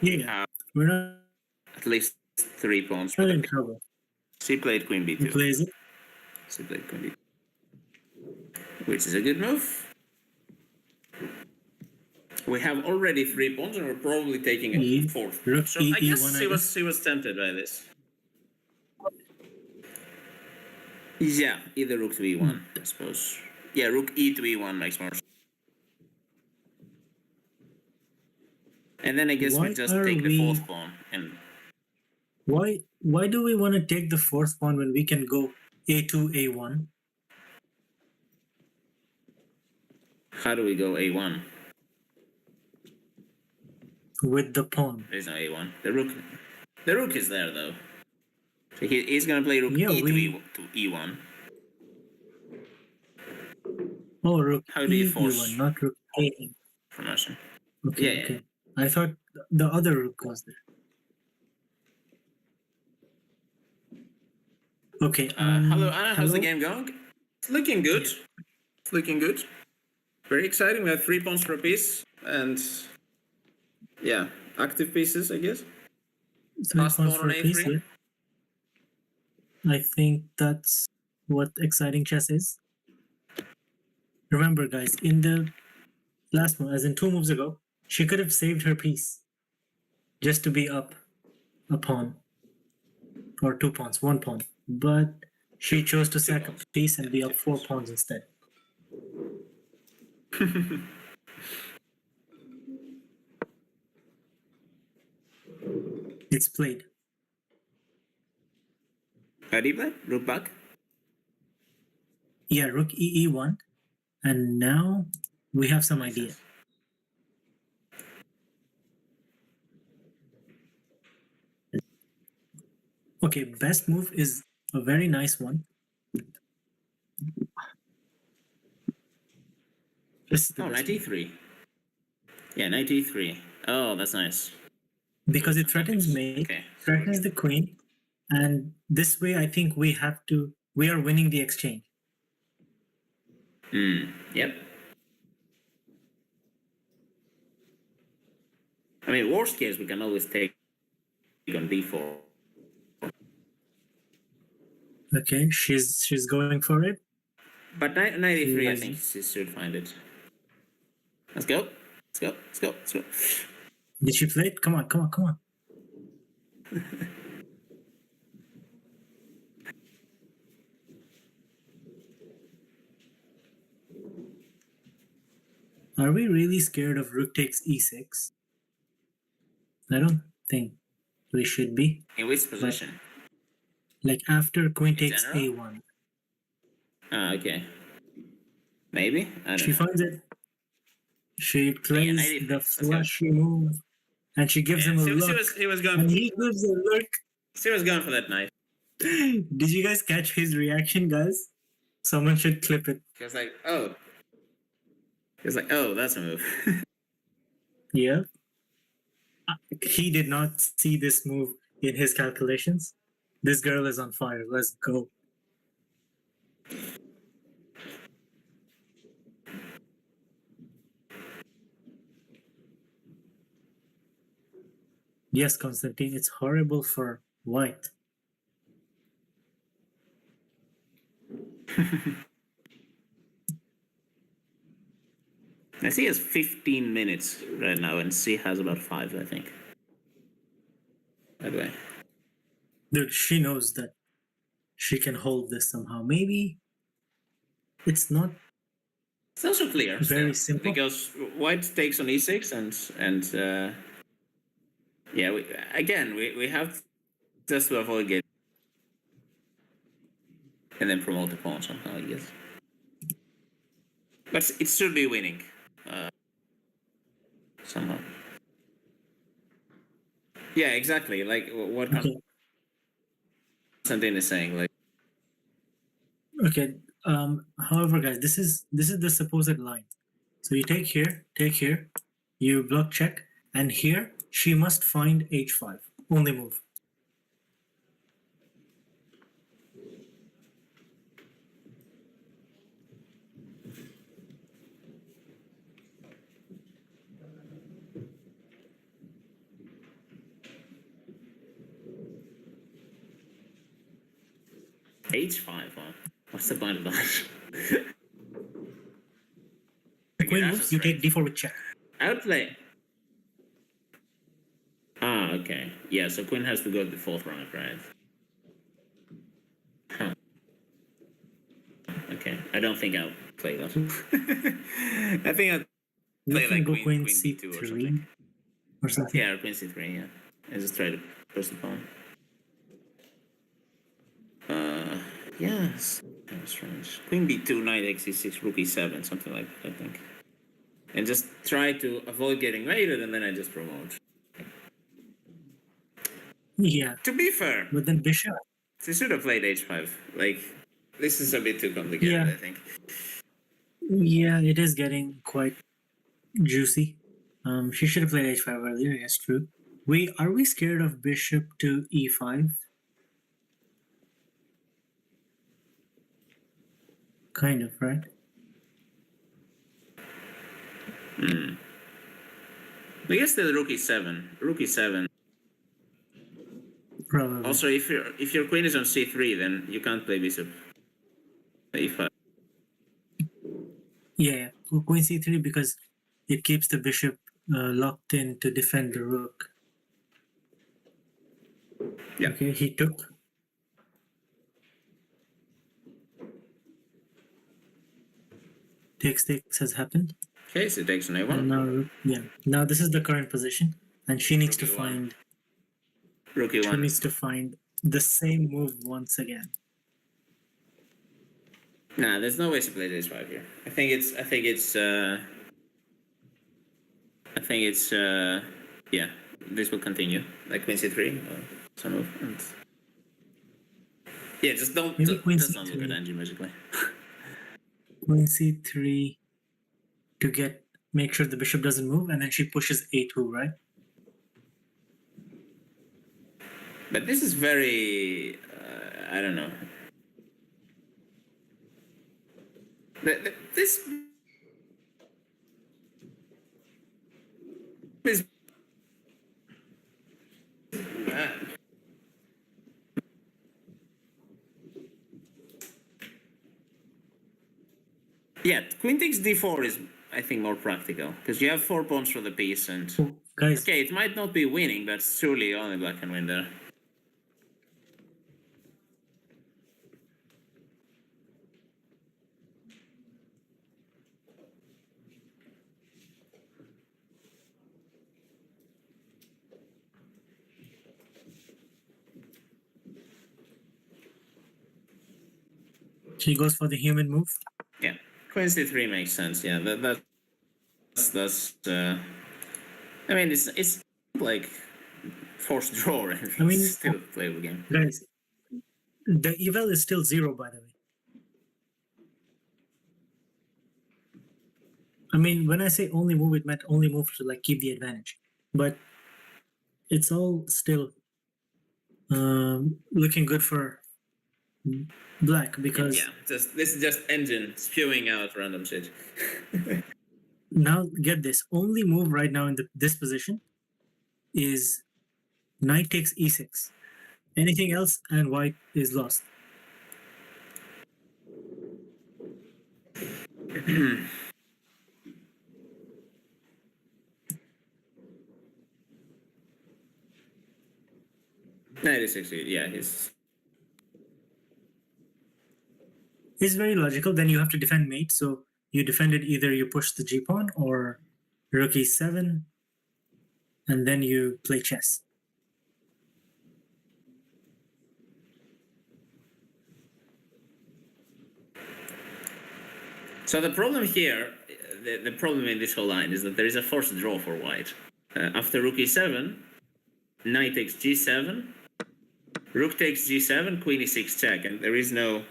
Speaker 2: Yeah, we're not
Speaker 3: At least 3 pawns with a
Speaker 2: in
Speaker 3: piece.
Speaker 2: trouble.
Speaker 3: She played queen
Speaker 2: Who
Speaker 3: b2.
Speaker 2: plays it?
Speaker 3: She played queen b2. Which is a good move. We have already 3 pawns and we're probably taking a
Speaker 2: E,
Speaker 3: 4th.
Speaker 2: rook
Speaker 3: So
Speaker 2: E,
Speaker 3: I guess
Speaker 2: E1,
Speaker 3: she was tempted by this. Yeah, either rook to e1, I suppose. Yeah, rook e to e1 makes more sense. And then I guess we
Speaker 2: Why
Speaker 3: just
Speaker 2: are
Speaker 3: take the
Speaker 2: we-
Speaker 3: 4th pawn and
Speaker 2: Why do we want to take the fourth pawn when we can go A2, A1?
Speaker 3: how do we go a1?
Speaker 2: With the pawn.
Speaker 3: There's no a1. The rook is there though. So he's gonna play rook
Speaker 2: Yeah,
Speaker 3: e to e1.
Speaker 2: Oh, rook
Speaker 3: How do you
Speaker 2: E,
Speaker 3: force
Speaker 2: E1, not rook A.
Speaker 3: promotion?
Speaker 2: Okay,
Speaker 3: Yeah.
Speaker 2: okay. I thought the other rook was there. Okay.
Speaker 3: Hello Anna, how's the
Speaker 2: hello?
Speaker 3: game going? It's looking good. It's looking good. Very exciting. We have 3 pawns per piece and yeah, active pieces, I guess.
Speaker 2: Three
Speaker 3: Last
Speaker 2: pawns
Speaker 3: pawn
Speaker 2: for
Speaker 3: on
Speaker 2: a piece,
Speaker 3: a3.
Speaker 2: yeah. I think that's what exciting chess is. Remember, guys, in the last move, as in 2 moves ago, she could have saved her piece just to be up a pawn. Or 2 pawns, 1 pawn. But she chose to sack a
Speaker 3: pawns.
Speaker 2: piece and
Speaker 3: Yeah,
Speaker 2: be
Speaker 3: 2
Speaker 2: up 4
Speaker 3: pawns.
Speaker 2: pawns instead. It's played.
Speaker 3: How do you play? Rook back?
Speaker 2: Yeah, rook E1. And now we have some idea. Okay, best move is a very nice one. This is the
Speaker 3: Oh,
Speaker 2: best
Speaker 3: knight
Speaker 2: move.
Speaker 3: e3. Yeah, knight e3. Oh, that's nice.
Speaker 2: because it threatens mate,
Speaker 3: Okay.
Speaker 2: threatens the queen, and this way I think we are winning the exchange.
Speaker 3: Yep. I mean, worst case, we can always take on d4.
Speaker 2: Okay, she's going for it.
Speaker 3: But 93, I
Speaker 2: Yes.
Speaker 3: think she should find it. Let's go. Let's go. Let's go. Let's go.
Speaker 2: Did she play it? Come on, come on, come on. Are we really scared of rook takes e6? I don't think we should be.
Speaker 3: In which position?
Speaker 2: Like after queen
Speaker 3: In
Speaker 2: takes
Speaker 3: general?
Speaker 2: a1.
Speaker 3: Ah, okay. Maybe? I don't
Speaker 2: She
Speaker 3: know.
Speaker 2: finds it. She plays
Speaker 3: 93.
Speaker 2: the
Speaker 3: Let's go.
Speaker 2: flashy move, and she gives him a look,
Speaker 3: He was going.
Speaker 2: and he gives a look.
Speaker 3: She was going for that knife.
Speaker 2: Did you guys catch his reaction, guys? Someone should clip it.
Speaker 3: He was like, oh. He was like, oh, that's a move.
Speaker 2: Yeah. He did not see this move in his calculations. This girl is on fire. Let's go. Yes, Constantine, it's horrible for white.
Speaker 3: I see he has 15 minutes right now, and C has about 5, I think. By the way.
Speaker 2: Dude, she knows that she can hold this somehow. Maybe it's not
Speaker 3: It's also clear.
Speaker 2: very
Speaker 3: still,
Speaker 2: simple.
Speaker 3: Because white takes on e6, and yeah, we have just to avoid getting and then promote the pawn somehow, I guess. But it should be winning somehow. Yeah, exactly. Like what
Speaker 2: Okay.
Speaker 3: Constantine is saying. Like,
Speaker 2: Okay. However, guys, this is the supposed line. So you take here, you block check, and here she must find h5. Only move.
Speaker 3: h5. Huh? What's the point of that?
Speaker 2: The queen moves, you take d4 with check.
Speaker 3: Outplay. Ah, okay. Yeah, so queen has to go to the 4th rank, right? Huh. Okay, I don't think I'll play that. I think I'll
Speaker 2: We
Speaker 3: play
Speaker 2: can
Speaker 3: like
Speaker 2: go
Speaker 3: queen
Speaker 2: c3
Speaker 3: d2 or something.
Speaker 2: or something.
Speaker 3: Yeah, or queen c3, yeah. I just try to push the pawn. Yes. That was strange. Queen b2, knight x6, rook e7, something like that, I think. And just try to avoid getting mated, and then I just promote.
Speaker 2: Yeah.
Speaker 3: To be fair,
Speaker 2: But then bishop.
Speaker 3: she should have played h5. Like, this is a bit too complicated,
Speaker 2: Yeah.
Speaker 3: I think.
Speaker 2: Yeah, it is getting quite juicy. She should have played h5 earlier. Yes, true. Are we scared of bishop to e5? Kind of, right?
Speaker 3: I guess the rook e7. Rook e7.
Speaker 2: Probably.
Speaker 3: Also, if your queen is on c3, then you can't play bishop e5.
Speaker 2: Yeah, queen c3 because it keeps the bishop locked in to defend the rook.
Speaker 3: Yeah.
Speaker 2: Okay, he took. Takes has happened.
Speaker 3: Okay, so it takes an a1.
Speaker 2: And now, now this is the current position, and she needs
Speaker 3: Rook
Speaker 2: to
Speaker 3: e1.
Speaker 2: find.
Speaker 3: Rook
Speaker 2: She
Speaker 3: e1.
Speaker 2: needs to find the same move once again.
Speaker 3: Nah, there's no way to play h5 here. I think it's yeah, this will continue. Like queen c3 or some move. And yeah, just don't
Speaker 2: Maybe queen
Speaker 3: just don't look at
Speaker 2: c3.
Speaker 3: Angie magically.
Speaker 2: Queen c3 to make sure the bishop doesn't move, and then she pushes a2, right?
Speaker 3: But this is very, I don't know. This is. Yeah, queen takes d4 is, I think, more practical because you have 4 pawns for the piece, and
Speaker 2: Oh, guys,
Speaker 3: okay, it might not be winning, but surely only black can win there.
Speaker 2: he goes for the human move.
Speaker 3: Yeah, queen c3 makes sense. Yeah, that's. I mean, it's like forced draw, and
Speaker 2: I mean,
Speaker 3: it's still a playable game.
Speaker 2: guys, the eval is still 0, by the way. I mean, when I say only move, it meant only move to like keep the advantage. But it's all still looking good for black because
Speaker 3: Yeah, this is just engine spewing out random shit.
Speaker 2: now get this. Only move right now in this position is knight takes e6. Anything else and white is lost.
Speaker 3: Knight e6, yeah, he's.
Speaker 2: It's very logical. Then you have to defend mate. So you defend it, either you push the g pawn or rook e7, and then you play chess.
Speaker 3: So the problem here, the problem in this whole line is that there is a forced draw for white. After rook e7, knight takes g7, rook takes g7, queen e6 check, and there is no.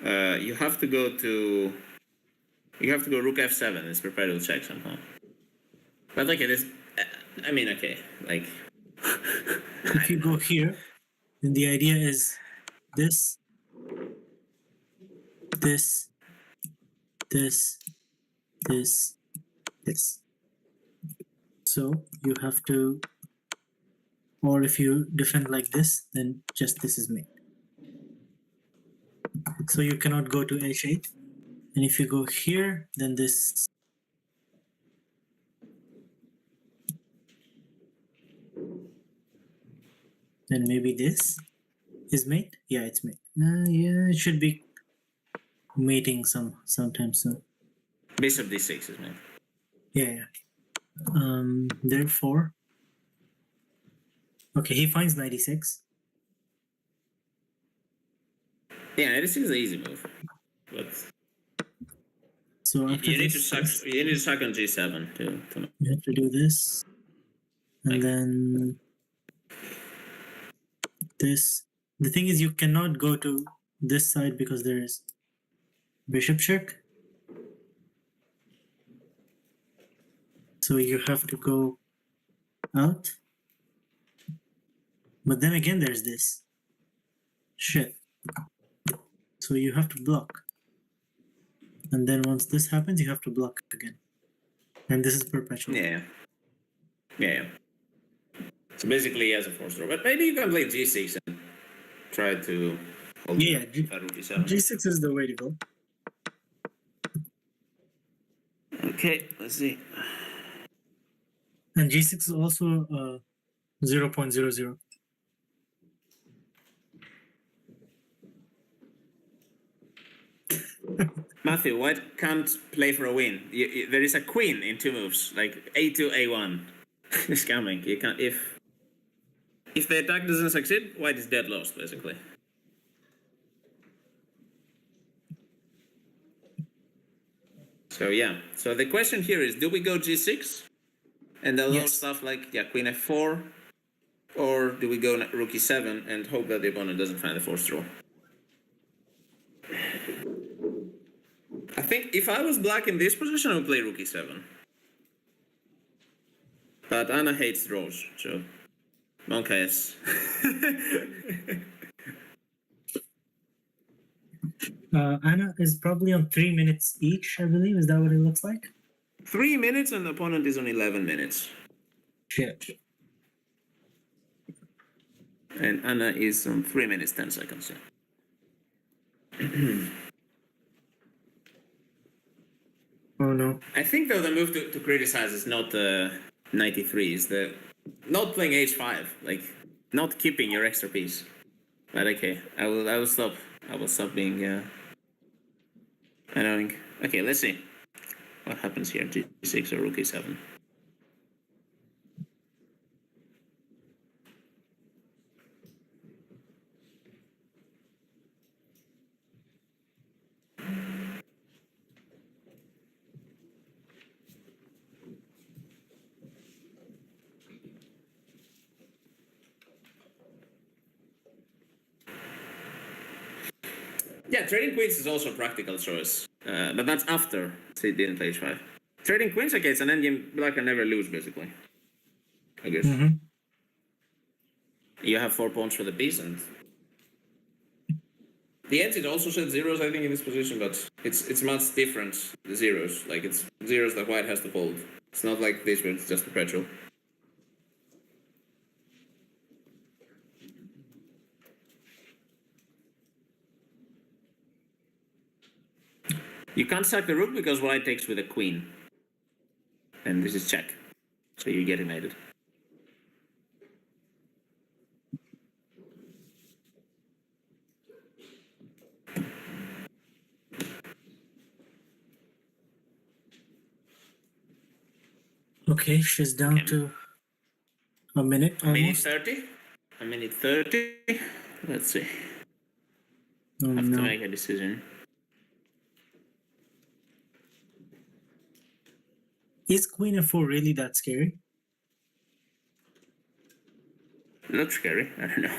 Speaker 3: You have to go rook f7. It's perpetual check somehow. But okay, this. I mean, okay, like.
Speaker 2: If you go here, then the idea is this, this, this, this, this. So you have to, or if you defend like this, then just this is mate. So you cannot go to h8. And if you go here, then this. Then maybe this is mate. Yeah, it's mate. Yeah, it should be mating sometime soon.
Speaker 3: Bishop d6 is mate.
Speaker 2: Yeah. Therefore, okay, he finds 96.
Speaker 3: Yeah, this is the easy move. But
Speaker 2: So after
Speaker 3: you need
Speaker 2: this,
Speaker 3: to suck on g7 to.
Speaker 2: you have to do this, and
Speaker 3: Like,
Speaker 2: then this. The thing is, you cannot go to this side because there is bishop check. So you have to go out. But then again, there's this. Shit. So you have to block. And then once this happens, you have to block again. And this is perpetual.
Speaker 3: Yeah. So basically, he has a forced draw. But maybe you can play g6 and try to.
Speaker 2: Yeah,
Speaker 3: rook e7.
Speaker 2: G6 is the way to go.
Speaker 3: Okay, let's see.
Speaker 2: And G6 is also 0.00.
Speaker 3: Matthew, white can't play for a win. There is a queen in 2 moves, like a2, a1. It's coming. You can't. If the attack doesn't succeed, white is dead lost, basically. So yeah. So the question here is: do we go g6 and allow
Speaker 2: Yes.
Speaker 3: stuff like queen f4, or do we go rook e7 and hope that the opponent doesn't find the forced draw? I think if I was black in this position, I would play rook e7. But Anna hates draws, so Monk-S.
Speaker 2: Anna is probably on 3 minutes each, I believe. Is that what it looks like?
Speaker 3: 3 minutes and the opponent is on 11 minutes.
Speaker 2: Shit.
Speaker 3: And Anna is on 3 minutes, 10 seconds.
Speaker 2: Oh no.
Speaker 3: I think though the move to criticize is not 93, is the not playing h5, like not keeping your extra piece. But okay, I will stop. I will stop being annoying. Okay, let's see what happens here. G6 or rook e7. Yeah, trading queens is also a practical choice, but that's after he didn't play h5. Trading queens, okay, it's an endgame black can never lose, basically. I guess.
Speaker 2: Mm-hmm.
Speaker 3: You have 4 pawns for the piece, and the ends it also said zeros, I think, in this position, but it's much different, the zeros. Like, it's zeros that white has to fold. It's not like this where it's just perpetual. You can't sack the rook because white takes with a queen. And this is check. So you get mated.
Speaker 2: Okay, she's down to a minute
Speaker 3: A minute
Speaker 2: almost.
Speaker 3: 30? A minute 30? Let's see.
Speaker 2: Oh
Speaker 3: Have to
Speaker 2: no.
Speaker 3: make a decision.
Speaker 2: Is queen f4 really that scary?
Speaker 3: Looks scary. I don't know.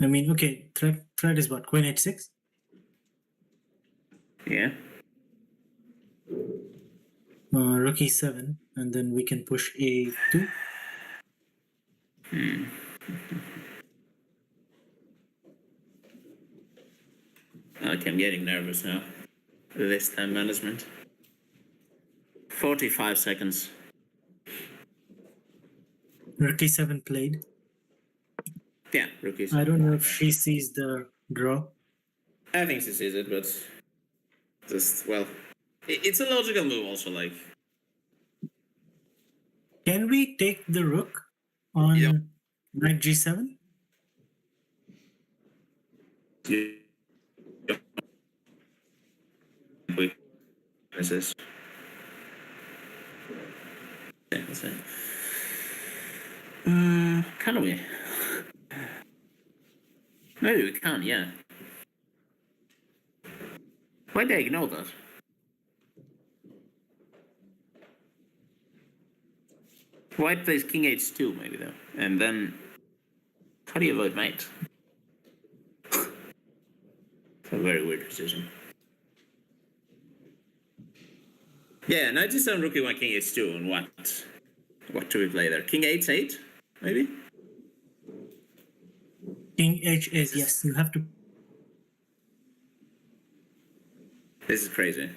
Speaker 2: I mean, okay, threat is what? Queen h6?
Speaker 3: Yeah.
Speaker 2: Rook e7, and then we can push a2.
Speaker 3: Okay, I'm getting nervous now. This time management. 45 seconds.
Speaker 2: Rook e7 played.
Speaker 3: Yeah, rookies.
Speaker 2: I don't know if she sees the draw.
Speaker 3: I think she sees it, but just, well, it's a logical move also, like.
Speaker 2: Can we take the rook on
Speaker 3: Yeah.
Speaker 2: knight g7?
Speaker 3: Weaknesses. Can we? Maybe we can, yeah. Why did I ignore that? White plays king h2 maybe though. And then how do you avoid mate? It's a very weird decision. Yeah, knight g7 rook e1 king h2 and what do we play there? King h8 maybe?
Speaker 2: King h8, yes, you have to.
Speaker 3: This is crazy.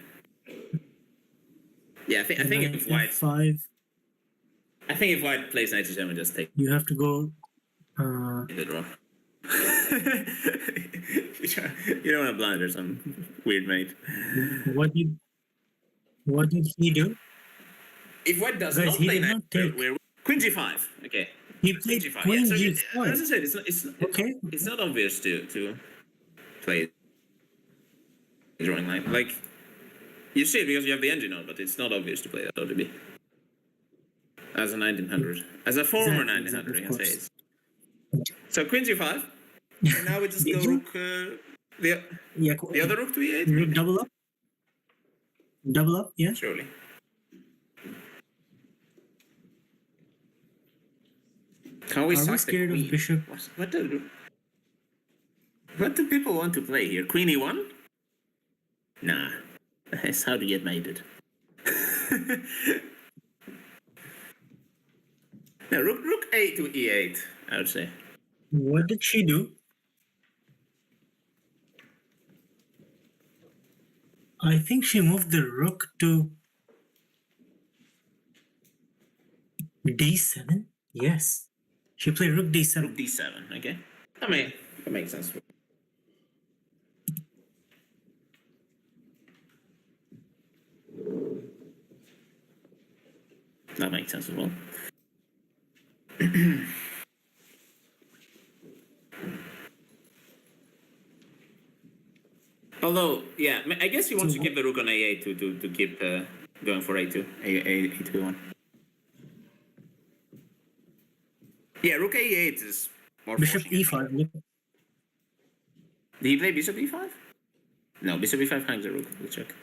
Speaker 3: Yeah, I think if white
Speaker 2: f5.
Speaker 3: I think if white plays knight g7 just take
Speaker 2: You have to go.
Speaker 3: the draw. You don't want to blunder some weird mate.
Speaker 2: What did he do?
Speaker 3: If white does
Speaker 2: Guys,
Speaker 3: not
Speaker 2: he
Speaker 3: play
Speaker 2: did
Speaker 3: knight,
Speaker 2: not take.
Speaker 3: we're queen g5. Okay.
Speaker 2: He
Speaker 3: Queen
Speaker 2: played
Speaker 3: g5.
Speaker 2: queen
Speaker 3: Yeah, so
Speaker 2: g4.
Speaker 3: as I said,
Speaker 2: Okay.
Speaker 3: it's not obvious to play drawing line. Like you see it because you have the engine on, but it's not obvious to play that ODB. As a 1900, as a former 1900, I can say it. So queen g5. And now we just
Speaker 2: Did
Speaker 3: go
Speaker 2: you?
Speaker 3: rook. The other rook to e8.
Speaker 2: Rook double up. Double up, yeah.
Speaker 3: Surely. Can we
Speaker 2: Are
Speaker 3: sack
Speaker 2: we
Speaker 3: the
Speaker 2: scared
Speaker 3: queen?
Speaker 2: of bishop?
Speaker 3: What do people want to play here? Queen e1? Nah, that's how to get mated. Yeah, rook a to e8, I would say.
Speaker 2: What did she do? I think she moved the rook to d7. Yes, she played rook d7.
Speaker 3: Rook d7, okay. I mean, that makes sense. That makes sense as well. Although, yeah, I guess he wants to keep the rook on a8 to keep going for a2, a2 one. Yeah, rook a8 is more
Speaker 2: Bishop
Speaker 3: forcing, I
Speaker 2: e5.
Speaker 3: think. Did he play bishop e5? No, bishop e5 hangs the rook. We'll check.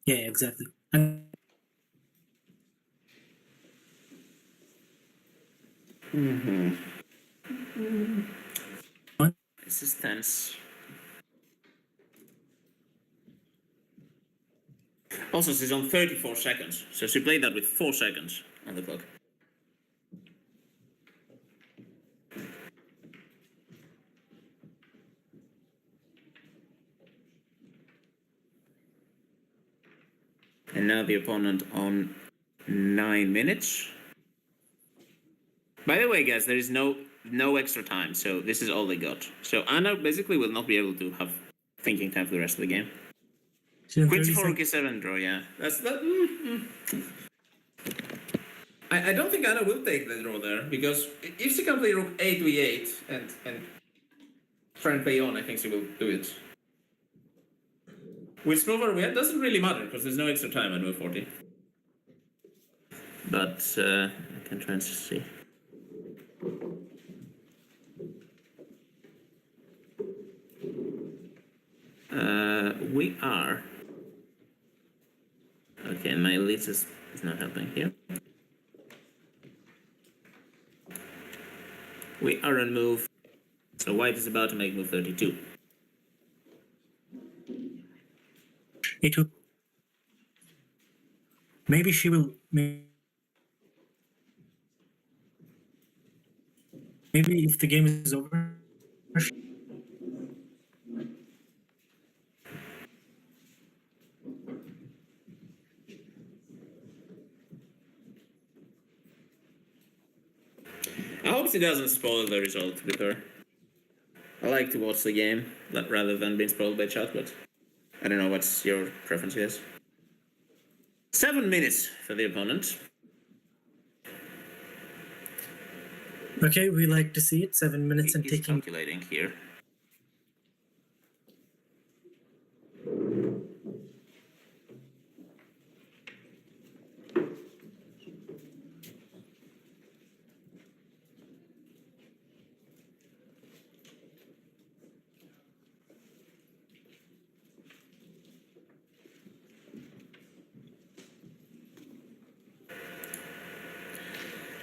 Speaker 2: Yeah, exactly. And
Speaker 3: This is tense. Also, she's on 34 seconds, so she played that with 4 seconds on the clock. And now the opponent on 9 minutes. By the way, guys, there is no extra time, so this is all they got. So Anna basically will not be able to have thinking time for the rest of the game.
Speaker 2: she's
Speaker 3: Queen
Speaker 2: 30
Speaker 3: c4, rook
Speaker 2: seconds.
Speaker 3: e7 draw, yeah. That's that. I don't think Anna will take the draw there, because if she can play rook a to e8 and try and play on, I think she will do it. Which move are we at? Doesn't really matter, because there's no extra time at move 40. But I can try and see. We are. Okay, my list is not helping here. We are on move. So white is about to make move 32.
Speaker 2: a2. Maybe she will. Maybe if the game is over.
Speaker 3: I hope she doesn't spoil the result with her. I like to watch the game rather than being spoiled by chat, but I don't know what's your preference, guys. 7 minutes for the opponent.
Speaker 2: Okay, we like to see it. 7 minutes and
Speaker 3: He's
Speaker 2: taking.
Speaker 3: calculating here.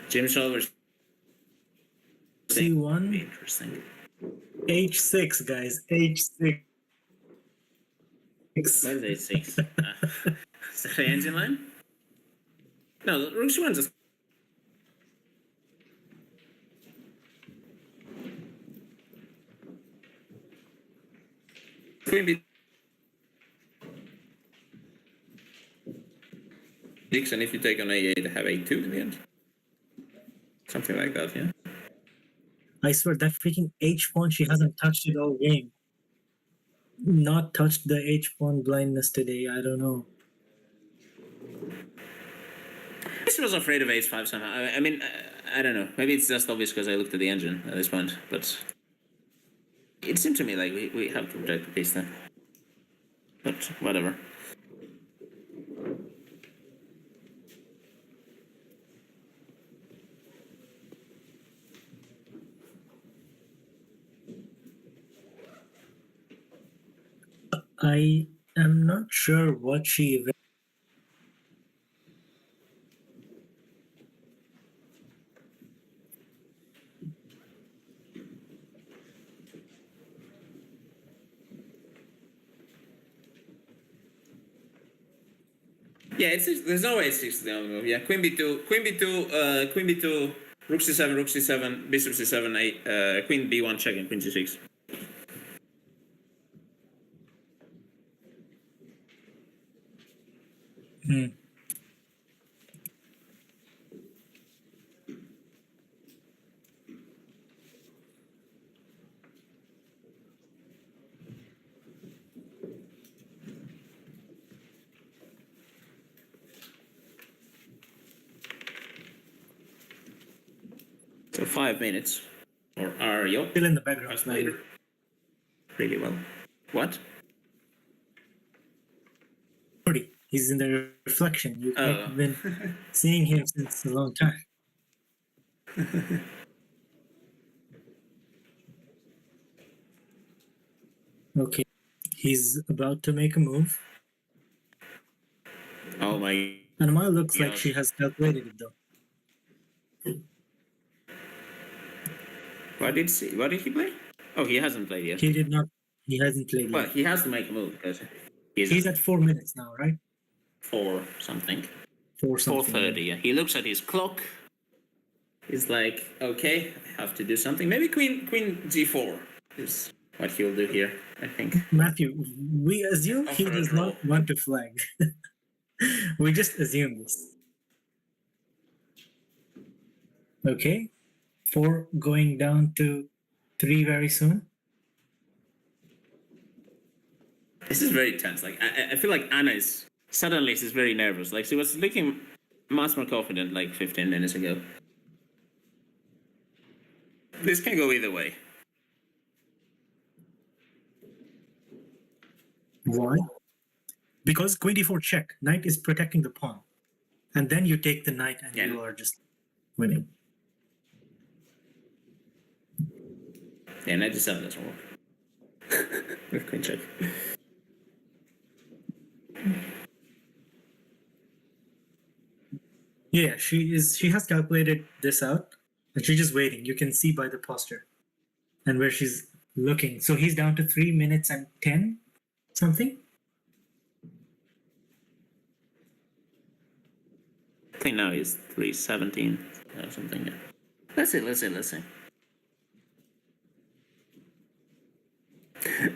Speaker 3: Jim Solver's
Speaker 2: c1.
Speaker 3: interesting.
Speaker 2: h6, guys. h6.
Speaker 3: Why is h6? Is that the engine line? No, rook c1 just. Queen b6, and if you take on a8, have a2 in the end. Something like that, yeah.
Speaker 2: I swear that freaking h pawn, she hasn't touched it all game. Not touched the h pawn blindness today. I don't know.
Speaker 3: She was afraid of h5 somehow. I mean, I don't know. Maybe it's just obvious because I looked at the engine at this point, but it seemed to me like we have to protect the piece then. But whatever.
Speaker 2: I am not sure what she.
Speaker 3: Yeah, there's no way h6 is the only move. Yeah, queen b2, queen b2, queen b2, rook c7, rook c7, bishop c7, queen b1 check, and queen g6.
Speaker 2: Hmm.
Speaker 3: So 5 minutes. Or are you?
Speaker 2: Still in the background.
Speaker 3: Later. Really well. What?
Speaker 2: He's in the reflection. You've
Speaker 3: Oh.
Speaker 2: been seeing him since a long time. Okay. He's about to make a move.
Speaker 3: Oh my.
Speaker 2: Anna-Maja looks like
Speaker 3: Gosh.
Speaker 2: she has calculated it though.
Speaker 3: What did he play? Oh, he hasn't played yet.
Speaker 2: He did not. He hasn't played
Speaker 3: Well,
Speaker 2: yet.
Speaker 3: he has to make a move because
Speaker 2: He's at 4 minutes now, right?
Speaker 3: 4 something.
Speaker 2: 4 something.
Speaker 3: 4:30. Yeah. He looks at his clock. He's like, okay, I have to do something. Maybe queen g4 is what he'll do here. I think.
Speaker 2: Matthew, we assume he
Speaker 3: Offer a
Speaker 2: does
Speaker 3: draw.
Speaker 2: not want to flag. We just assume this. Okay. 4 going down to 3 very soon.
Speaker 3: This is very tense. Like I feel like Anna is suddenly she's very nervous. Like she was looking much more confident like 15 minutes ago. This can go either way.
Speaker 2: Why? Because queen d4 check. Knight is protecting the pawn. And then you take the knight and
Speaker 3: Yeah.
Speaker 2: you are just winning.
Speaker 3: Yeah, knight g7 doesn't work. With queen check.
Speaker 2: Yeah, she has calculated this out and she's just waiting. You can see by the posture and where she's looking. So he's down to 3 minutes and 10 something.
Speaker 3: I think now is 3:17 or something. Yeah. Let's see.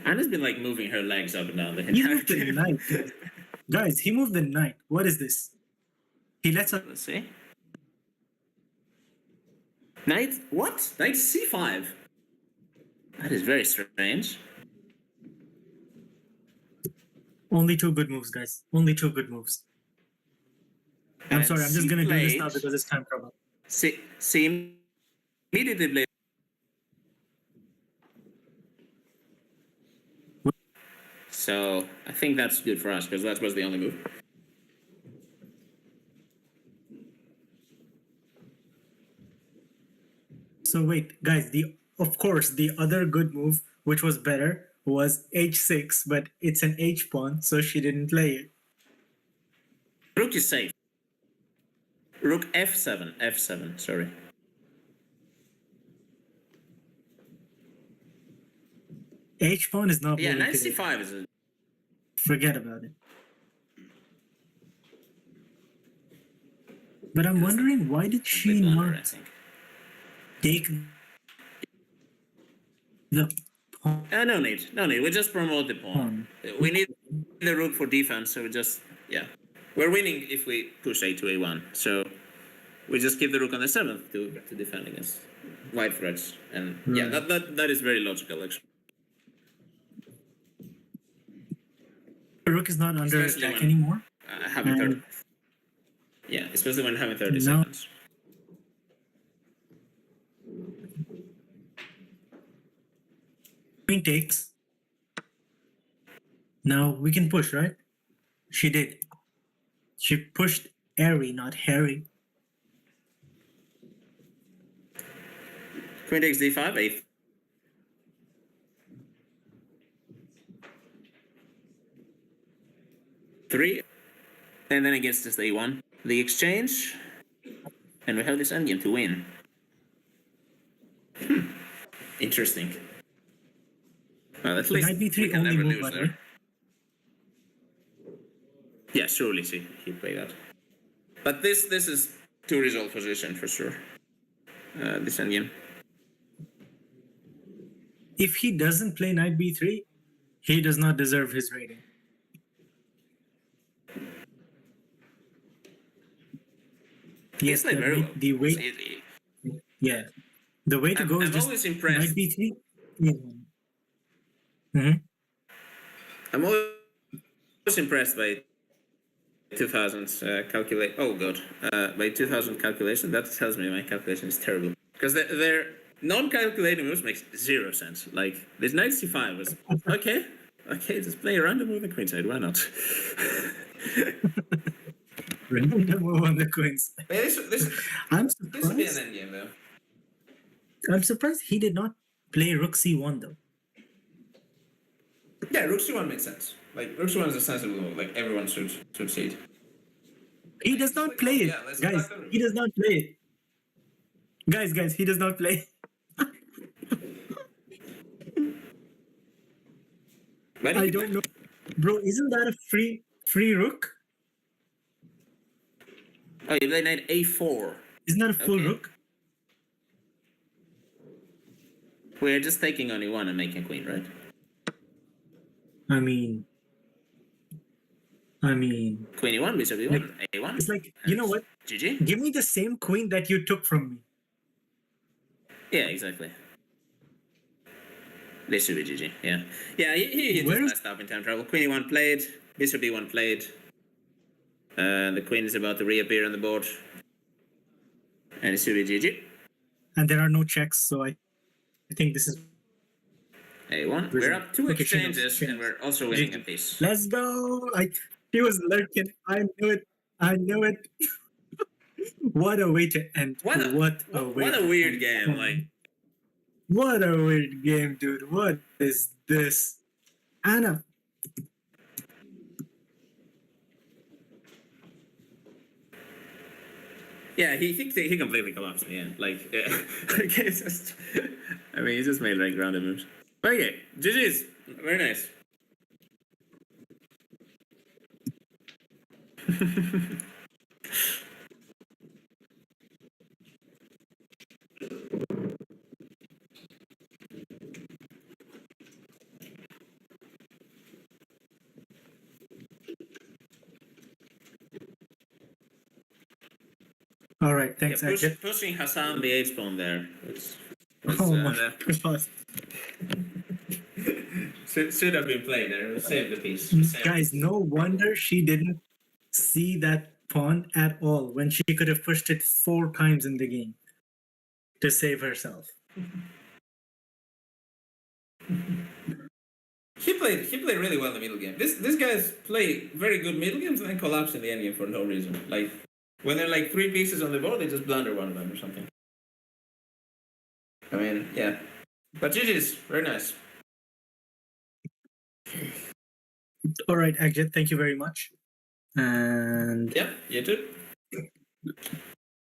Speaker 3: Anna's been like moving her legs up and down the
Speaker 2: He
Speaker 3: entire
Speaker 2: moved the
Speaker 3: game.
Speaker 2: knight. Guys, he moved the knight. What is this? He lets us.
Speaker 3: Let's see. Knight what? Knight c5. That is very strange.
Speaker 2: Only 2 good moves, guys. Only 2 good moves. I'm
Speaker 3: And
Speaker 2: sorry, I'm just
Speaker 3: she
Speaker 2: gonna do this now
Speaker 3: played-
Speaker 2: because it's time problem.
Speaker 3: See immediately played. So I think that's good for us because that was the only move.
Speaker 2: So wait, guys, of course the other good move, which was better, was h6, but it's an h pawn, so she didn't play it.
Speaker 3: Rook is safe. Rook f7, sorry.
Speaker 2: H pawn is not
Speaker 3: Yeah,
Speaker 2: moving
Speaker 3: knight
Speaker 2: today.
Speaker 3: c5 is a
Speaker 2: Forget about it. But I'm wondering, why did she
Speaker 3: bit blunder, I
Speaker 2: not
Speaker 3: think.
Speaker 2: take the pawn?
Speaker 3: No need. We just promote the pawn. We need the rook for defense, so we just we're winning if we push a to a1. So we just keep the rook on the 7th to defend against white threats, and yeah, that is very logical actually.
Speaker 2: The rook is not under
Speaker 3: Especially
Speaker 2: attack
Speaker 3: when-
Speaker 2: anymore.
Speaker 3: Having
Speaker 2: And-
Speaker 3: 30. Yeah, especially when having 30
Speaker 2: No.
Speaker 3: seconds.
Speaker 2: Queen takes. Now we can push, right? She did. She pushed Airy, not Harry.
Speaker 3: Queen takes d5, a 3, and then against this a1. The exchange, and we have this endgame to win. Interesting. Well, at least
Speaker 2: Knight b3
Speaker 3: we can
Speaker 2: only
Speaker 3: never
Speaker 2: move,
Speaker 3: lose
Speaker 2: by the
Speaker 3: there.
Speaker 2: way.
Speaker 3: Yeah, surely he'd play that. But this is 2-result position for sure. This endgame.
Speaker 2: If he doesn't play knight b3, he does not deserve his rating. Yes,
Speaker 3: Played very well.
Speaker 2: the way, yeah, the way to go is
Speaker 3: I'm
Speaker 2: just
Speaker 3: always impressed.
Speaker 2: knight b3. Mm-hmm.
Speaker 3: I'm always impressed by 2000s calculate. Oh god, by 2000 calculation. That tells me my calculation is terrible because their non-calculating moves makes zero sense. Like this knight c5 was okay. Okay, just play a random move on the queenside. Why not?
Speaker 2: Random move on the queenside.
Speaker 3: This
Speaker 2: I'm
Speaker 3: would be an
Speaker 2: surprised.
Speaker 3: endgame though.
Speaker 2: I'm surprised he did not play rook c1 though.
Speaker 3: Yeah, rook c1 makes sense. Like rook c1 is a sensible move. Like everyone should see it.
Speaker 2: He does not play it,
Speaker 3: Yeah,
Speaker 2: guys. He does not play it. Guys, he does not play. I don't know, bro. Isn't that a free rook?
Speaker 3: Oh, you play knight a4.
Speaker 2: Isn't that a full rook?
Speaker 3: We're just taking only one and making queen, right?
Speaker 2: I mean,
Speaker 3: queen e1, bishop e1,
Speaker 2: like,
Speaker 3: a1.
Speaker 2: it's like, you know what?
Speaker 3: GG.
Speaker 2: Give me the same queen that you took from me.
Speaker 3: Yeah, exactly. This should be GG. Yeah, he just messed up in time travel. Queen e1 played, bishop e1 played. The queen is about to reappear on the board, and it should be GG.
Speaker 2: And there are no checks, so I think this is
Speaker 3: a1. We're up 2 exchanges, and we're also winning a piece.
Speaker 2: Let's go! He was lurking. I knew it. What a way to end.
Speaker 3: What a weird game. Like,
Speaker 2: what a weird game, dude. What is this? Anna.
Speaker 3: Yeah, he completely collapsed in the end. Like, yeah. Okay, it's just, I mean, he just made like random moves. Okay, GG's. Very nice.
Speaker 2: All right, thanks,
Speaker 3: yeah, pushing Hassan the H-pawn there.
Speaker 2: Oh my god.
Speaker 3: Should have been played there. Save the piece.
Speaker 2: Guys, no wonder she didn't see that pawn at all when she could have pushed it 4 times in the game to save herself.
Speaker 3: He played really well in the middle game. This guy's played very good middle games and then collapsed in the end game for no reason. Like when there are like 3 pieces on the board, they just blunder one of them or something. I mean, yeah. But GG's, very nice.
Speaker 2: All right, Agjit, thank you very much. And
Speaker 3: yeah, you too.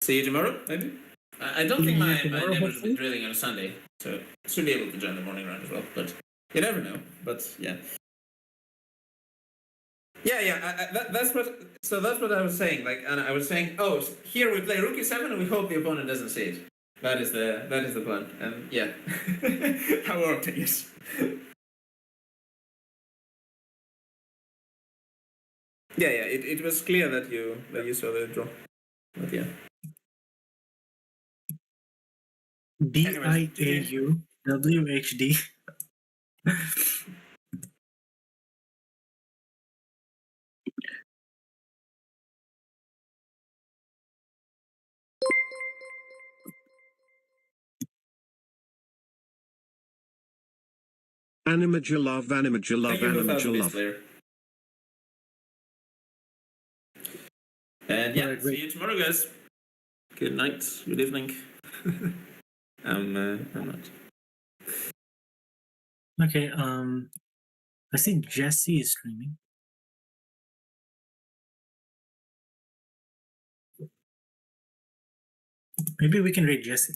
Speaker 3: See you tomorrow, maybe. I don't think my neighbors will be drilling on a Sunday, so I should be able to join the morning round as well. But you never know. But yeah. Yeah. That's what I was saying. Like, and I was saying, oh, here we play rook e7, and we hope the opponent doesn't see it. That is the plan. And yeah, how worked, I guess. Yeah. It was clear that you saw the draw. But yeah.
Speaker 2: DIAUWHD.
Speaker 4: Anna-Maja love, Anna-Maja love, Anna-Maja love.
Speaker 3: And yeah, see you tomorrow, guys. Good night, good evening. I'm not.
Speaker 2: Okay, I see Jesse is streaming. Maybe we can raid Jesse.